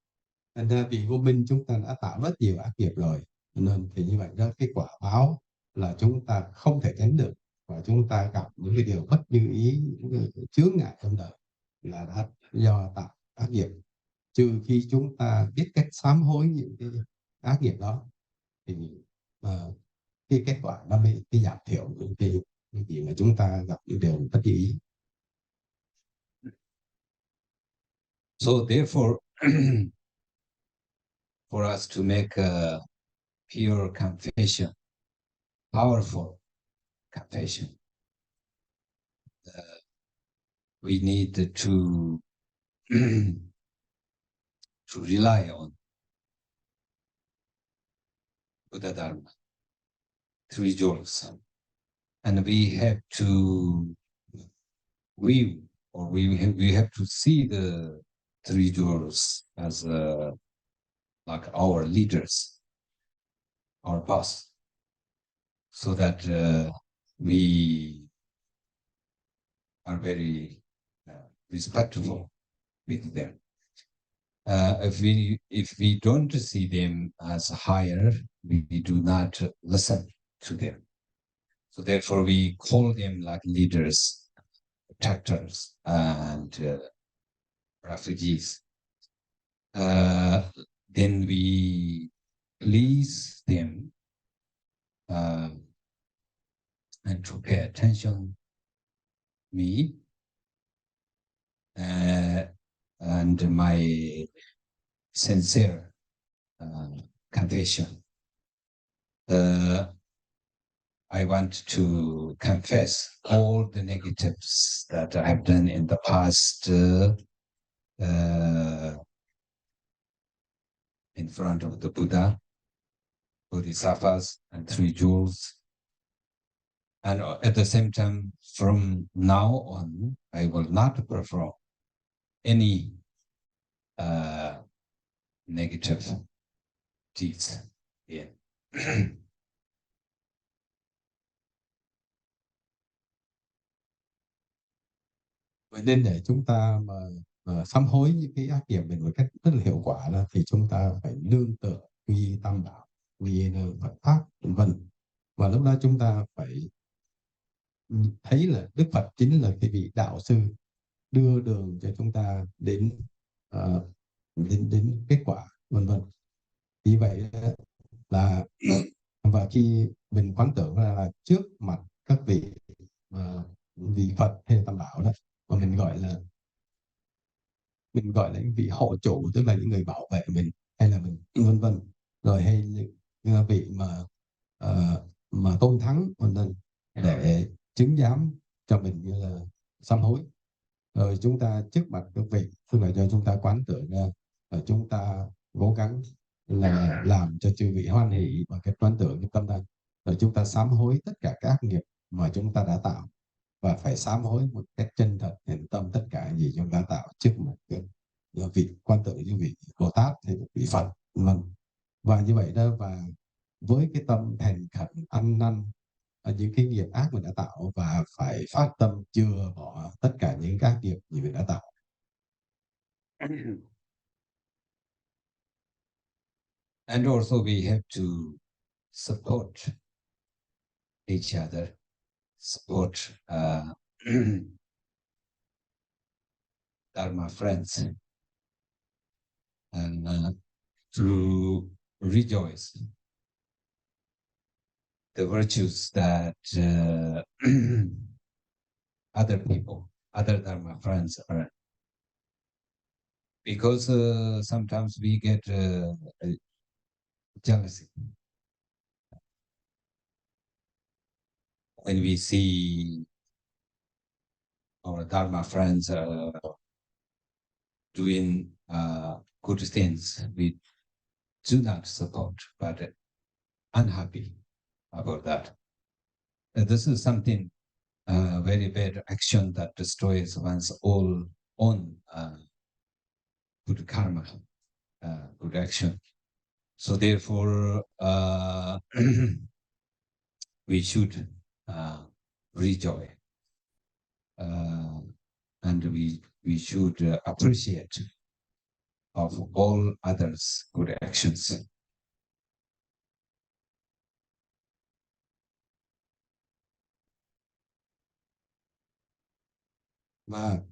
Thành ra vì vô minh chúng ta đã tạo rất nhiều ác nghiệp rồi, nên thì như vậy đó, cái quả báo là chúng ta không thể tránh được, và chúng ta gặp những cái điều bất như ý, những cái chướng ngại trong đời là đã do tạo ác nghiệp. Trừ khi chúng ta biết cách sám hối những cái ác nghiệp đó, thì cái kết quả nó mới cái giảm thiểu những cái gì mà chúng ta gặp những điều bất như ý. So therefore, for us to make a pure confession, powerful confession, we need to to rely on Buddha Dharma, three jewels, and we have to view, or we have to see the three jewels as like our leaders, our boss, so that we are very respectful with them. If we don't see them as higher, we do not listen to them. So therefore, we call them like leaders, protectors, and refugees. Then we please them and to pay attention me and my sincere confession. I want to confess all the negatives that I have done in the past in front of the Buddha, Bodhisattvas, and three jewels. And at the same time, from now on, I will not perform any negative deeds. Yeah. Vậy nên để chúng ta mà sám hối những cái ác nghiệp mình một cách rất là hiệu quả đó, thì chúng ta phải nương tựa quy tam bảo, quy Phật pháp, vân vân. Và lúc đó chúng ta phải thấy là Đức Phật chính là cái vị đạo sư đưa đường cho chúng ta đến đến kết quả, vân vân. Vì vậy là và khi mình quán tưởng là trước mặt các vị vị Phật hay tam bảo đó, và mình gọi là những vị hộ chủ, tức là những người bảo vệ mình, hay là mình vân vân, rồi hay những vị mà tôn thắng vân vân, để chứng giám cho mình như là sám hối. Rồi chúng ta trước mặt các vị, tức là cho chúng ta quán tưởng ra, và chúng ta cố gắng là làm cho chư vị hoan hỷ bằng cái quán tưởng trong tâm ta, rồi chúng ta sám hối tất cả các ác nghiệp mà chúng ta đã tạo, và phải sám hối một cách chân thật hiện tâm tất cả gì chúng ta tạo trước mặt cái vị quan tưởng như vị Bồ Tát hay vị Phật, vâng. Và như vậy đó, và với cái tâm thành khẩn ăn năn những cái nghiệp ác mình đã tạo, và phải phát tâm chừa bỏ tất cả những ác nghiệp gì mình đã tạo. And also we have to support each other, support Dharma friends, and to rejoice the virtues that other people, other Dharma friends are. Because sometimes we get jealousy when we see our Dharma friends doing good things. We do not support, but unhappy about that. This is something very bad action that destroys one's own good karma, good action. So therefore, we should rejoice, and we should appreciate of all others' good actions. Và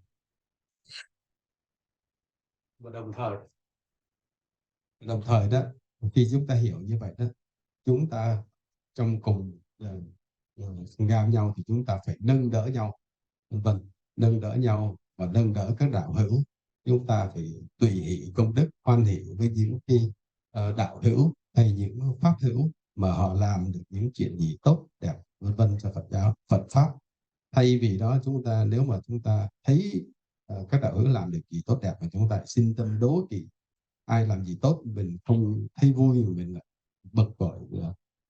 đồng thời đó, khi chúng ta hiểu như vậy đó, chúng ta trong cùng giao nhau thì chúng ta phải nâng đỡ nhau, vân vân, nâng đỡ nhau và nâng đỡ các đạo hữu. Chúng ta phải tùy hỷ công đức, hoan hỷ với những cái đạo hữu hay những pháp hữu mà họ làm được những chuyện gì tốt đẹp, vân vân, cho Phật giáo, Phật pháp. Thay vì đó chúng ta, nếu mà chúng ta thấy các đạo hữu làm được gì tốt đẹp mà chúng ta xin tâm đố kỵ ai làm gì tốt, mình không thấy vui, mình lại bực bội,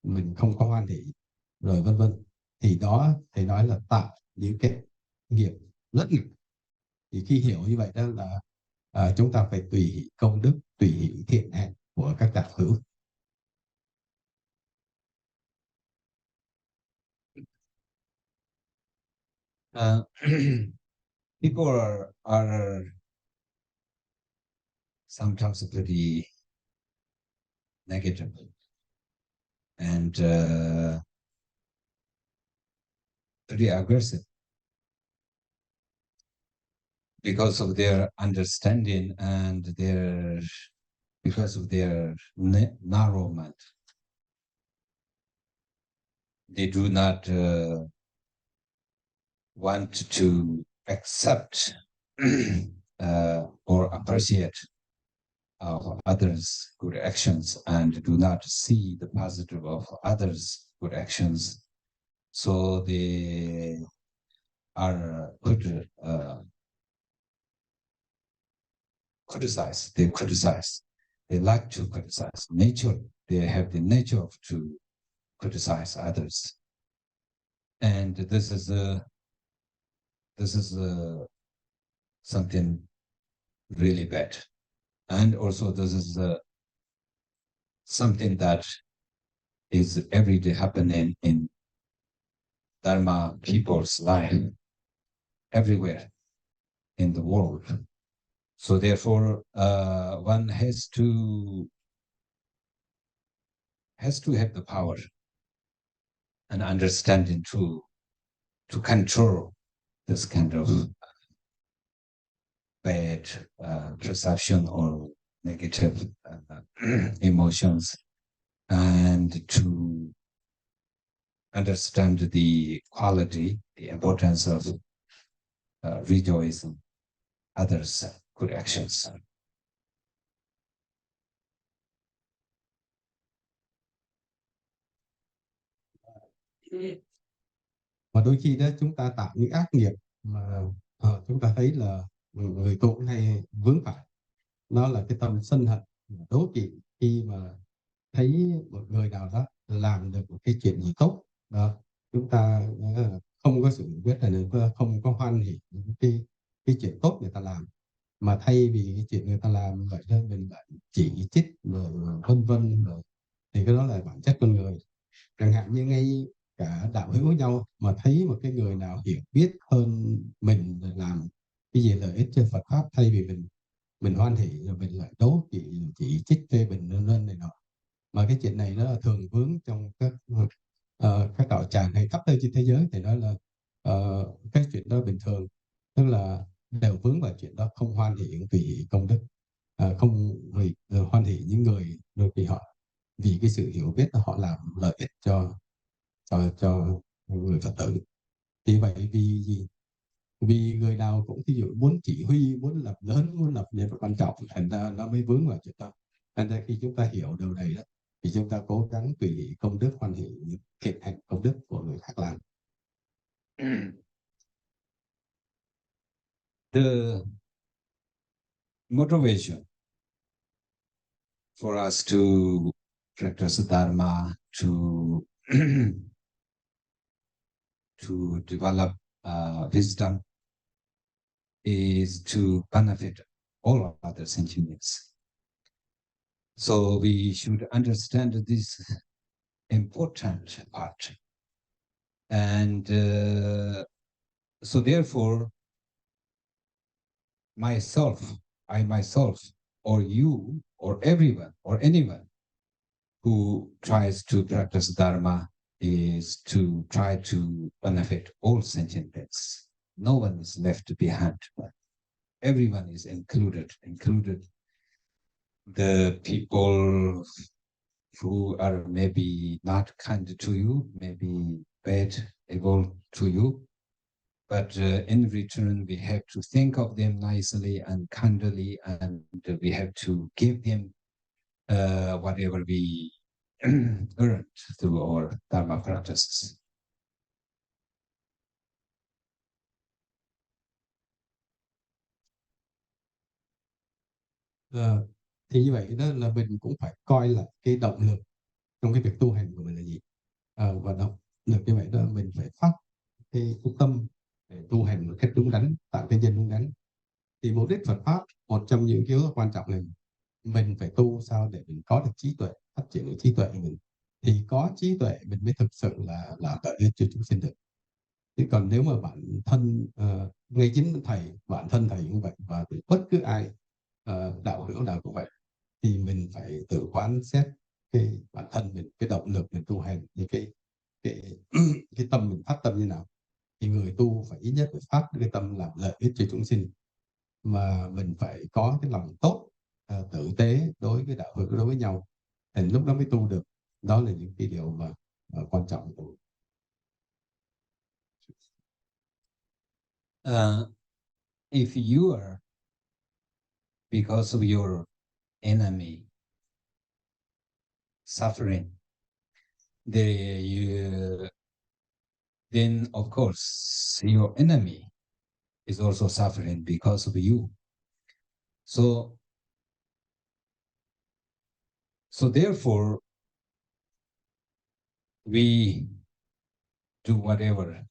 mình không có hoan hỷ, rồi vân vân, thì đó thầy nói là tạo những cái nghiệp rất nghịch. Thì khi hiểu như vậy đó là chúng ta phải tùy hỷ công đức, tùy hỷ thiện hạnh của các đạo hữu. People are sometimes pretty negative and pretty aggressive because of their understanding and because of their narrow mind. They do not want to accept or appreciate of others' good actions and do not see the positive of others' good actions. So they are criticize. They criticize. They like to criticize. Nature. They have the nature to criticize others, and this is something really bad. And also, this is something that is every day happening in Dharma people's life everywhere in the world. So therefore, one has to have the power and understanding to control this kind of bad perception or negative emotions, and to understand the quality, the importance of rejoicing others' good actions. Và đôi khi đó chúng ta tạo những ác nghiệp mà chúng ta thấy là người tu cũng hay vướng phải, nó là cái tâm sân hận, đố kỵ khi mà thấy một người nào đó làm được một cái chuyện gì tốt đó, chúng ta không có sự biết là không có hoan hỉ những cái chuyện tốt người ta làm, mà thay vì cái chuyện người ta làm vậy thôi mình lại chỉ trích rồi vân vân, rồi thì cái đó là bản chất con người. Chẳng hạn như ngay cả đạo hữu với nhau mà thấy một cái người nào hiểu biết hơn mình làm cái gì lợi ích cho Phật pháp, thay vì mình hoan hỉ rồi mình lại đố kỵ, chỉ trích, phê bình lên này nọ, mà cái chuyện này nó là thường vướng trong các đạo tràng hay khắp nơi trên thế giới, thì đó là cái chuyện đó bình thường, tức là đều vướng vào chuyện đó, không hoan hỷ tùy hỷ công đức, không hoan hỷ những người đôi khi họ vì cái sự hiểu biết họ làm lợi ích cho người Phật tử. Thì vậy vì người nào cũng ví dụ muốn chỉ huy, muốn lập lớn, muốn lập nhân vật quan trọng, thành ra nó mới vướng vào chuyện đó. Thành ra khi chúng ta hiểu điều này đó, thì chúng ta cố gắng tùy hỷ công đức, hoan hỷ những thiện hạnh công đức của người khác làm. The motivation for us to practice Dharma, to develop wisdom, is to benefit all other sentient beings. So we should understand this important part. And so therefore, I myself, or you, or everyone, or anyone who tries to practice Dharma is to try to benefit all sentient beings. No one is left behind, but everyone is included the people who are maybe not kind to you, maybe bad, evil to you, but in return, we have to think of them nicely and kindly, and we have to give them whatever we earned through our Dharma practices. Thì như vậy đó là mình cũng phải coi là cái động lực trong cái việc tu hành của mình là gì. Và động lực như vậy đó mình phải phát cái tâm để tu hành một cách đúng đắn, tạo cái nhân đúng đắn. Thì mục đích Phật pháp, một trong những yếu tố quan trọng là mình phải tu sao để mình có được trí tuệ, phát triển được trí tuệ của mình. Thì có trí tuệ mình mới thực sự là lợi ích cho chúng sinh được. Chứ còn nếu mà bản thân ngay chính thầy, bản thân thầy cũng vậy, và bất cứ ai đạo hữu nào cũng vậy, thì mình phải tự quán xét cái bản thân mình, cái động lực mình tu hành, những cái cái tâm mình phát tâm như nào. Thì người tu phải ít nhất phải phát cái tâm làm lợi ích cho chúng sinh, mà mình phải có cái lòng tốt, tử tế đối với đạo hữu, đối với nhau, thì lúc đó mới tu được. Đó là những cái điều mà quan trọng. If you are, because of your enemy suffering, then of course your enemy is also suffering because of you. So therefore, we do whatever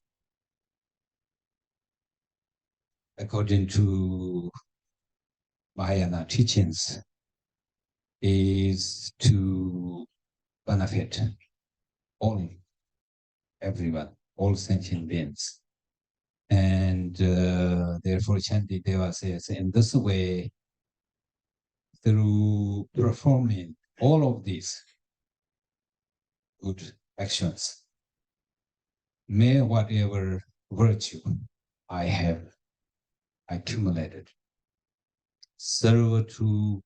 according to Mahayana teachings is to benefit everyone, all sentient beings. And therefore, Chantideva says, in this way, through performing all of these good actions, may whatever virtue I have accumulated serve to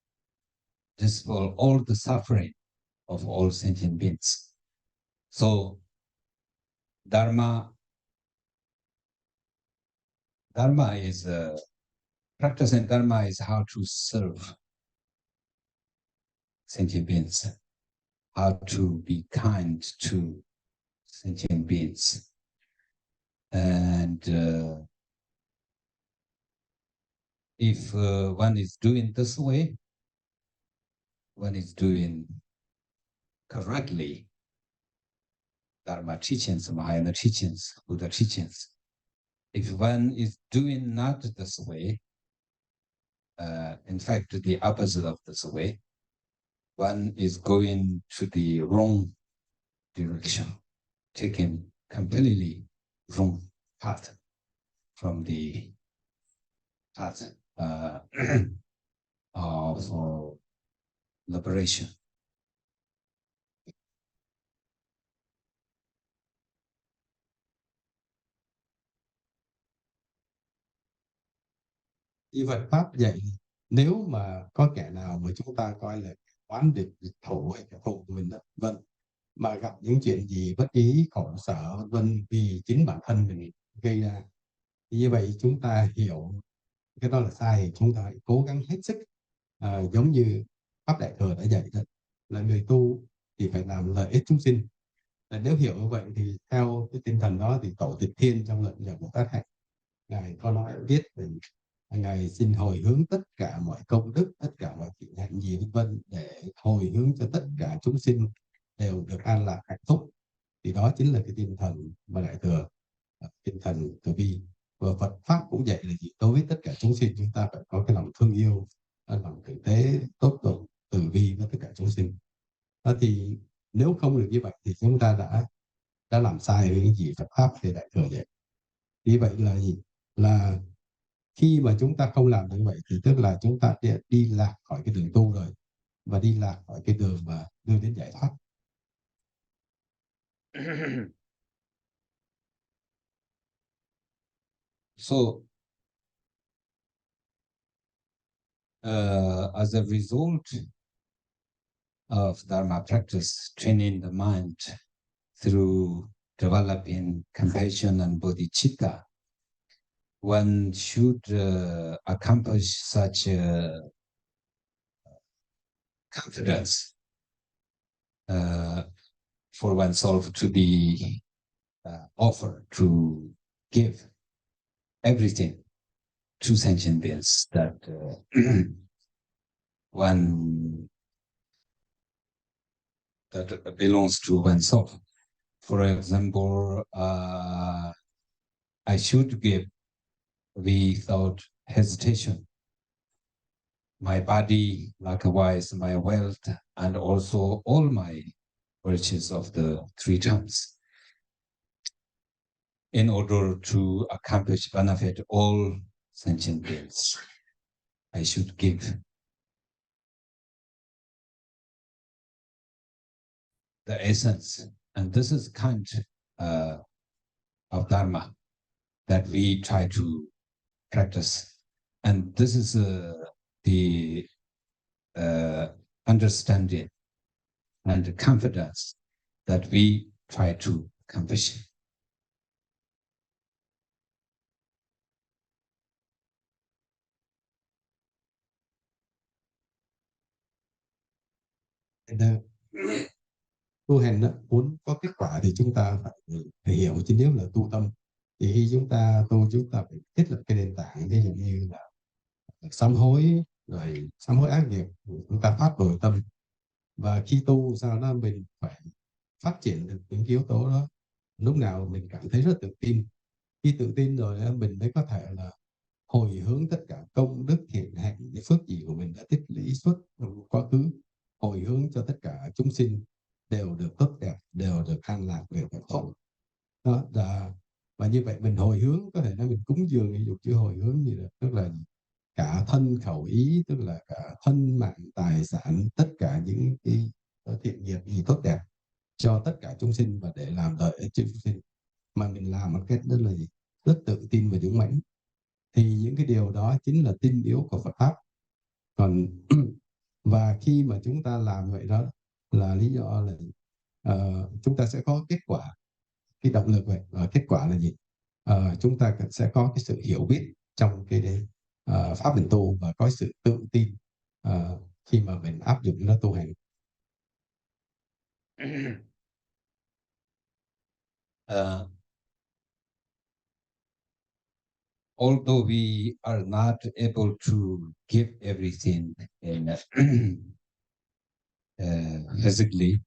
dispel all the suffering of all sentient beings. So, Dharma is practicing Dharma is how to serve sentient beings, how to be kind to sentient beings. And if one is doing this way, one is doing correctly Dharma teachings, Mahayana teachings, Buddha teachings. If one is doing not this way, in fact, the opposite of this way, one is going to the wrong direction, taking completely wrong path from the path of liberation. Như Phật pháp dạy, nếu mà có kẻ nào mà chúng ta coi là oán địch, thù hay kẻ thù của mình đó, vâng, mà gặp những chuyện gì bất ý, khổ sở vân vân vì chính bản thân mình gây ra, thì như vậy chúng ta hiểu cái đó là sai, chúng ta hãy cố gắng hết sức, giống như pháp Đại Thừa đã dạy đó, là người tu thì phải làm lợi ích chúng sinh. Nếu hiểu như vậy thì theo cái tinh thần đó thì Tổ Tịch Thiên trong luận giải Bồ Tát Hạnh, ngài có nói viết về ngài xin hồi hướng tất cả mọi công đức, tất cả mọi thiện hạnh gì vân vân, để hồi hướng cho tất cả chúng sinh đều được an lạc hạnh phúc. Thì đó chính là cái tinh thần mà Đại Thừa, tinh thần từ bi. Và Phật pháp cũng dạy là gì? Đối với tất cả chúng sinh chúng ta phải có cái lòng thương yêu, lòng tử tế, tốt bụng, từ bi với tất cả chúng sinh. Thì nếu không được như vậy thì chúng ta đã làm sai với những gì Phật pháp thì Đại Thừa dạy. Như vậy là gì? Là khi mà chúng ta không làm như vậy thì tức là chúng ta đi lạc khỏi cái đường tu rồi, và đi lạc khỏi cái đường mà đưa đến giải thoát. So, as a result of Dharma practice, training the mind through developing compassion and bodhicitta, one should accomplish such confidence for oneself to be offered to give everything to sentient beings that one that belongs to oneself. For example, I should give without hesitation my body, likewise my wealth, and also all my riches of the three times, in order to accomplish benefit all sentient beings. I should give. The essence, and this is kind of Dharma that we try to practice, and this is the understanding and the confidence that we try to accomplish. Tu hành đó, muốn có kết quả thì chúng ta phải hiểu, chứ nếu là tu tâm thì khi chúng ta tu, chúng ta phải thiết lập cái nền tảng, ví dụ như là sám hối, rồi sám hối ác nghiệp, chúng ta phát đổi tâm. Và khi tu sao đó mình phải phát triển được những yếu tố đó. Lúc nào mình cảm thấy rất tự tin, khi tự tin rồi mình mới có thể là hồi hướng tất cả công đức thiện hạnh, những phước gì của mình đã tích lũy suốt quá khứ, hồi hướng cho tất cả chúng sinh đều được tốt đẹp, đều được an lạc, đều được tốt. Đó là, và như vậy mình hồi hướng, có thể nói mình cúng dường, ví dụ chữ hồi hướng gì đó, tức là cả thân khẩu ý, tức là cả thân mạng tài sản, tất cả những cái thiện nghiệp gì tốt đẹp cho tất cả chúng sinh và để làm lợi ích cho chúng sinh, mà mình làm một cách rất là gì, rất tự tin và dũng mãnh, thì những cái điều đó chính là tinh yếu của Phật pháp. Còn và khi mà chúng ta làm vậy đó là lý do là chúng ta sẽ có kết quả, cái động lực vậy. Và kết quả là gì? Chúng ta sẽ có cái sự hiểu biết trong cái pháp mình tu, và có sự tự tin khi mà mình áp dụng nó tu hành. Although we are not able to give everything in physically,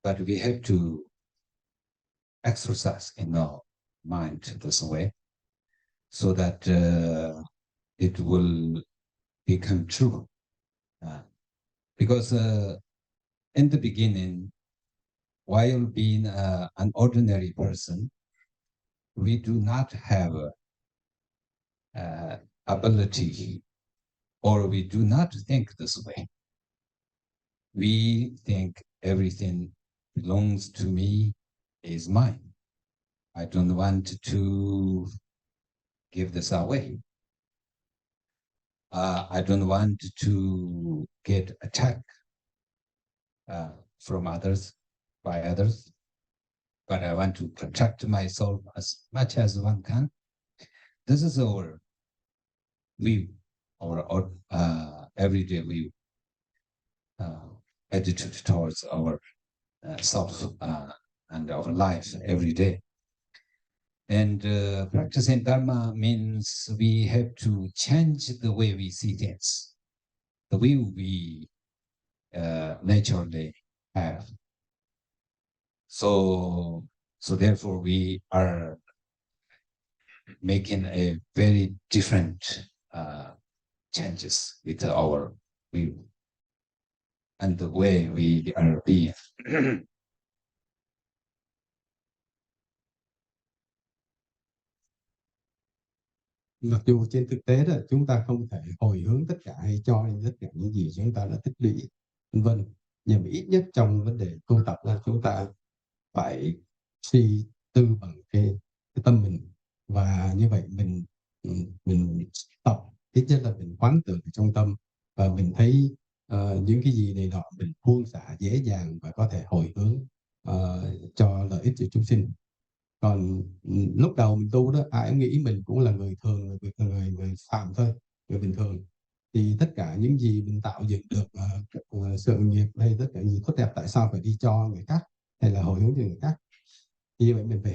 but we have to exercise in our mind this way, so that it will become true. Because in the beginning, while being an ordinary person, we do not have ability, or we do not think this way. We think everything belongs to me, is mine. I don't want to give this away. I don't want to get attacked from others, by others, but I want to protect myself as much as one can. This is our view, our everyday view, attitude towards our self and our life every day. And practicing Dharma means we have to change the way we see things, the way we naturally have. So therefore we are making a very different changes with our view and the way we are being. Mặc dù trên thực tế đó chúng ta không thể hồi hướng tất cả hay cho tất cả những gì chúng ta đã tích lũy, vân vân, nhưng mà ít nhất trong vấn đề tu tập là chúng ta phải suy tư bằng cái tâm mình, và như vậy mình tập, ít nhất là mình quán tưởng trong tâm, và mình thấy những cái gì này nọ mình buông xả dễ dàng và có thể hồi hướng cho lợi ích cho chúng sinh. Còn lúc đầu mình tu đó, ai cũng nghĩ mình cũng là người thường, người phàm thôi, người bình thường, thì tất cả những gì mình tạo dựng được sự nghiệp hay tất cả gì tốt đẹp, tại sao phải đi cho người khác hay là hồi hướng cho người khác? Như vậy mình phải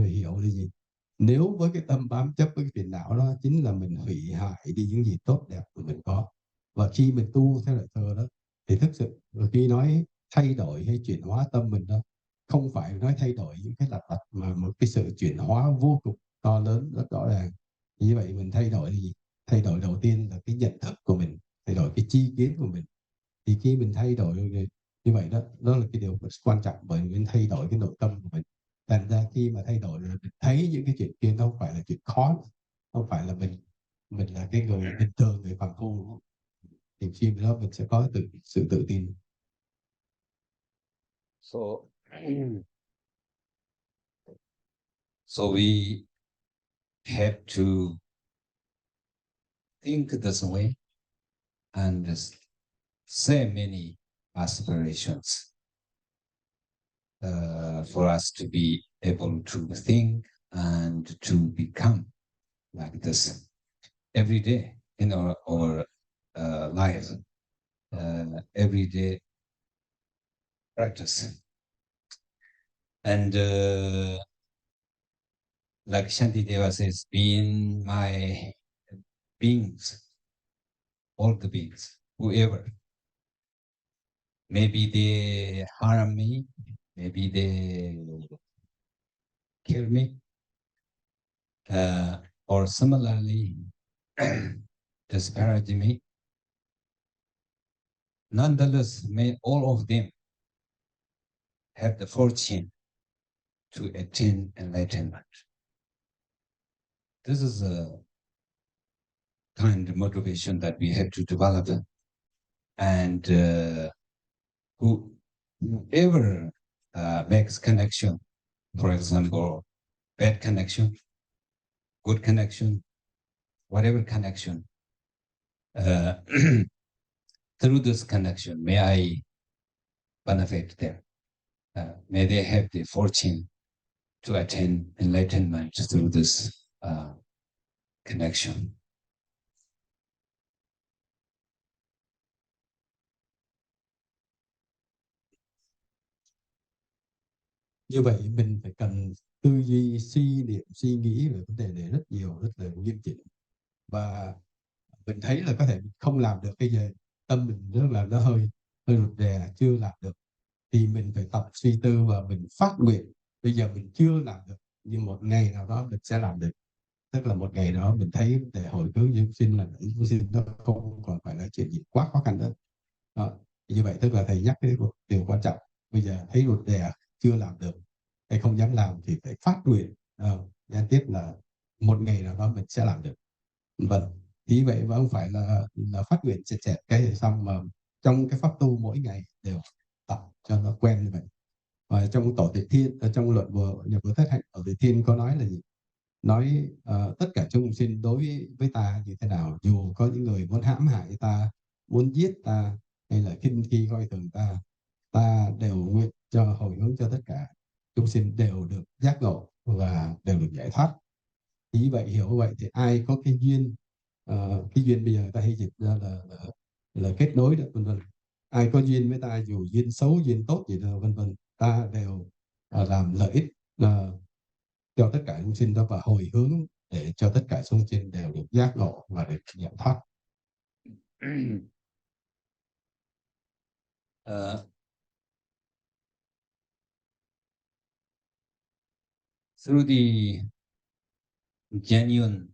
hiểu là gì? Nếu với cái tâm bám chấp với cái phiền não đó, chính là mình hủy hại đi những gì tốt đẹp của mình có. Và khi mình tu theo lời thơ đó thì thực sự khi nói thay đổi hay chuyển hóa tâm mình đó, không phải nói thay đổi những cái lặt vặt, mà một cái sự chuyển hóa vô cùng to lớn, rất rõ ràng. Như vậy mình thay đổi gì? Thay đổi đầu tiên là cái nhận thức của mình, thay đổi cái tri kiến của mình. Thì khi mình thay đổi như vậy đó, đó là cái điều quan trọng, bởi vì mình thay đổi cái nội tâm của mình. Thành ra khi mà thay đổi rồi mình thấy những cái chuyện kia nó không phải là chuyện khó, không phải là mình là cái người bình thường, người phàm phu, thì khi đó mình sẽ có sự tự tin. So, so we have to think this way and say many aspirations for us to be able to think and to become like this every day in our life, everyday practice. And like Shantideva says, being my beings, all the beings, whoever, maybe they harm me, maybe they kill me, or similarly disparage me. Nonetheless, may all of them have the fortune to attain enlightenment. This is a kind of motivation that we have to develop. And whoever makes connection, for example, bad connection, good connection, whatever connection, through this connection, may I benefit them. May they have the fortune to attain enlightenment through this connection. Như vậy mình phải cần tư duy, suy niệm, suy nghĩ về vấn đề này rất nhiều, rất là nghiêm chỉnh. Và mình thấy là có thể mình không làm được cái gì, tâm mình rất là nó hơi hơi rụt rè, chưa làm được, thì mình phải tập suy tư và mình phát nguyện. Bây giờ mình chưa làm được, nhưng một ngày nào đó mình sẽ làm được. Tức là một ngày đó mình thấy để hồi hướng chúng sinh là chúng sinh nó không còn phải là chuyện gì quá khó khăn nữa. Đó. Như vậy tức là thầy nhắc cái điều quan trọng. Bây giờ thấy rụt rè, chưa làm được, hay không dám làm thì phải phát nguyện. Gián tiếp là một ngày nào đó mình sẽ làm được. Vâng. Thì vậy và không phải là phát nguyện chẹt cái thì xong, mà trong cái pháp tu mỗi ngày đều tập cho nó quen như vậy. Và trong tổ tịch thiên, ở trong luận của nhập của thất hạnh, tổ tịch thiên có nói là gì? Nói tất cả chúng sinh đối với ta như thế nào, dù có những người muốn hãm hại ta, muốn giết ta, hay là khinh khi coi thường ta, ta đều nguyện cho hồi hướng cho tất cả chúng sinh đều được giác ngộ và đều được giải thoát. Ý vậy, hiểu vậy thì ai có cái duyên, cái duyên bây giờ ta hay dịch ra là kết nối đó, vân vân. Ai có duyên với ta, dù duyên xấu duyên tốt gì đó vân vân, ta đều làm lợi ích cho tất cả chúng sinh đó, và hồi hướng để cho tất cả chúng sinh đều được giác ngộ và được giải thoát. Through the genuine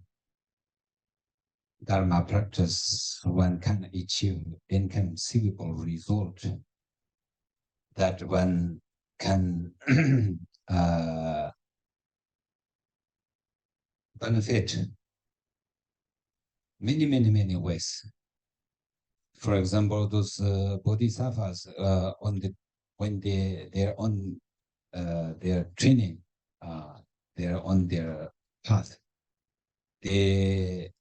Dharma practice, one can achieve inconceivable result that one can benefit many ways. For example, those bodhisattvas when they're on their training, they're on their path, they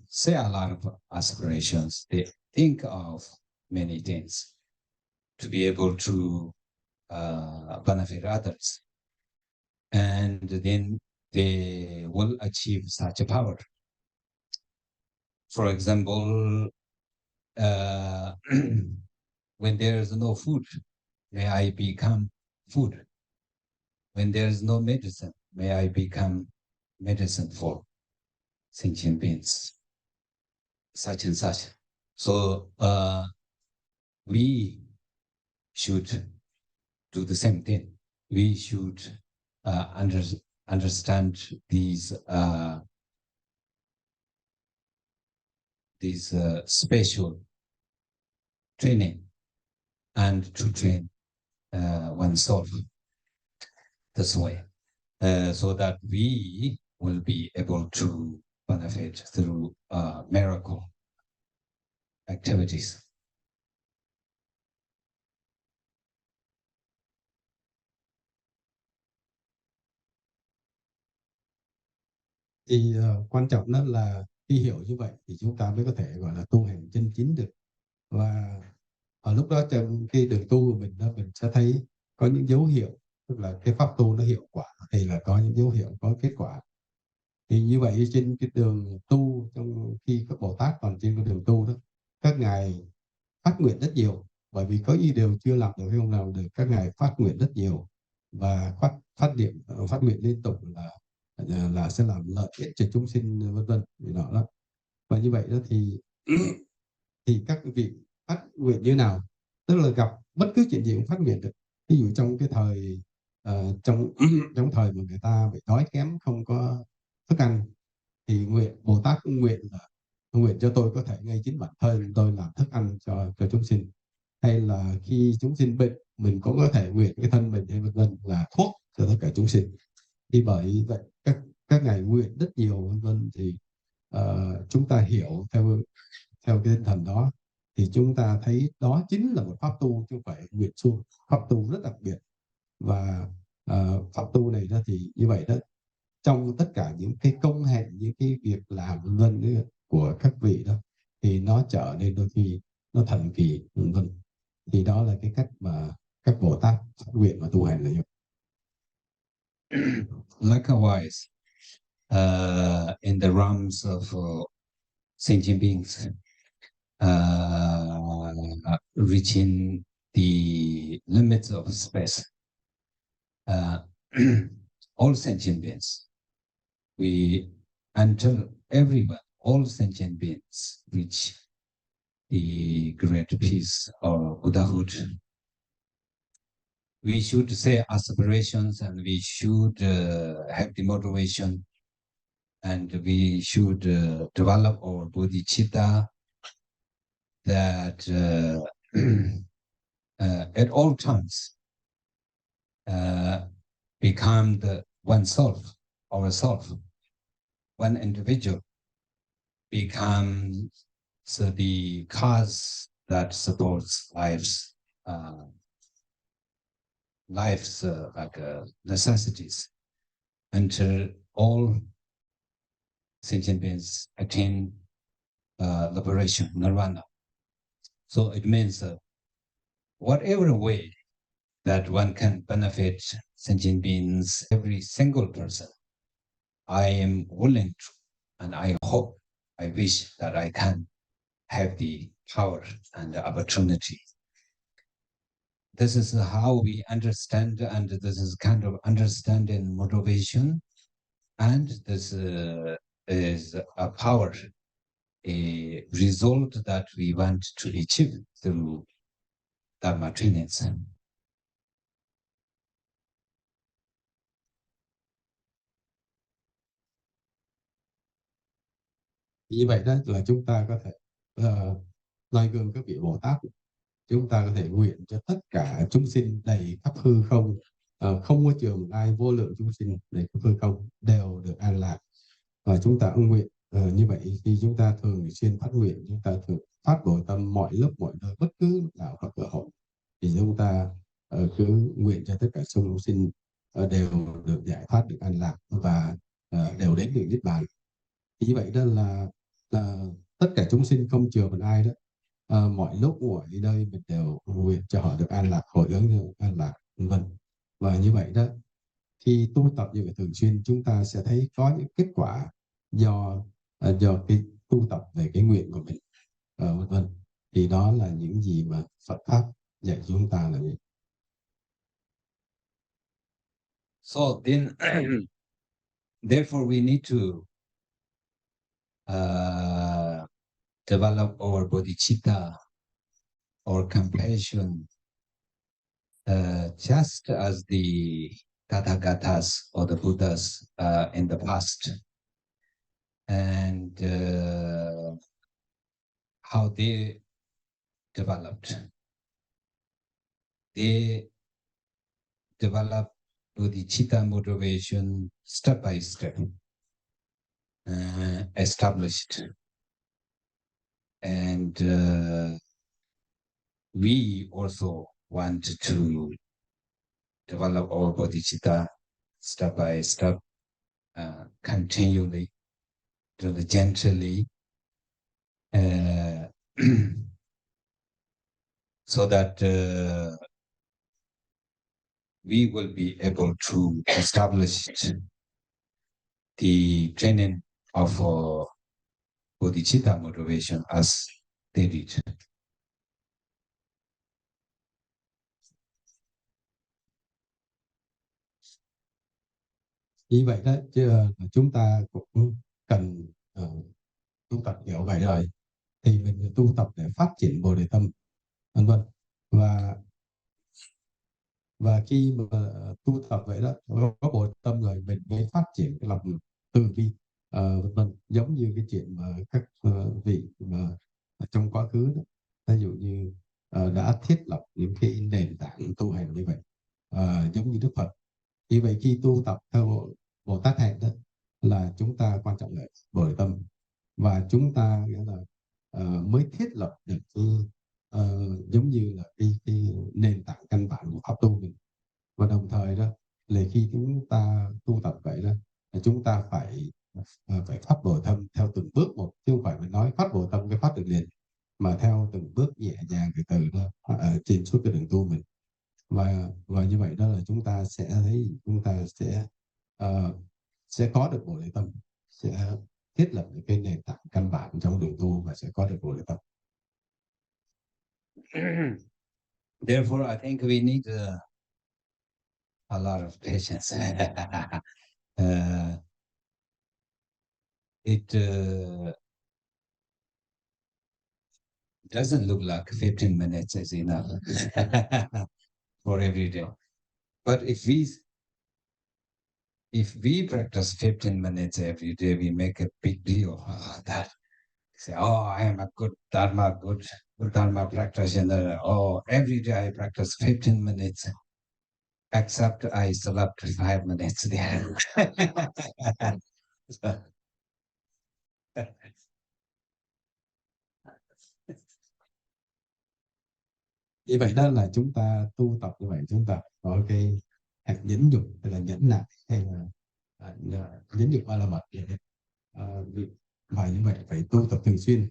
say a lot of aspirations. They think of many things to be able to benefit others, and then they will achieve such a power. For example, when there is no food, may I become food. When there is no medicine, may I become medicine for sentient beings. such and such. So we should do the same thing. We should understand these special training and to train oneself this way, so that we will be able to benefit through miracle activities. Thì quan trọng đó là khi hiểu như vậy thì chúng ta mới có thể gọi là tu hành chân chính được. Và ở lúc đó trong cái đường tu của mình đó, mình sẽ thấy có những dấu hiệu, tức là cái pháp tu nó hiệu quả thì là có những dấu hiệu có kết quả. Thì như vậy trên cái đường tu, trong khi các Bồ Tát còn trên con đường tu đó, các ngài phát nguyện rất nhiều, bởi vì có những điều chưa làm được hay không làm được, các ngài phát nguyện rất nhiều và phát nguyện liên tục là sẽ làm lợi ích cho chúng sinh vân vân vì nọ đó. Và như vậy đó thì các vị phát nguyện như nào, tức là gặp bất cứ chuyện gì cũng phát nguyện được. Ví dụ trong cái thời trong thời mà người ta bị đói kém không có thức ăn thì Bồ Tát cũng nguyện cho tôi có thể ngay chính bản thân tôi làm thức ăn cho chúng sinh, hay là khi chúng sinh bệnh mình cũng có thể nguyện cái thân mình hay vân vân là thuốc cho tất cả chúng sinh. Thì bởi vậy các ngài nguyện rất nhiều vân vân, thì chúng ta hiểu theo cái tinh thần đó thì chúng ta thấy đó chính là một pháp tu chứ không phải nguyện suông, pháp tu rất đặc biệt. Và pháp tu này đó thì như vậy đó, trong tất cả những cái công hạnh, những cái việc làm vân vân của các vị đó thì nó trở nên đôi khi nó thần kỳ vân vân. Thì đó là cái cách mà các Bồ Tát phát nguyện và tu hành là như vậy. Likewise, in the realms of sentient beings, reaching the limits of space, all sentient beings, until everyone, all sentient beings reach the great peace or Buddhahood. We should say aspirations, and we should have the motivation, and we should develop our bodhicitta, that at all times become the oneself, ourself. One individual becomes the cause that supports life's necessities, until all sentient beings attain liberation, nirvana. So it means whatever way that one can benefit sentient beings, every single person, I am willing to, and I hope, I wish that I can have the power and the opportunity. This is how we understand, and this is kind of understanding motivation, and this is a power, a result that we want to achieve through Dharma trainings. Như vậy đó là chúng ta có thể noi gương các vị Bồ Tát, chúng ta có thể nguyện cho tất cả chúng sinh đầy khắp hư không, không có chừa ai, vô lượng chúng sinh đầy khắp hư không đều được an lạc. Và chúng ta ứng nguyện như vậy, khi chúng ta thường xuyên phát nguyện, chúng ta thường phát bổ tâm mọi lúc mọi nơi, bất cứ lúc nào có cơ hội, thì chúng ta cứ nguyện cho tất cả chúng sinh đều được giải thoát, được an lạc và đều đến được niết bàn. Thì như vậy đó là tất cả chúng sinh không chừa một ai đó, mọi lúc mọi nơi mình đều nguyện cho họ được an lạc, hồi hướng cho an lạc vân vân. Và như vậy đó, khi tu tập như vậy thường xuyên, chúng ta sẽ thấy có những kết quả do cái tu tập về cái nguyện của mình vân vân. Thì đó là những gì mà Phật pháp dạy chúng ta là vậy. So then, therefore, we need to develop our bodhicitta or compassion, just as the Tathagatas or the Buddhas in the past, and how they developed. They developed bodhicitta motivation step by step, established. And we also want to develop our bodhicitta step by step, continually, diligently, so that we will be able to establish the training of bodhicitta motivation as they did. Như vậy đó, chứ chúng ta cũng cần tu tập kiểu vậy rồi thì mình tu tập để phát triển bồ đề tâm, vân vân. Và khi mà tu tập vậy đó, có bồ đề tâm rồi mình mới phát triển cái lòng từ bi, vân vân. Giống như cái chuyện mà các vị mà trong quá khứ đó, ví dụ như đã thiết lập những cái nền tảng tu hành như vậy, giống như Đức Phật. Vì vậy khi tu tập theo Bồ Tát hạnh đó là chúng ta quan trọng là bồ đề tâm, và chúng ta nghĩa là mới thiết lập được cái giống như là cái nền tảng căn bản của pháp tu mình. Và đồng thời đó là khi chúng ta tu tập vậy đó là chúng ta phải phát bồ đề tâm theo từng bước một, chứ không phải mình nói phát bồ đề tâm cái phát được liền, mà theo từng bước nhẹ nhàng từ từ đó ở trên suốt cái đường tu mình. Và như vậy đó là chúng ta sẽ thấy chúng ta sẽ có được bồ đề tâm, sẽ thiết lập những cái nền tảng căn bản trong đường tu và sẽ có được bồ đề tâm. Therefore, I think we need a lot of patience. It doesn't look like 15 minutes is enough for every day. But if we practice 15 minutes every day, we make a big deal of that. Say, oh, I am a good Dharma practitioner. Oh, every day I practice 15 minutes, except I slept 5 minutes there. Như vậy đó là chúng ta tu tập như vậy, chúng ta có cái hạt nhẫn nhục hay là nhẫn nại hay là nhẫn nhục ba la mật. Và như vậy phải tu tập thường xuyên,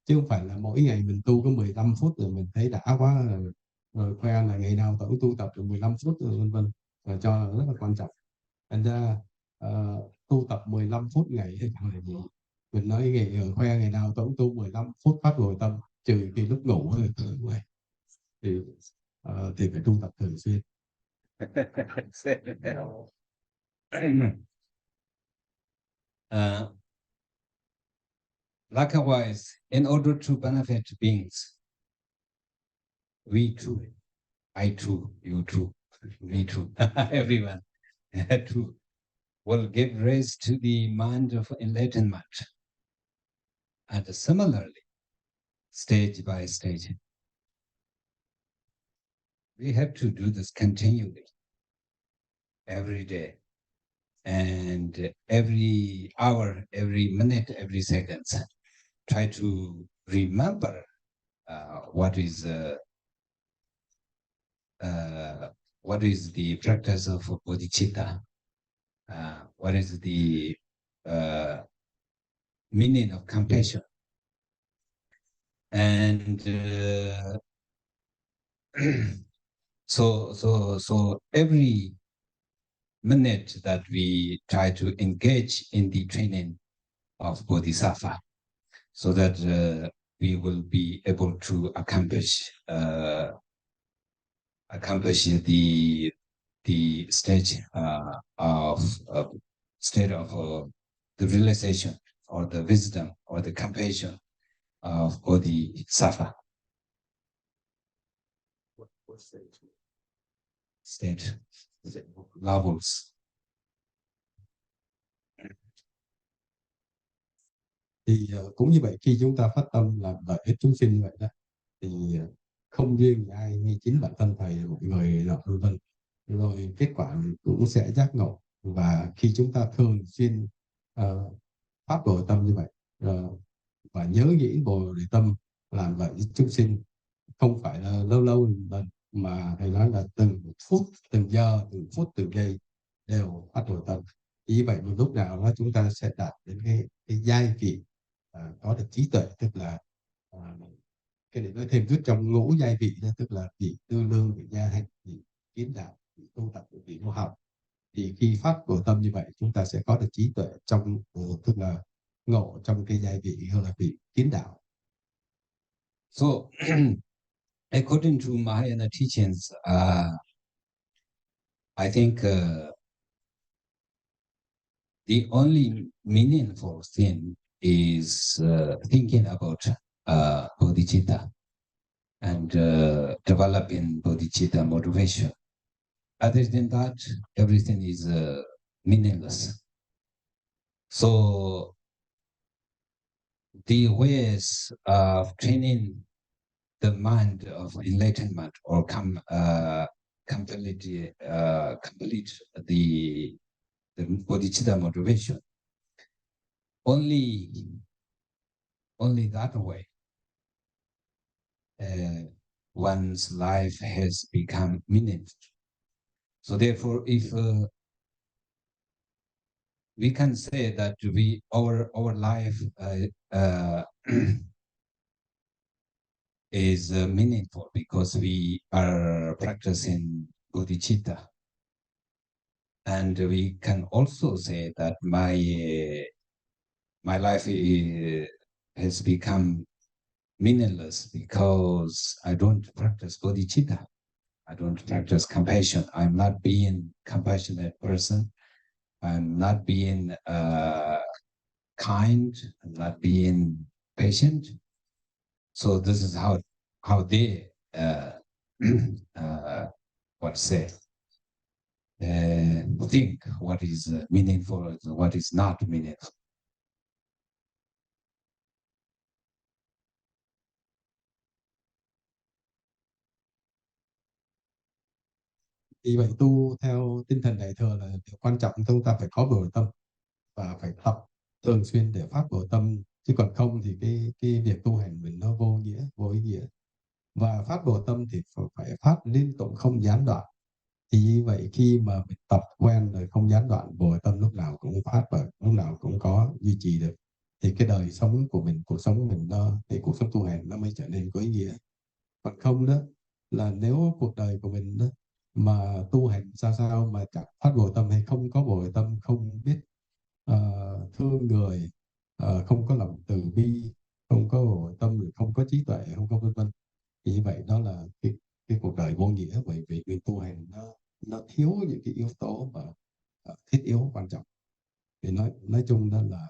chứ không phải là mỗi ngày mình tu có 15 phút rồi mình thấy đã quá rồi khoe là ngày nào tôi cũng tu tập được 15 phút rồi vân vân, và cho là rất là quan trọng. Thành ra tu tập 15 phút ngày hay là gì, mình nói ngày khoe ngày nào tôi cũng tu 15 phút phát bồ tâm, trừ khi lúc ngủ rồi thì phải tu tập thường xuyên. Likewise, in order to benefit beings, we too, I too, you too, me too, everyone too, will give raise to the mind of enlightenment. And similarly, stage by stage, we have to do this continually, every day, and every hour, every minute, every second. Try to remember what is the practice of bodhicitta, what is the meaning of compassion, and so every minute that we try to engage in the training of bodhisattva, so that we will be able to accomplish the stage of state of the realization or the wisdom or the compassion of bodhisattva. What state levels. Thì cũng như vậy, khi chúng ta phát tâm làm lợi ích chúng sinh vậy đó, thì không riêng ai, ngay chính bản thân thầy mọi người nọ vân vân, rồi kết quả cũng sẽ giác ngộ. Và khi chúng ta thường xuyên phát bồ tâm như vậy, và nhớ nghĩ bồ đề tâm làm lợi ích chúng sinh, không phải là lâu lâu lần, mà thầy nói là từng phút, từng giờ, từng phút, từng giây đều phát bồ tâm. Ý vậy một lúc nào đó chúng ta sẽ đạt đến cái giai vị có được trí tuệ, tức là cái để nói thêm chút trong ngũ giai vị đó, tức là vị tư lương, vị gia hạnh, vị kiến đạo, vị tu tập, vị vô học. Thì khi phát bồ tâm như vậy, chúng ta sẽ có được trí tuệ trong, tức là ngộ trong cái giai vị hay là vị kiến đạo. So, according to Mahayana teachings, I think the only meaningful thing is thinking about bodhicitta and developing bodhicitta motivation. Other than that, everything is meaningless. So the ways of training the mind of enlightenment or complete the bodhicitta motivation, only that way one's life has become meaningful. So therefore, if we can say that our life is meaningful because we are practicing bodhicitta, and we can also say that my life has become meaningless because I don't practice bodhicitta. I don't practice compassion. I'm not being compassionate person. I'm not being kind. I'm not being patient. So this is how they think what is meaningful and what is not meaningful. Vì vậy tu theo tinh thần đại thừa là điều quan trọng, chúng ta phải có bồ tâm và phải tập thường xuyên để phát bồ tâm, chứ còn không thì cái việc tu hành mình nó vô nghĩa, vô ý nghĩa. Và phát bồ tâm thì phải phát liên tục, không gián đoạn. Thì như vậy khi mà mình tập quen rồi không gián đoạn, bồ tâm lúc nào cũng phát và lúc nào cũng có duy trì được, thì cái đời sống của mình, cuộc sống mình thì cuộc sống tu hành nó mới trở nên có ý nghĩa. Còn không đó là nếu cuộc đời của mình đó mà tu hành sao mà chẳng phát bồ tâm hay không có bồ tâm, không biết thương người, không có lòng từ bi, không có bồ tâm, không có trí tuệ, không có vân vân, thì như vậy đó là cái cuộc đời vô nghĩa. Bởi vì việc tu hành nó thiếu những cái yếu tố mà thiết yếu quan trọng. Thì nói chung đó là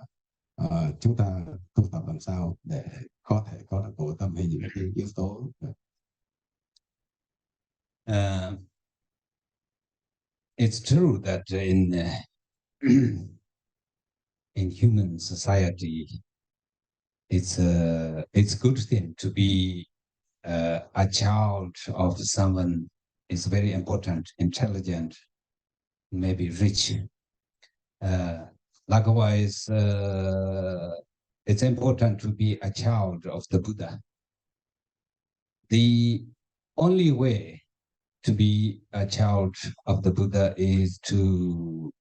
chúng ta tu tập làm sao để có thể có được bồ tâm hay những cái yếu tố. It's true that in human society, it's a good thing to be a child of someone is very important, intelligent, maybe rich. Likewise, it's important to be a child of the Buddha. The only way to be a child of the Buddha is to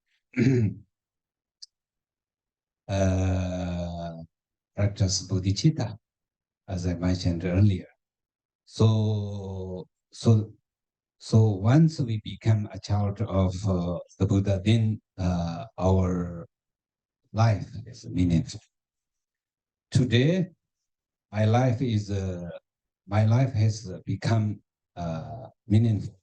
practice bodhicitta, as I mentioned earlier. So once we become a child of the Buddha, then our life is meaningful. Today, my life has become meaningful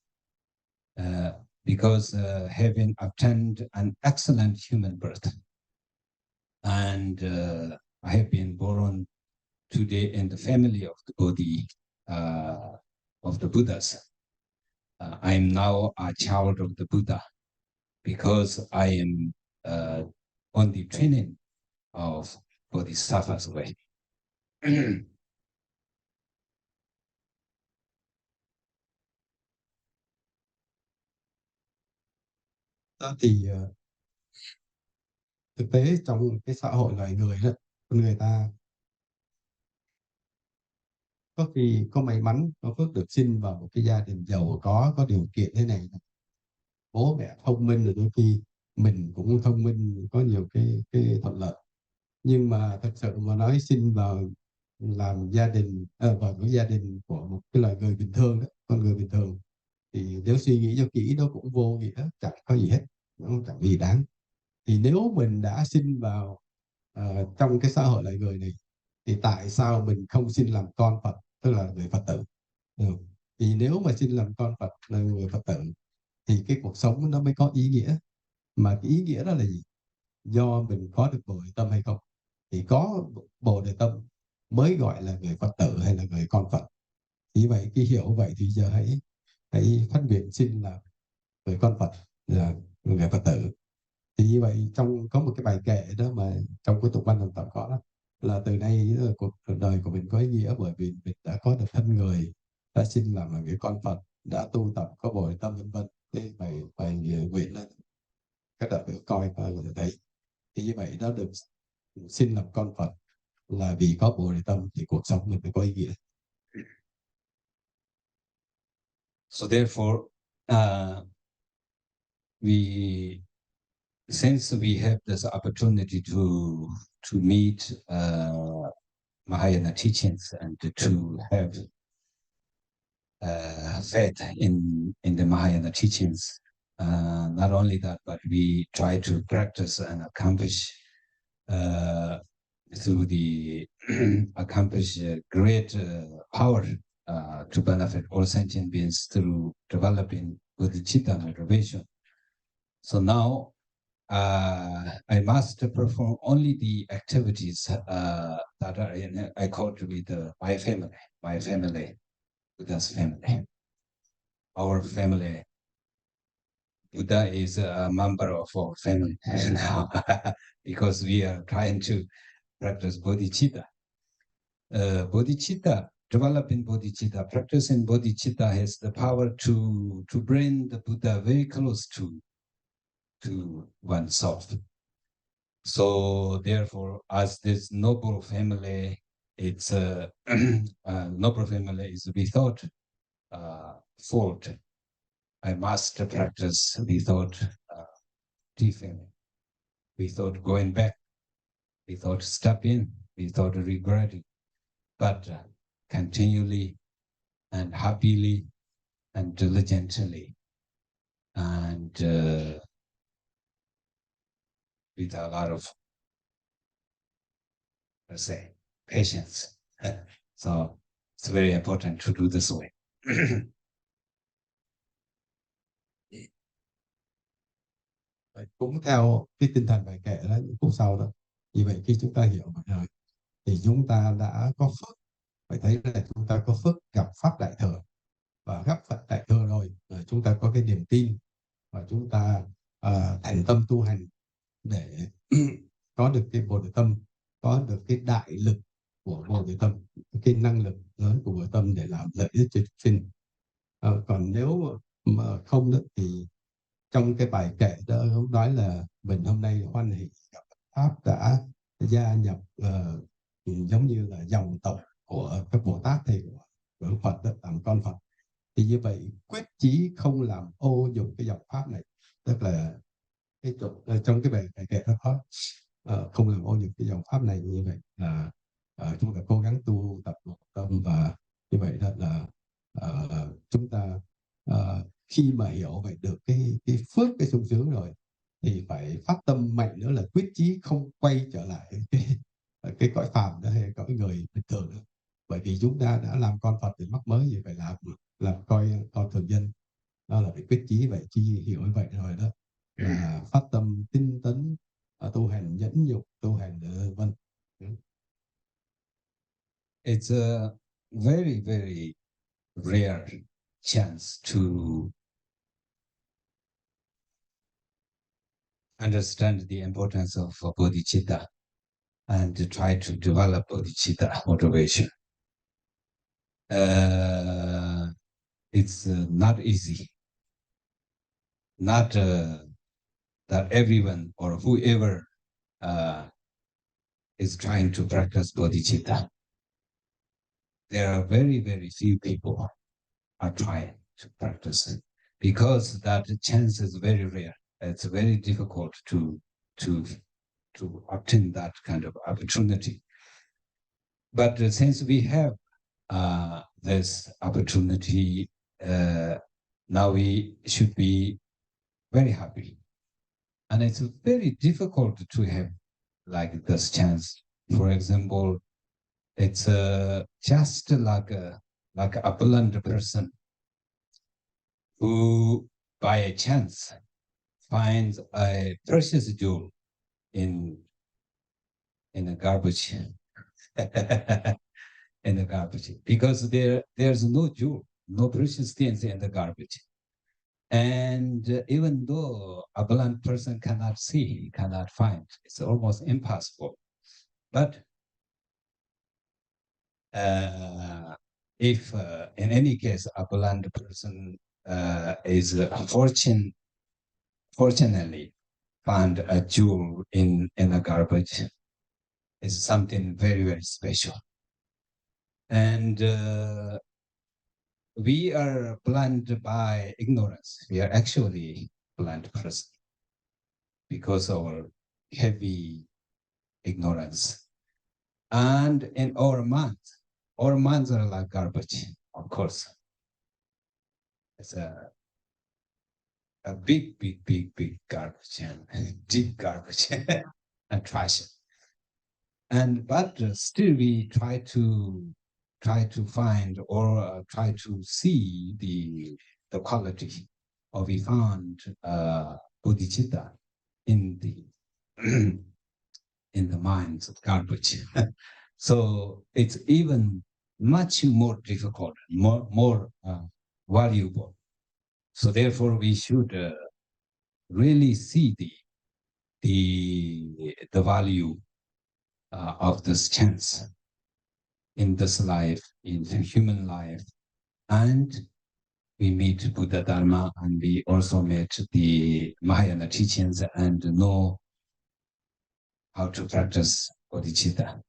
because having obtained an excellent human birth, and I have been born today in the family of the Bodhi, of the Buddhas. I am now a child of the Buddha because I am on the training of Bodhisattva's way. Đó thì thực tế trong cái xã hội loài người đó, con người ta có khi có may mắn, có phước được sinh vào một cái gia đình giàu có điều kiện thế này, bố mẹ thông minh, rồi đôi khi mình cũng thông minh, có nhiều cái thuận lợi. Nhưng mà thật sự mà nói sinh vào làm gia đình vào cái gia đình của một cái loài người bình thường đó, con người bình thường, thì nếu suy nghĩ cho kỹ nó cũng vô nghĩa, chẳng có gì hết, nó chẳng gì đáng. Thì nếu mình đã sinh vào trong cái xã hội loài người này, thì tại sao mình không xin làm con Phật, tức là người Phật tử? Ừ. Thì nếu mà xin làm con Phật là người Phật tử thì cái cuộc sống nó mới có ý nghĩa. Mà cái ý nghĩa đó là gì? Do mình có được bồ đề tâm hay không? Thì có bồ đề tâm mới gọi là người Phật tử hay là người con Phật. Thì vậy khi hiểu vậy thì giờ hãy phát nguyện xin là người con Phật, là người Phật tử. Thì như vậy trong có một cái bài kệ đó mà trong cái tục văn đồng tập có đó, là từ nay cuộc đời của mình có ý nghĩa bởi vì mình đã có được thân người, đã xin làm là người con Phật, đã tu tập có bồ đề tâm vân vân. Thế bài nguyện lên các đại biểu coi người thấy. Thì như vậy nó được xin làm con Phật là vì có bồ đề tâm thì cuộc sống mình mới có ý nghĩa. So therefore, since we have this opportunity to meet Mahayana teachings and to have faith in the Mahayana teachings, not only that, but we try to practice and accomplish through the accomplish great power to benefit all sentient beings through developing bodhicitta motivation. So now I must perform only the activities that are in accord with my family, Buddha's family. Our family, Buddha is a member of our family now because we are trying to practice bodhicitta. Bodhicitta, developing bodhicitta, practicing bodhicitta has the power to bring the Buddha very close to oneself. So therefore, as this noble family, it's noble family is without fault. I must practice without defaming, without going back, without stopping, without regretting, but continually and happily and diligently and with a lot of, let's say, patience. So it's very important to do this way. Cũng theo cái tinh thần bài kệ đó, những phút sau đó. Vì vậy khi chúng ta hiểu vậy rồi thì chúng ta đã có phước. Phải thấy là chúng ta có phước gặp Pháp Đại Thừa và gặp Phật Đại Thừa rồi. Chúng ta có cái niềm tin và chúng ta thành tâm tu hành để có được cái bồ đề tâm, có được cái đại lực của bồ đề tâm, cái năng lực lớn của bồ đề tâm để làm lợi ích cho chúng sinh. Còn nếu mà không đó thì trong cái bài kệ đó ông nói là mình hôm nay hoan hỷ gặp Pháp đã gia nhập giống như là dòng tộc của các Bồ Tát thì của Phật đó, làm con Phật. Thì như vậy quyết chí không làm ô nhục cái dòng Pháp này, tức là cái trong cái bài kệ đó có không làm ô nhục cái dòng Pháp này. Như vậy là chúng ta cố gắng tu tập một tâm, và như vậy đó là chúng ta khi mà hiểu vậy được cái phước, cái sung sướng rồi thì phải phát tâm mạnh nữa là quyết chí không quay trở lại cái cõi phàm đó hay cõi người bình thường nữa. Bởi vì chúng ta đã làm con Phật thì mắc mới gì phải làm coi con thường dân. Đó là phải quyết chí vậy. Khi hiểu như vậy rồi đó là phát tâm tinh tấn, tu hành nhẫn nhục, tu hành vân. it's a very, very rare chance to understand the importance of bodhicitta and to try to develop bodhicitta motivation. It's not easy. Not that everyone or whoever is trying to practice bodhicitta. There are very, very few people are trying to practice it because that chance is very rare. It's very difficult to obtain that kind of opportunity. But since we have this opportunity, now we should be very happy. And it's very difficult to have like this chance. For example, it's just like a blind person who by a chance finds a precious jewel in a garbage. In the garbage, because there's no jewel, no precious things in the garbage. And even though a blind person cannot see, cannot find, it's almost impossible. But if in any case a blind person is fortunately found a jewel in a garbage, it's something very, very special. And we are blind by ignorance. We are actually blind person because of our heavy ignorance. And in our minds are like garbage, of course. It's a big, big, big, big garbage and deep garbage and trash. And but still we try to find or try to see the quality of we found bodhicitta in the in the minds of garbage. So it's even much more difficult, more valuable. So therefore, we should really see the value of this chance in this life, in the human life, and we meet Buddha Dharma, and we also meet the Mahayana teachings and know how to practice bodhicitta.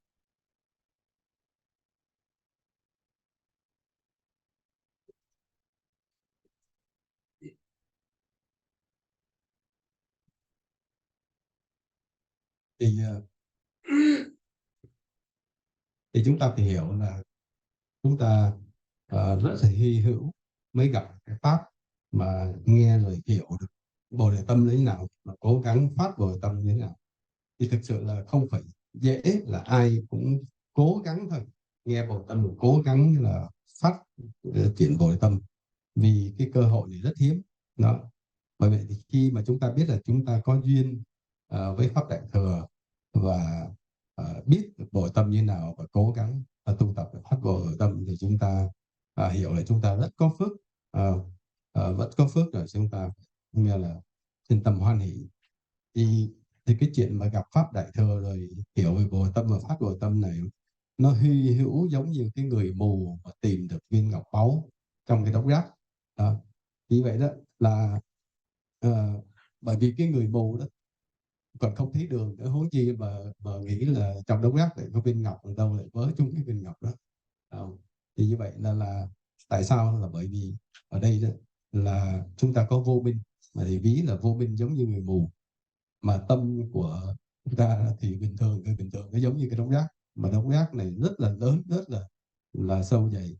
Thì chúng ta phải hiểu là chúng ta rất là hy hữu mới gặp cái pháp mà nghe rồi hiểu được bồ đề tâm như thế nào, mà cố gắng phát bồ đề tâm như thế nào. Thì thực sự là không phải dễ, là ai cũng cố gắng thôi, nghe bồ đề tâm rồi cố gắng là phát triển bồ đề tâm, vì cái cơ hội này rất hiếm đó. Bởi vậy thì khi mà chúng ta biết là chúng ta có duyên với pháp đại thừa và biết được bồ đề tâm như nào và cố gắng tu tập phát bồ đề tâm, thì chúng ta hiểu là chúng ta rất có phước, vẫn có phước, rồi chúng ta nghe là chân tâm hoan hỷ. Thì cái chuyện mà gặp pháp đại thừa rồi hiểu về bồ đề tâm và phát bồ đề tâm này, nó hy hữu giống như cái người mù mà tìm được viên ngọc báu trong cái đống rác. Vì vậy đó là bởi vì cái người mù đó còn không thấy đường nữa, huống chi mà nghĩ là trong đống rác lại có viên ngọc, ở đâu lại vớ chung cái viên ngọc đó. Thì như vậy là tại sao? Là bởi vì ở đây đó là chúng ta có vô minh, mà thì ví là vô minh giống như người mù, mà tâm của chúng ta thì bình thường nó giống như cái đống rác, mà đống rác này rất là lớn, rất là sâu dày.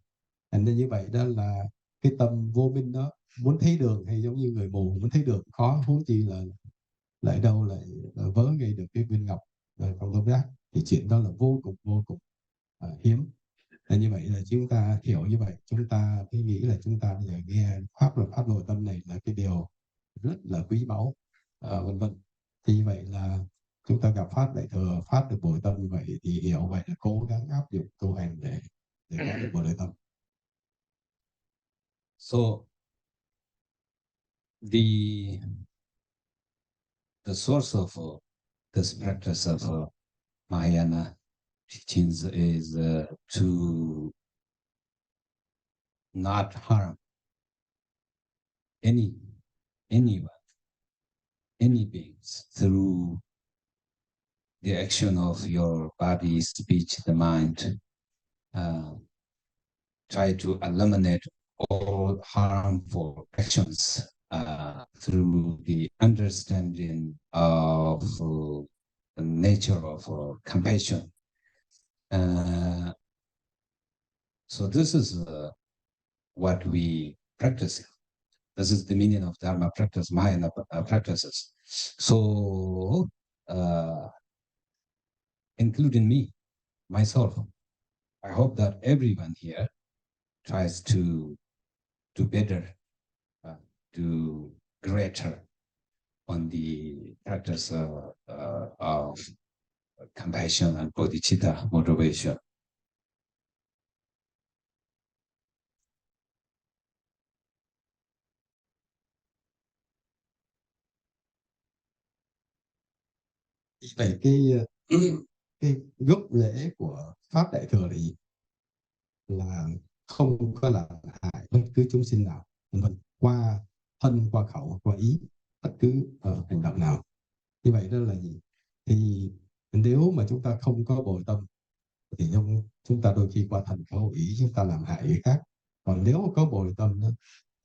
Thành ra như vậy đó là cái tâm vô minh đó muốn thấy đường, hay giống như người mù muốn thấy đường khó, huống chi là lại đâu lại vớ ngay được cái viên ngọc trong đống rác. Thì chuyện đó là vô cùng hiếm. Như vậy là chúng ta hiểu như vậy, chúng ta cứ nghĩ là chúng ta bây giờ nghe pháp luật pháp nội tâm này là cái điều rất là quý báu, vân vân. Thì như vậy là chúng ta gặp pháp đại thừa, phát được bội tâm như vậy, thì hiểu vậy là cố gắng áp dụng tu hành để So the source of this practice of Mahayana teachings is to not harm anyone, any beings through the action of your body, speech, the mind. Try to eliminate all harmful actions through the understanding of the nature of compassion. So this is what we practice. This is the meaning of Dharma practice, Mahayana practices. So, including me, myself, I hope that everyone here tries to do better, do greater on the practice of compassion and bodhicitta motivation. Về cái gốc rễ của pháp đại thừa là không có làm hại bất cứ chúng sinh nào mình qua thân, qua khẩu, qua ý, bất cứ hành động nào. Như vậy đó là gì? Thì nếu mà chúng ta không có bồi tâm thì chúng ta đôi khi qua thân khẩu ý chúng ta làm hại người khác. Còn nếu mà có bồi tâm đó,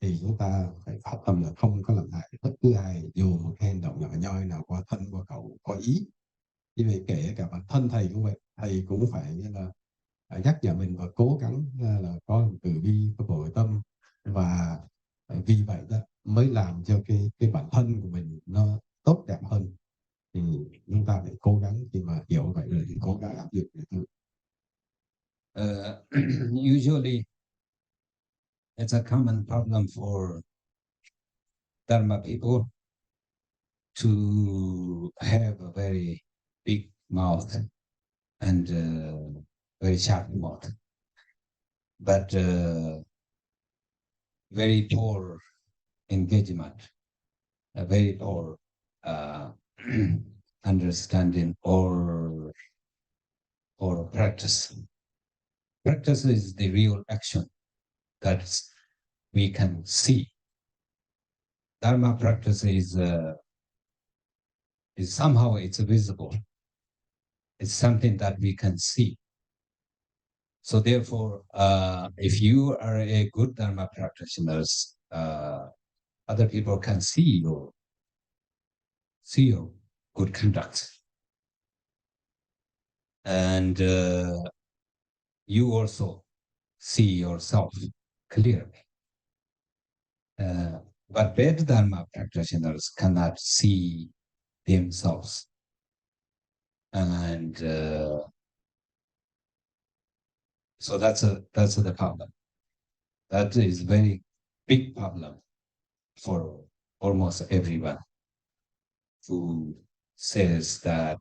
thì chúng ta phải phát tâm là không có làm hại bất cứ ai, dù một hành động nhỏ nhoi nào qua thân, qua khẩu, qua ý. Như vậy kể cả bản thân thầy cũng vậy, thầy cũng phải là nhắc nhở mình và cố gắng là có từ bi, có bồi tâm, và vì vậy đó mới làm cho cái bản thân của mình nó tốt đẹp hơn. Thì chúng ta phải cố gắng, khi mà hiểu vậy rồi thì cố gắng áp dụng được. Usually it's a common problem for Dharma people to have a very big mouth and very sharp mouth, but very poor engagement, a very poor understanding or practice. Practice is the real action that we can see. Dharma practice is somehow it's visible. It's something that we can see. So therefore, if you are a good Dharma practitioners, other people can see your good conduct, and you also see yourself clearly. But bad Dharma practitioners cannot see themselves, and so that's the problem. That is very big problem for almost everyone who says that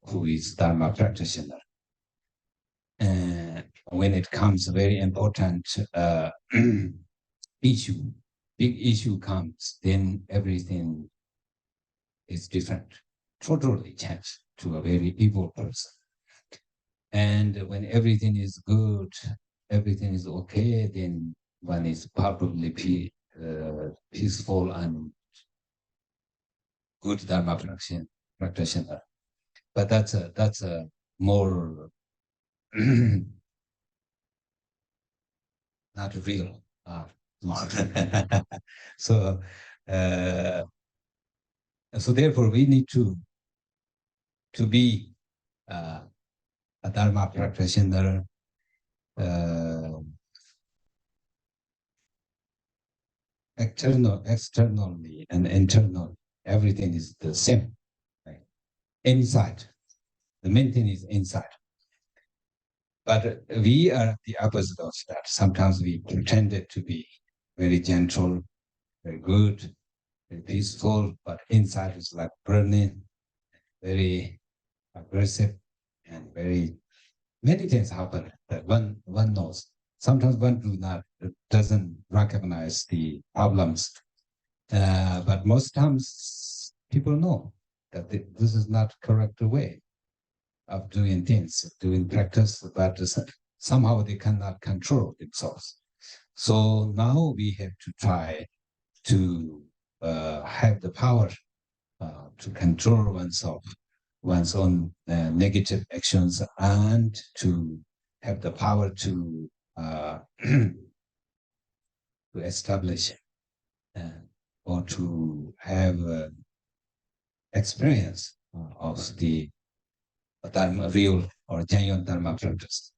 who is Dharma practitioner. When it comes very important big issue comes, then everything is different, totally changed to a very evil person. And when everything is good, everything is okay, then one is probably peaceful and good Dharma practitioner. But that's a more not real. So therefore we need to be a Dharma practitioner externally and internally. Everything is the same. Right? Inside, the main thing is inside. But we are the opposite of that. Sometimes we pretended to be very gentle, very good, very peaceful, but inside is like burning, very aggressive, and very many things happen that one knows. sometimes one doesn't recognize the problems, but most times people know that this is not correct way of doing things, doing practice, but somehow they cannot control themselves. So now we have to try to have the power to control oneself, one's own negative actions, and to have the power to to establish or to have experience of the Dharma, real or genuine Dharma practice.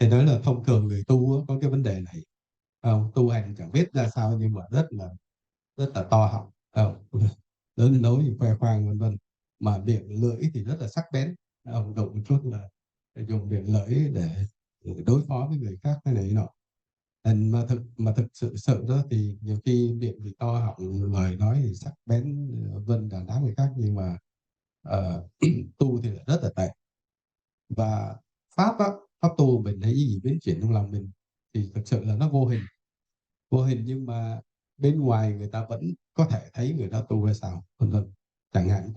Thì nói là thông thường người tu có cái vấn đề này, tu hành chẳng biết ra sao nhưng mà rất là to họng, lớn nói khoe khoang vân vân, mà miệng lưỡi thì rất là sắc bén, đụng một chút là dùng miệng lưỡi để đối phó với người khác cái này nọ. Mà thực sự đó thì nhiều khi miệng thì to họng, lời nói thì sắc bén vân đàn đá người khác, nhưng mà tu thì rất là tệ. Và pháp á, pháp tu mình thấy gì biến chuyển trong lòng mình thì thực sự là nó vô hình, nhưng mà bên ngoài người ta vẫn có thể thấy người ta tu ra sao, vân vân. Chẳng hạn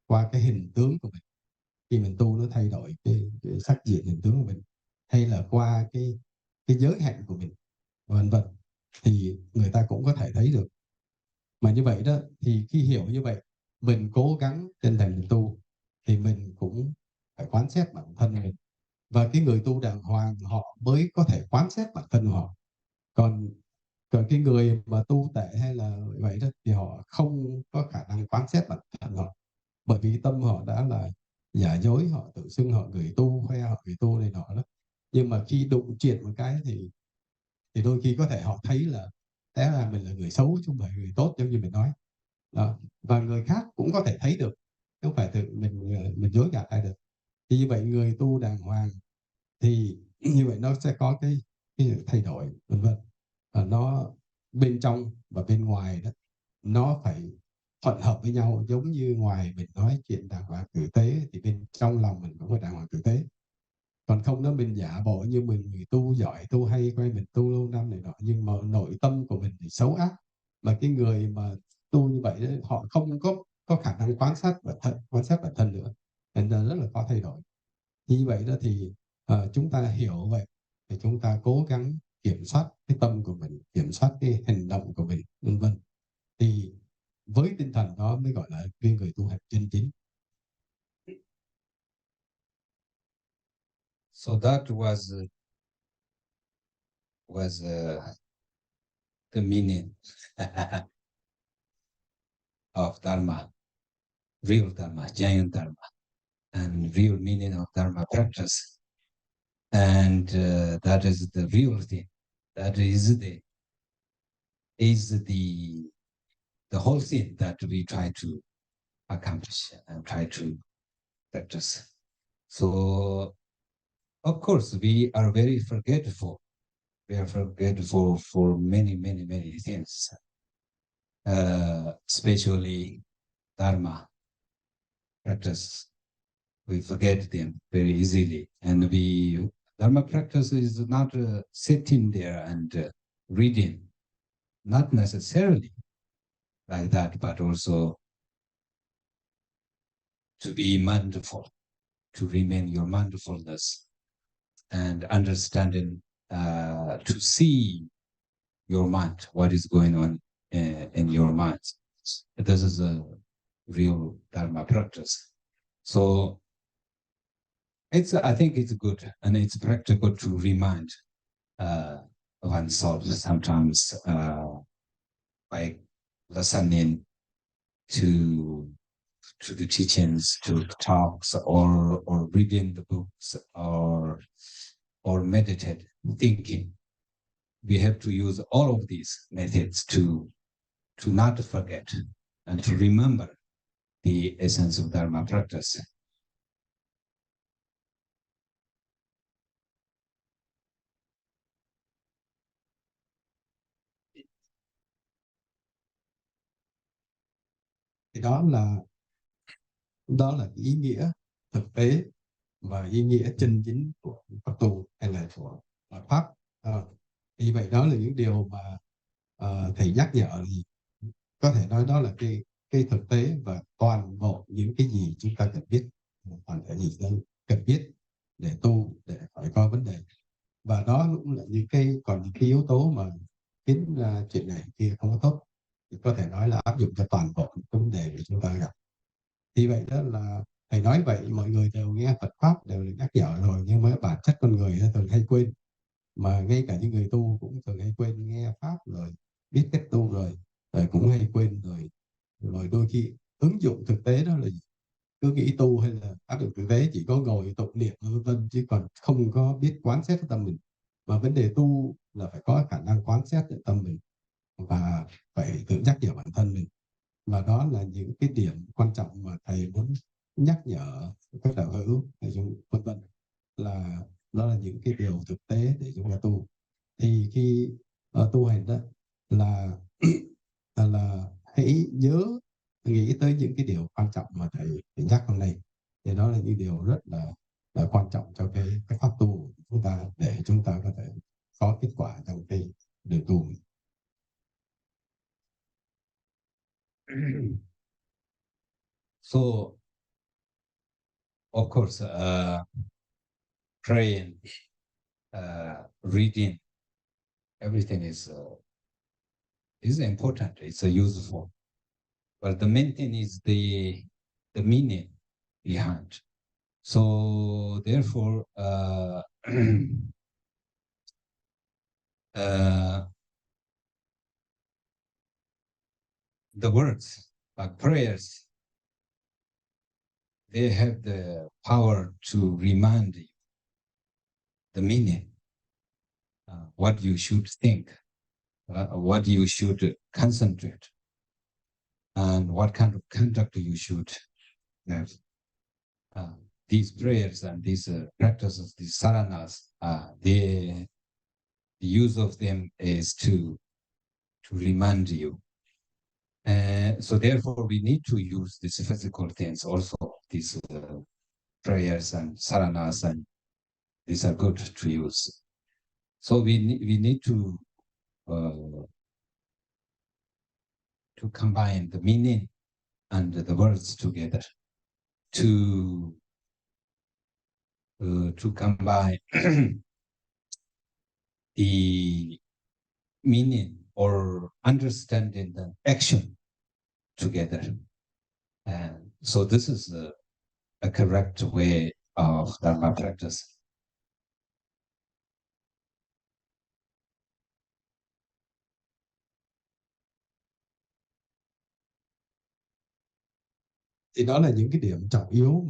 qua cái hình tướng của mình, khi mình tu nó thay đổi cái sắc diện hình tướng của mình, hay là qua cái giới hạn của mình, vân vân, thì người ta cũng có thể thấy được. Mà như vậy đó, thì khi hiểu như vậy, mình cố gắng chân thành mình tu, thì mình cũng phải quán xét bản thân mình. Và cái người tu đàng hoàng họ mới có thể quán xét bản thân họ. Còn cái người mà tu tệ hay là vậy đó thì họ không có khả năng quán xét bản thân họ, bởi vì tâm họ đã là giả dối, họ tự xưng họ người tu, khoe họ người tu này nọ đó. Nhưng mà khi đụng chuyện một cái thì đôi khi có thể họ thấy là té ra mình là người xấu chứ không phải người tốt, giống như mình nói đó. Và người khác cũng có thể thấy được, không phải tự mình dối gạt ai được. Thì như vậy người tu đàng hoàng thì như vậy nó sẽ có cái thay đổi, vân vân. Và nó bên trong và bên ngoài đó nó phải thuận hợp với nhau. Giống như ngoài mình nói chuyện đàng hoàng tử tế thì bên trong lòng mình cũng phải đàng hoàng tử tế. Còn không đó mình giả bộ như mình người tu giỏi, tu hay, quay mình tu lâu năm này nọ, nhưng mà nội tâm của mình thì xấu ác. Mà cái người mà tu như vậy đó, họ không có khả năng quan sát bản thân nữa, nên là rất là khó thay đổi. Như vậy đó thì chúng ta hiểu vậy thì chúng ta cố gắng kiểm soát cái tâm của mình, kiểm soát cái hành động của mình, vân vân. Thì với tinh thần đó mới gọi là cái người tu hành chân chính. So that was the meaning of Dharma, real Dharma, genuine Dharma, and real meaning of Dharma practice. And that is the real thing. That is the whole thing that we try to accomplish and try to practice. So, of course, we are very forgetful. We are forgetful for many, many, many things, especially Dharma practice. We forget them very easily. And Dharma practice is not sitting there and reading, not necessarily like that, but also to be mindful, to remain your mindfulness and understanding, to see your mind, what is going on in your mind. This is a real Dharma practice. So I think it's good and it's practical to remind oneself sometimes by listening to the teachings, to talks, or reading the books, or meditate, thinking. We have to use all of these methods to not forget and to remember the essence of Dharma practice. Thì đó là cái ý nghĩa thực tế và ý nghĩa chân chính của Pháp tu hay là của Pháp. Thì vậy đó là những điều mà thầy nhắc nhở, thì có thể nói đó là cái thực tế và toàn bộ những cái gì chúng ta cần biết, toàn thể gì chúng ta cần biết để tu, để khỏi có vấn đề. Và đó cũng là những cái yếu tố mà khiến chuyện này kia không có tốt, thì có thể nói là áp dụng cho toàn bộ những vấn đề mà chúng ta gặp. Thì vậy đó là thầy nói vậy mọi người đều nghe Phật pháp, đều được nhắc nhở rồi, nhưng mà bản chất con người thường hay quên, mà ngay cả những người tu cũng thường hay quên, nghe pháp rồi biết cách tu rồi cũng hay quên rồi đôi khi ứng dụng thực tế đó là cứ nghĩ tu hay là áp dụng thực tế chỉ có ngồi tụng niệm vân vân, chứ còn không có biết quán xét cái tâm mình. Và vấn đề tu là phải có khả năng quán xét được tâm mình và phải tự nhắc nhở bản thân mình. Và đó là những cái điểm quan trọng mà thầy muốn nhắc nhở các đạo hữu vân vân, là đó là những cái điều thực tế để chúng ta tu. Thì khi tu hành đó là là hãy nhớ nghĩ tới những cái điều quan trọng mà thầy nhắc hôm nay. Thì đó là những điều rất là quan trọng cho cái pháp tu của chúng ta, để chúng ta có thể có kết quả trong cái đường tu. So, of course, praying, reading, everything is important. It's useful, but the main thing is the meaning behind. So, therefore, the words like prayers, they have the power to remind you the meaning, what you should think, what you should concentrate, and what kind of conduct you should have. These prayers and these practices, these saranas, the use of them is to remind you. So therefore, we need to use these physical things also, these prayers and saranas, and these are good to use. So we need to combine the meaning and the words together, to combine the meaning or understanding the action together. And so this is a correct way of Dharma practice. Thì đó là những cái điểm trọng yếu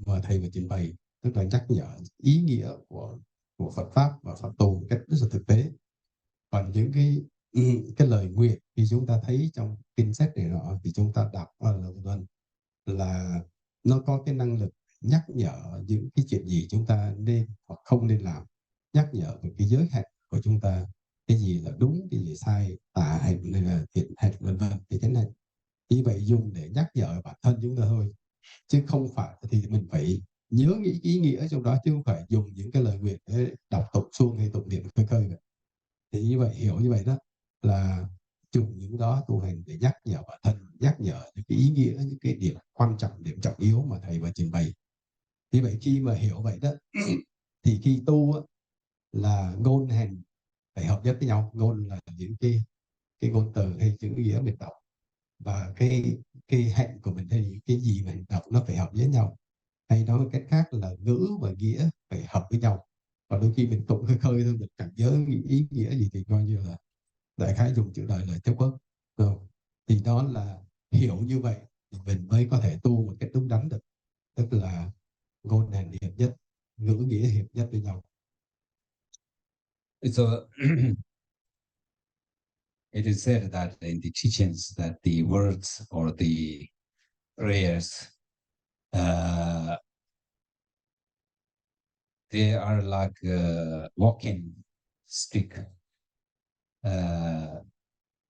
mà thầy vừa trình bày, tức là nhắc nhở ý nghĩa của Phật pháp và pháp tu một cách rất là thực tế. Còn những cái lời nguyện thì chúng ta thấy trong kinh sách này nọ, thì chúng ta đọc là nó có cái năng lực nhắc nhở những cái chuyện gì chúng ta nên hoặc không nên làm, nhắc nhở về cái giới hạn của chúng ta, cái gì là đúng, cái gì sai, tà hạnh hay là thiện hạnh vân vân, thì thế này. Như vậy dùng để nhắc nhở bản thân chúng ta thôi, chứ không phải thì mình phải nhớ nghĩ ý nghĩa trong đó, chứ không phải dùng những cái lời nguyện để đọc tụng suông hay tụng niệm khơi khơi. Thì như vậy, hiểu như vậy đó, là dùng những đó tu hành để nhắc nhở bản thân, nhắc nhở những cái ý nghĩa, những cái điểm quan trọng, điểm trọng yếu mà thầy vừa trình bày. Như vậy khi mà hiểu vậy đó thì khi tu á, là ngôn hành phải hợp nhất với nhau. Ngôn là những cái ngôn từ hay chữ nghĩa mình đọc, và cái hạnh của mình hay cái gì mình đọc nó phải hợp với nhau. Hay nói một cách khác là ngữ và nghĩa phải hợp với nhau. Và đôi khi mình tụng khơi khơi thôi, mình chẳng nhớ ý nghĩa gì, thì coi như là đại khái dùng chữ đời lời tiếp quốc. Thì đó là hiểu như vậy thì mình mới có thể tu một cách đúng đắn được, tức là ngôn hành hiệp nhất, ngữ nghĩa hiệp nhất với nhau. So it is said that in the teachings that the words or the prayers, they are like a walking stick,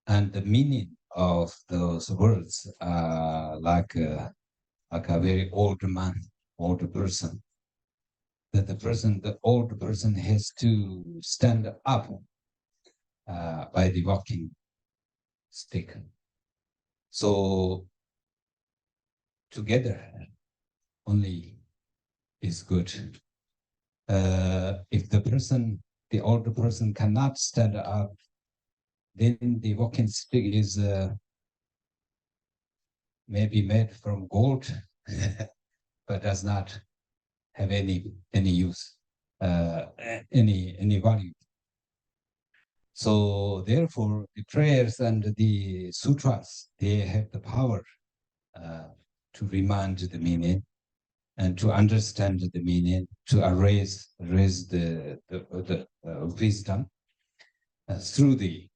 and the meaning of those words like a very old man, old person. That the old person has to stand up by the walking stick. So together only is good. If the older person cannot stand up, then the walking stick is maybe made from gold, but does not have any use, any value. So therefore, the prayers and the sutras, they have the power to remind the meaning and to understand the meaning, to raise the wisdom through the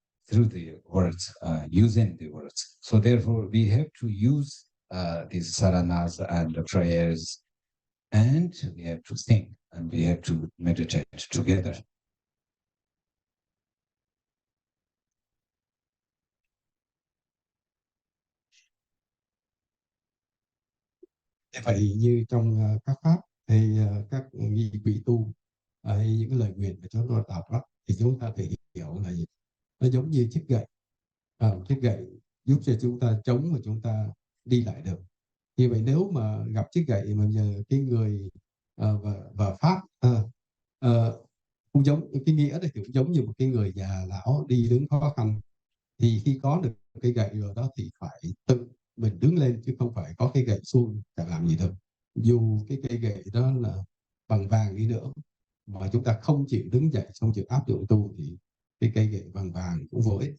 words, using the words. So therefore, we have to use these saranas and the prayers, and we have to think, and we have to meditate together. Vậy như trong các pháp hay các nghi quỷ tu hay những cái lời nguyện mà chúng ta đọc đó, thì chúng ta phải hiểu là gì? Nó giống như chiếc gậy, chiếc gậy giúp cho chúng ta chống mà chúng ta đi lại được. Như vậy nếu mà gặp chiếc gậy mà nhờ cái người và pháp cũng giống cái nghĩa này, cũng giống như một cái người già lão đi đứng khó khăn, thì khi có được cái gậy rồi đó thì phải tự mình đứng lên, chứ không phải có cái gậy xuông chẳng làm gì được. Dù cái cây gậy đó là bằng vàng đi nữa mà chúng ta không chịu đứng dậy, không chịu áp dụng tu thì cái cây gậy bằng vàng cũng vô ích.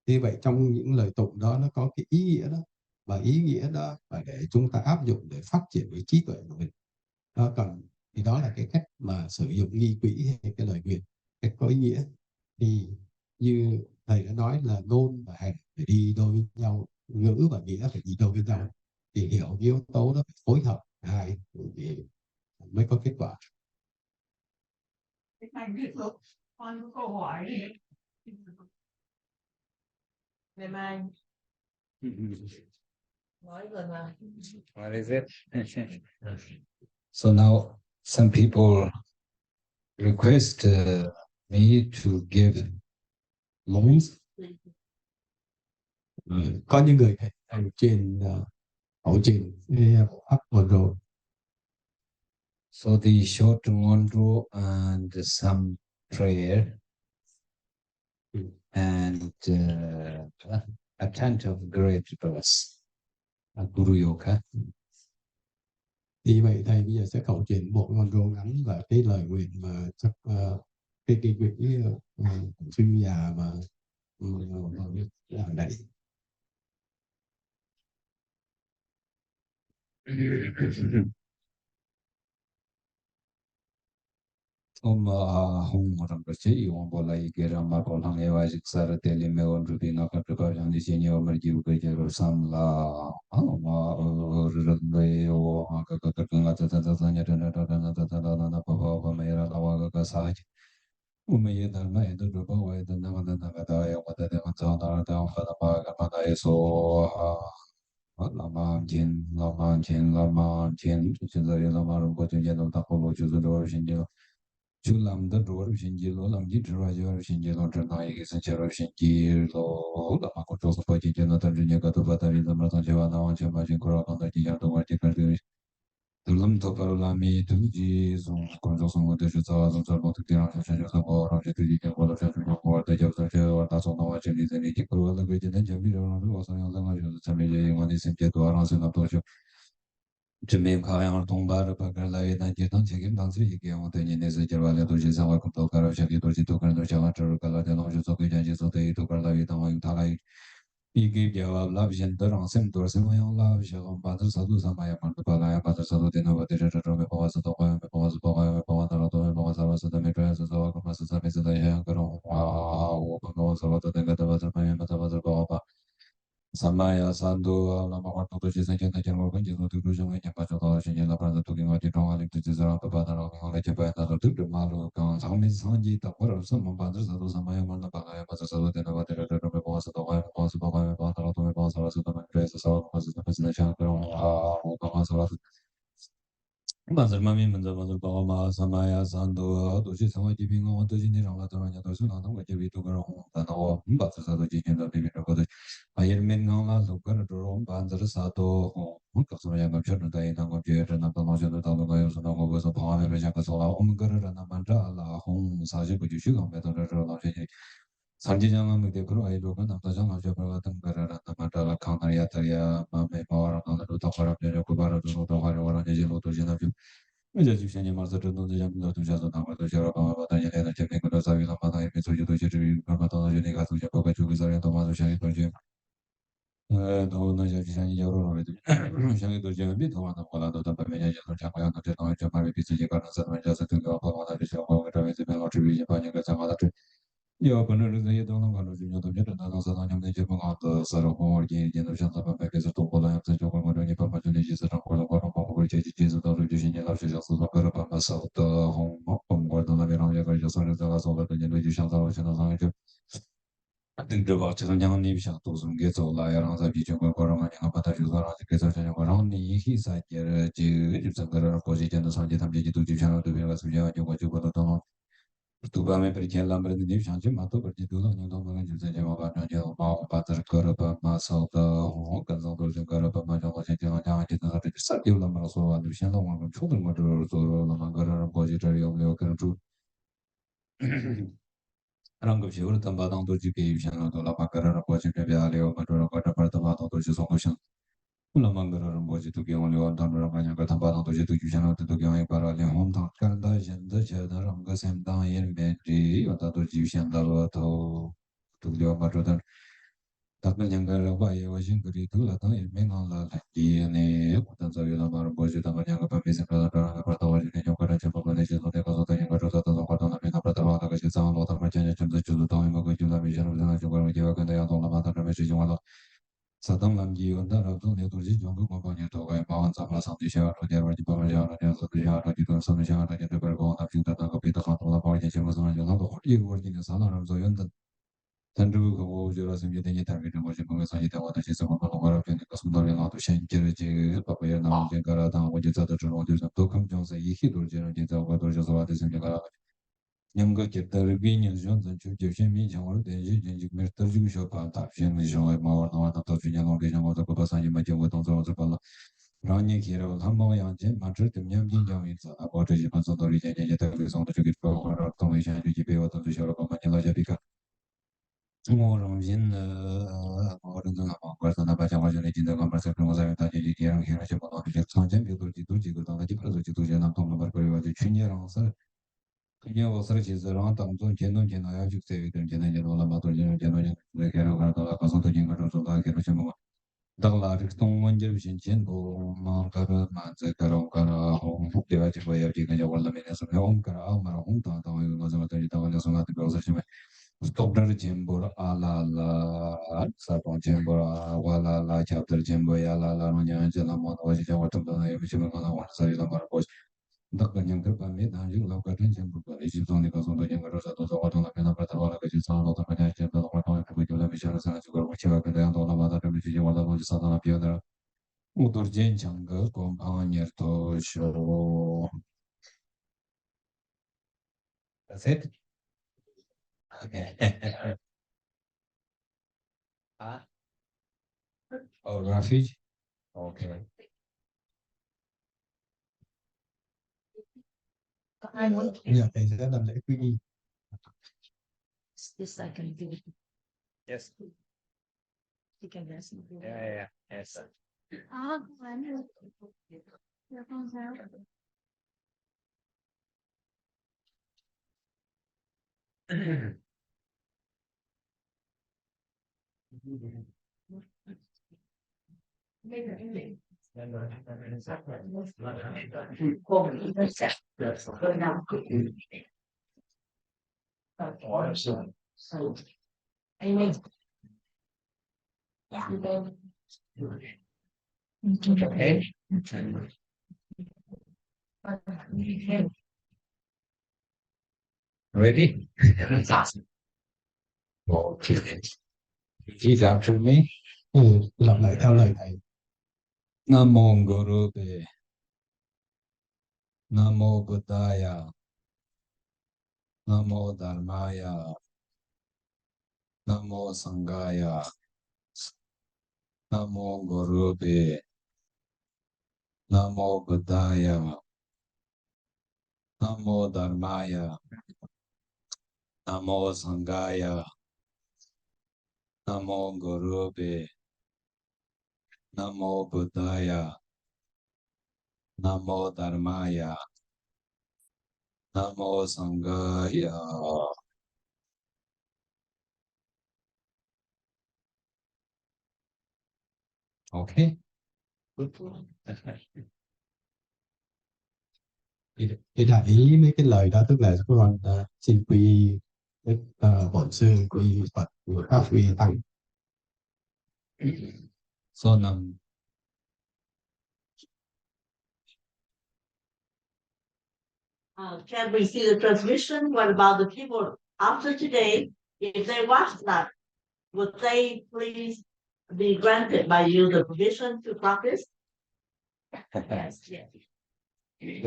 Như vậy trong những lời tụng đó nó có cái ý nghĩa đó, và ý nghĩa đó là để chúng ta áp dụng để phát triển cái trí tuệ của mình. Đó, còn thì đó là cái cách mà sử dụng nghi quỹ hay cái lời nguyện cách có ý nghĩa. Thì như thầy đã nói là ngôn và hành phải đi đôi với nhau, ngữ và nghĩa phải đi đôi với nhau, thì hiểu cái yếu tố đó phải phối hợp hai thì mới có kết quả. Thành kết thúc con có câu hỏi ngày mai nói rồi mà. What is it? So now some people request me to give loans. Có những người ở trên hậu trình áp một rồi. So the short ngondro and some prayer and a tent of great verse, Guru Yoga. Thì vậy thầy bây giờ sẽ khẩu truyền bộ ngôn ngữ ngắn và cái lời nguyện mà chắc cái quỹ chuyên nhà mà làm đấy. Hungkar Dorje Rinpoche kera markol hang ewa jiksara teli me on rupi naka tukar jandi chenye wa marji uka jero samla ma rudwe o haka kakanga tata tata nyata nata tata tata tata papa papa mera lawa kaka sahaj umaye dharma edo rupa wa edo nama dana kata ya wata de kansa dara da wata pa kapata eso lama jin chizari lama rumpo chunje no takolo chuzuro shinjilo Chulam the door Shinji Lolam Jitrajo Shinji Lontanai Sanchero Shinji Lo Lamakoto Sopaji Jonathan Junigato Batari Lamatan Javana Chamajin Korakan Yato Martin Tulam Toparulami Tuji Zon Konjoson with the Shutaz and Sarbo to Tiran Shanjo or Rajati Kola or the Joseph or Tasona Chenis and Ikuru, the great and Javi was on the Majo Samaji when he sent to Aras and Aptojo. Jimmy Kayang Tombar Pakala and Jeton Chicken Dansi, Giamotin is a Javale Doji Sawa Tokara Shaki Doji Tokan Chavatar Kala, the Nojo Janjis of the Tokala Talai. He gave Java love gender on Sim Dorsim love, Shalom Pater Sadu Samaya Pantapala, Pater Sadu Dino, the Jeton was the Toka, was Boga, Pawatarato, was also the Madras, the Okamas, the Yankaro, was about the Gata, Matavas, Baba. Samaya Sandu Lama Horto to Jason Janajan Morgan, Jano to Lujan and Pacho, and La Branda to Gimati Dong, to Zara, the Bada, and Japan, to the Malu, Sami Sanji, the Port of some Banders, the Samaya Manapaka, Pasal, and about the boss of the wife, possible by Bata, to the boss of the Traces of the President, Banzer Mami Manzava Bama Samaya Sando, Doji Sama giving on to Jinja Lataranya, Dosuna, which we took her home, and all Bats of the Jin, the Living Road. I hear Menala, Lucar, Rome, Banzer Sato, Kasayang of Chernata, and of Jet, and of the Motion of the Layos and Overs upon every Jackasola, Omgar and Amanda, La Home, Saji, but you should have met on the Roger. Sanjijanga Mikro, I look at the Janga Jabatan Gara, the Matala Kanayataria, Mame Power, and the Tokara, the Kubara, the Notahara, and the Jelo to Genevieve. Egyptian Master to the Jam to Jazz, the Jaraba, the technical Savila, Mata, to Ramata, Unica, to Jacoba, to Vizarian, Tomato, Shani, to no Najani Yoro, Shani to Jami, to one of the Pamela, Japan, the Japan, Japan, Just to go upon the show, the military, Japan, io quando io non quando io non vedo non so non mi dico quanto sarò morti di non c'è da perché se tu vuoi se gioco con ogni papà di ci sarà quello con con ci ci sono da di segni la ci sono per per sotto con guardo la vera io che sono da sola che noi ci siamo da ci sono anche dentro va ci sono anni vi siamo tutti che so la era da vi gioco con ma non pata ci sono che so c'è con ogni chi sa che ci sono per posizione sono di tambi di tutti ci sono dove la suja io gioco da tu va me perché l'amore di Dio c'è ma tu perché tu non do non giusto già va non io ma pater corpo ma sotto o canzo do corpo ma non c'è non c'è anche da per sa io la mano solo a Luciano ma non c'ho ma solo la mangara un po' di io le ho creduto rango fiore tamba tanto di che Luciano la mangara un po' di viale o ma non guarda parte ma tanto ci sono la mangara un po' di tu che on le ho dato la magna che tamba tanto di tu Luciano tu che hai parlato hom ta da gente c'è da rango sem da yer mentre io dato di Luciano to tu le ho parlato Takna nyanga wa ye wa jing kri tu la ta ye me ngang la di ne ta za ye la ma bo ji ta ma nyanga pa me se pra ta pra ta wa ji ne yo ka ra cha pa ne ji so te ka so ta nyanga ro ta ta pa ta na me na pra ta wa ta ka ji sa lo ta ma chen chen chen zu ta ma ko ji la me chen na ju ko ji wa ka da ya dong la ma ta me ji wa la sa dang lam ji yon da ra tu ne tu ji jong ko ko ne to ga ma wan sa ma sa ti sha ro de wa ji pa ma ja ra ne so ti ja ra ji tu sa me sha ra ji de per ko na ji ta ta ka pi ta ka to la pa ji chen ma sa na jo na ko ji wo ji ne sa na ra zo yon da Tandu ko jura sim je denye tarbi mo je ko sa je ta wa ta je sa ma ko ra pe ne ka sum da na to shen je je pa pa ya na je ka ra ta wo je ta ta zhong de sa to kam jong sa yi hi do je na je ta wa do je sa wa de sim je ka ra nyam ga ke ta bi ni zhong zhen chu je shen mi chang wa de je je ji me ta ju sho pa ta shen mi zhong ma wa na wa ta to ju nya lo de jang wa ta ko pa sa ji ma je wo dong zo zo pa la ra ni ki ra ha ma yang je ma zhe de nyam jin jiang yin sa a bo zhe ji ma zo do ri je je ta bi song de ju ge ko ra tong wei shen ju ji bei wa dong zu xiao lo ma ni la ja bi ka 我荣幸我认真了嘛，我说那把讲话就来听到我们这中国人大家一点看了就不到这些常见病毒几多几个当那几个就都些那同了把过来就去年让是去年我是其实让当中见到见到要就这一点见到见到了嘛，都见到那开了看到了，告诉他见个时候他开了什么嘛。当然，这个东文就先见过嘛，个嘛这个龙个红，对吧？就会有几个叫我那边的什么红个啊嘛红当当有那什么东西，当那什么的表示什么。Stopper jembor ala la sabon jembor wala la chapter jembor ya la la nya jela mo wa ji wa tum da ye mi ma na wa sa la mar ko dak ka nyang ka me da ji la ka ten jembor ka ji zon ni ka zon da nyang ka sa to so wa to na me na pra ta wa la ka ji sa lo ta ma nya jem da wa ta ko ji la mi sha sa ji ko wa chi wa ka da ya to la ma da mi ji wa la lo ji sa na pi da u dor jen chang ga ko pa nyer to sho that's it okay oh refuge okay I muốn Dạ, thầy sẽ làm lễ quy y. this I can do. Yes. You can rest. Yeah. Yes. Sir. Không phải được không sao. Amen. Okay. Ready? Okay. Repeat after me. Lặp lại theo lời thầy. Nam mô Gurube, Nam mô Buddhaya, Nam mô Dharmaya, Nam mô Sanghaya, Nam mô Gurube, Nam mô Buddhaya, Nam mô Dharmaya, Nam mô Sanghaya, Nam mô Gurube, Nam mô Buddhaya, Nam mô Dharmaya, Nam mô Sanghaya. Okay. Thì đại ý mấy cái lời đó tức là các con xin quy y đức bổn sư, quy y Phật, quy y Pháp, quy y Tăng. So now, can we see the transmission? What about the people after today? If they watch that, would they please be granted by you the permission to practice? Yes. You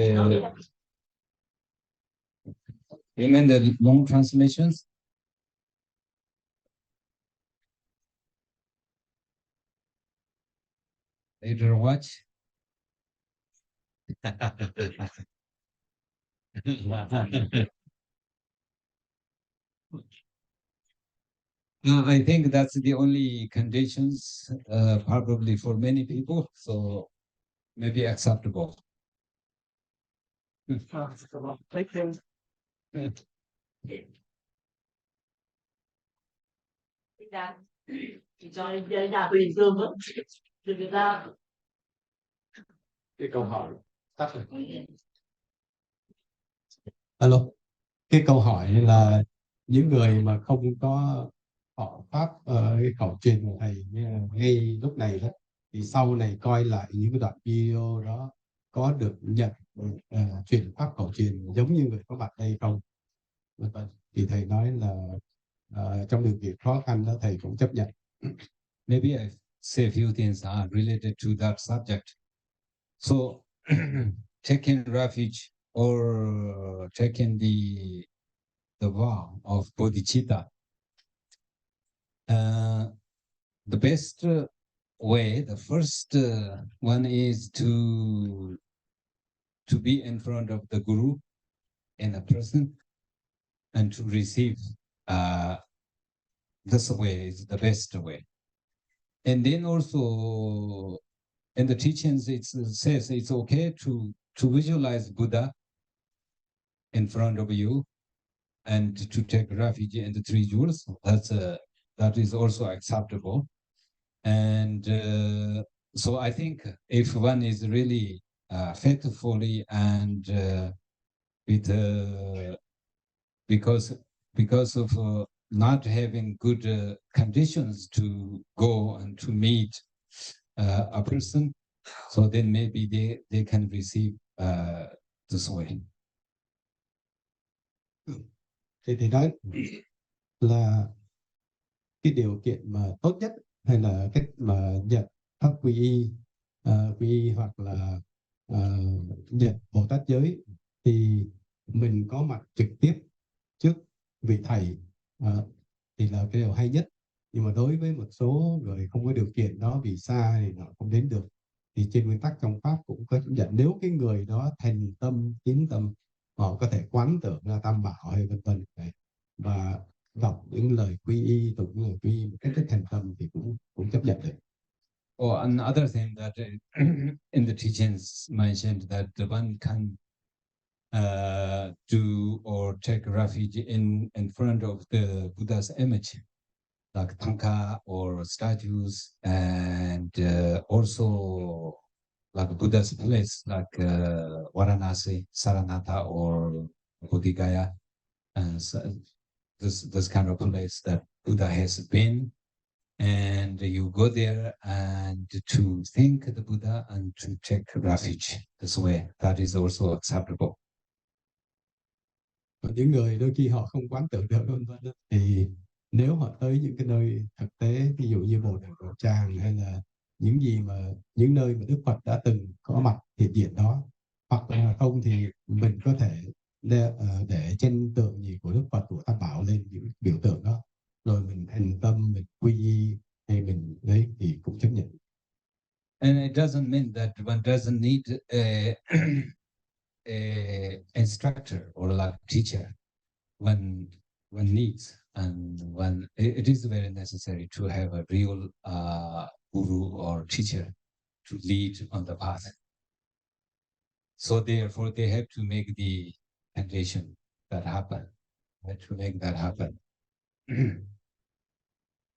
mean the long translations? Later watch. I think that's the only conditions probably for many people, so maybe acceptable. Thank you. Cho nhà Bình Dương đó, từ Việt Nam. Cái câu hỏi tắt rồi. Alo, cái câu hỏi là những người mà không có họ pháp cái khẩu truyền của thầy ngay lúc này đó, thì sau này coi lại những cái đoạn video đó có được nhận truyền pháp khẩu truyền giống như người có mặt đây không? Thì thầy nói là trong điều kiện khó khăn đó thầy cũng chấp nhận. Maybe I say a few things related to that subject. So, taking refuge or taking the vow of bodhicitta, the best way, the first one is to be in front of the guru in a person and to receive. This way is the best way. And then also in the teachings it says it's okay to visualize Buddha in front of you and to take refuge in the three jewels. That is also acceptable. And so I think if one is really faithfully and with because of not having good conditions to go and to meet a person, so then maybe they can receive this way. Thì nói là cái điều kiện mà tốt nhất hay là cách mà nhận pháp quy y hoặc là nhận Bồ Tát giới thì mình có mặt trực tiếp trước vị thầy thì là cái điều hay nhất. Nhưng mà đối với một số người không có điều kiện đó vì xa thì họ không đến được, thì trên nguyên tắc trong pháp cũng có nhận, nếu cái người đó thành tâm tín tâm, họ có thể quán tưởng ra tam bảo hay vân vân và đọc những lời quy y, tụng những lời quy y một cách rất thành tâm thì cũng chấp nhận được. Or another thing that in the teachings mentioned that the one can do or take refuge in front of the Buddha's image, like tanka or statues, and also like Buddha's place, like Varanasi, Saranatha, or Bodhigaya, and so this kind of place that Buddha has been And you go there and to thank the Buddha and to take refuge this way. That is also acceptable. Còn những người đôi khi họ không quán tưởng được vân vân, thì nếu họ tới những cái nơi thực tế, ví dụ như Bồ Đề Đạo Tràng hay là những nơi mà Đức Phật đã từng có mặt hiện diện đó, hoặc là không thì mình có thể để trên tượng gì của Đức Phật, của Tam Bảo lên những biểu tượng đó, rồi mình thành tâm, mình quy y hay mình đấy thì cũng chấp nhận. And it doesn't mean that one doesn't need a instructor or like teacher. One needs, and when it is very necessary to have a real guru or teacher to lead on the path. So therefore, they have to make the condition that happen. They have to make that happen.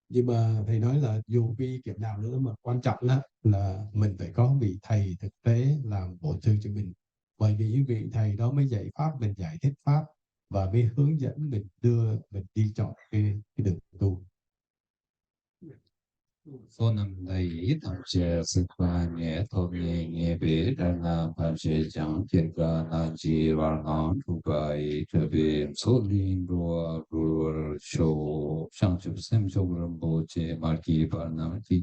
Nhưng mà thầy nói là dù cái kiểu nào nữa mà quan trọng đó là mình phải có vị thầy thực tế làm bổn sư cho mình, bởi vì những vị thầy đó mới dạy pháp, mình giải thích pháp và mới hướng dẫn mình, đưa mình đi chọn cái đường tu. So năm đây thằng trẻ sức khỏe nhẹ thôi nhẹ bé đang làm phải sẽ chẳng chuyện cả là gì và nó thu bài trở về số liên đua show sang chụp xem show làm bộ chế mà kỳ và nó chỉ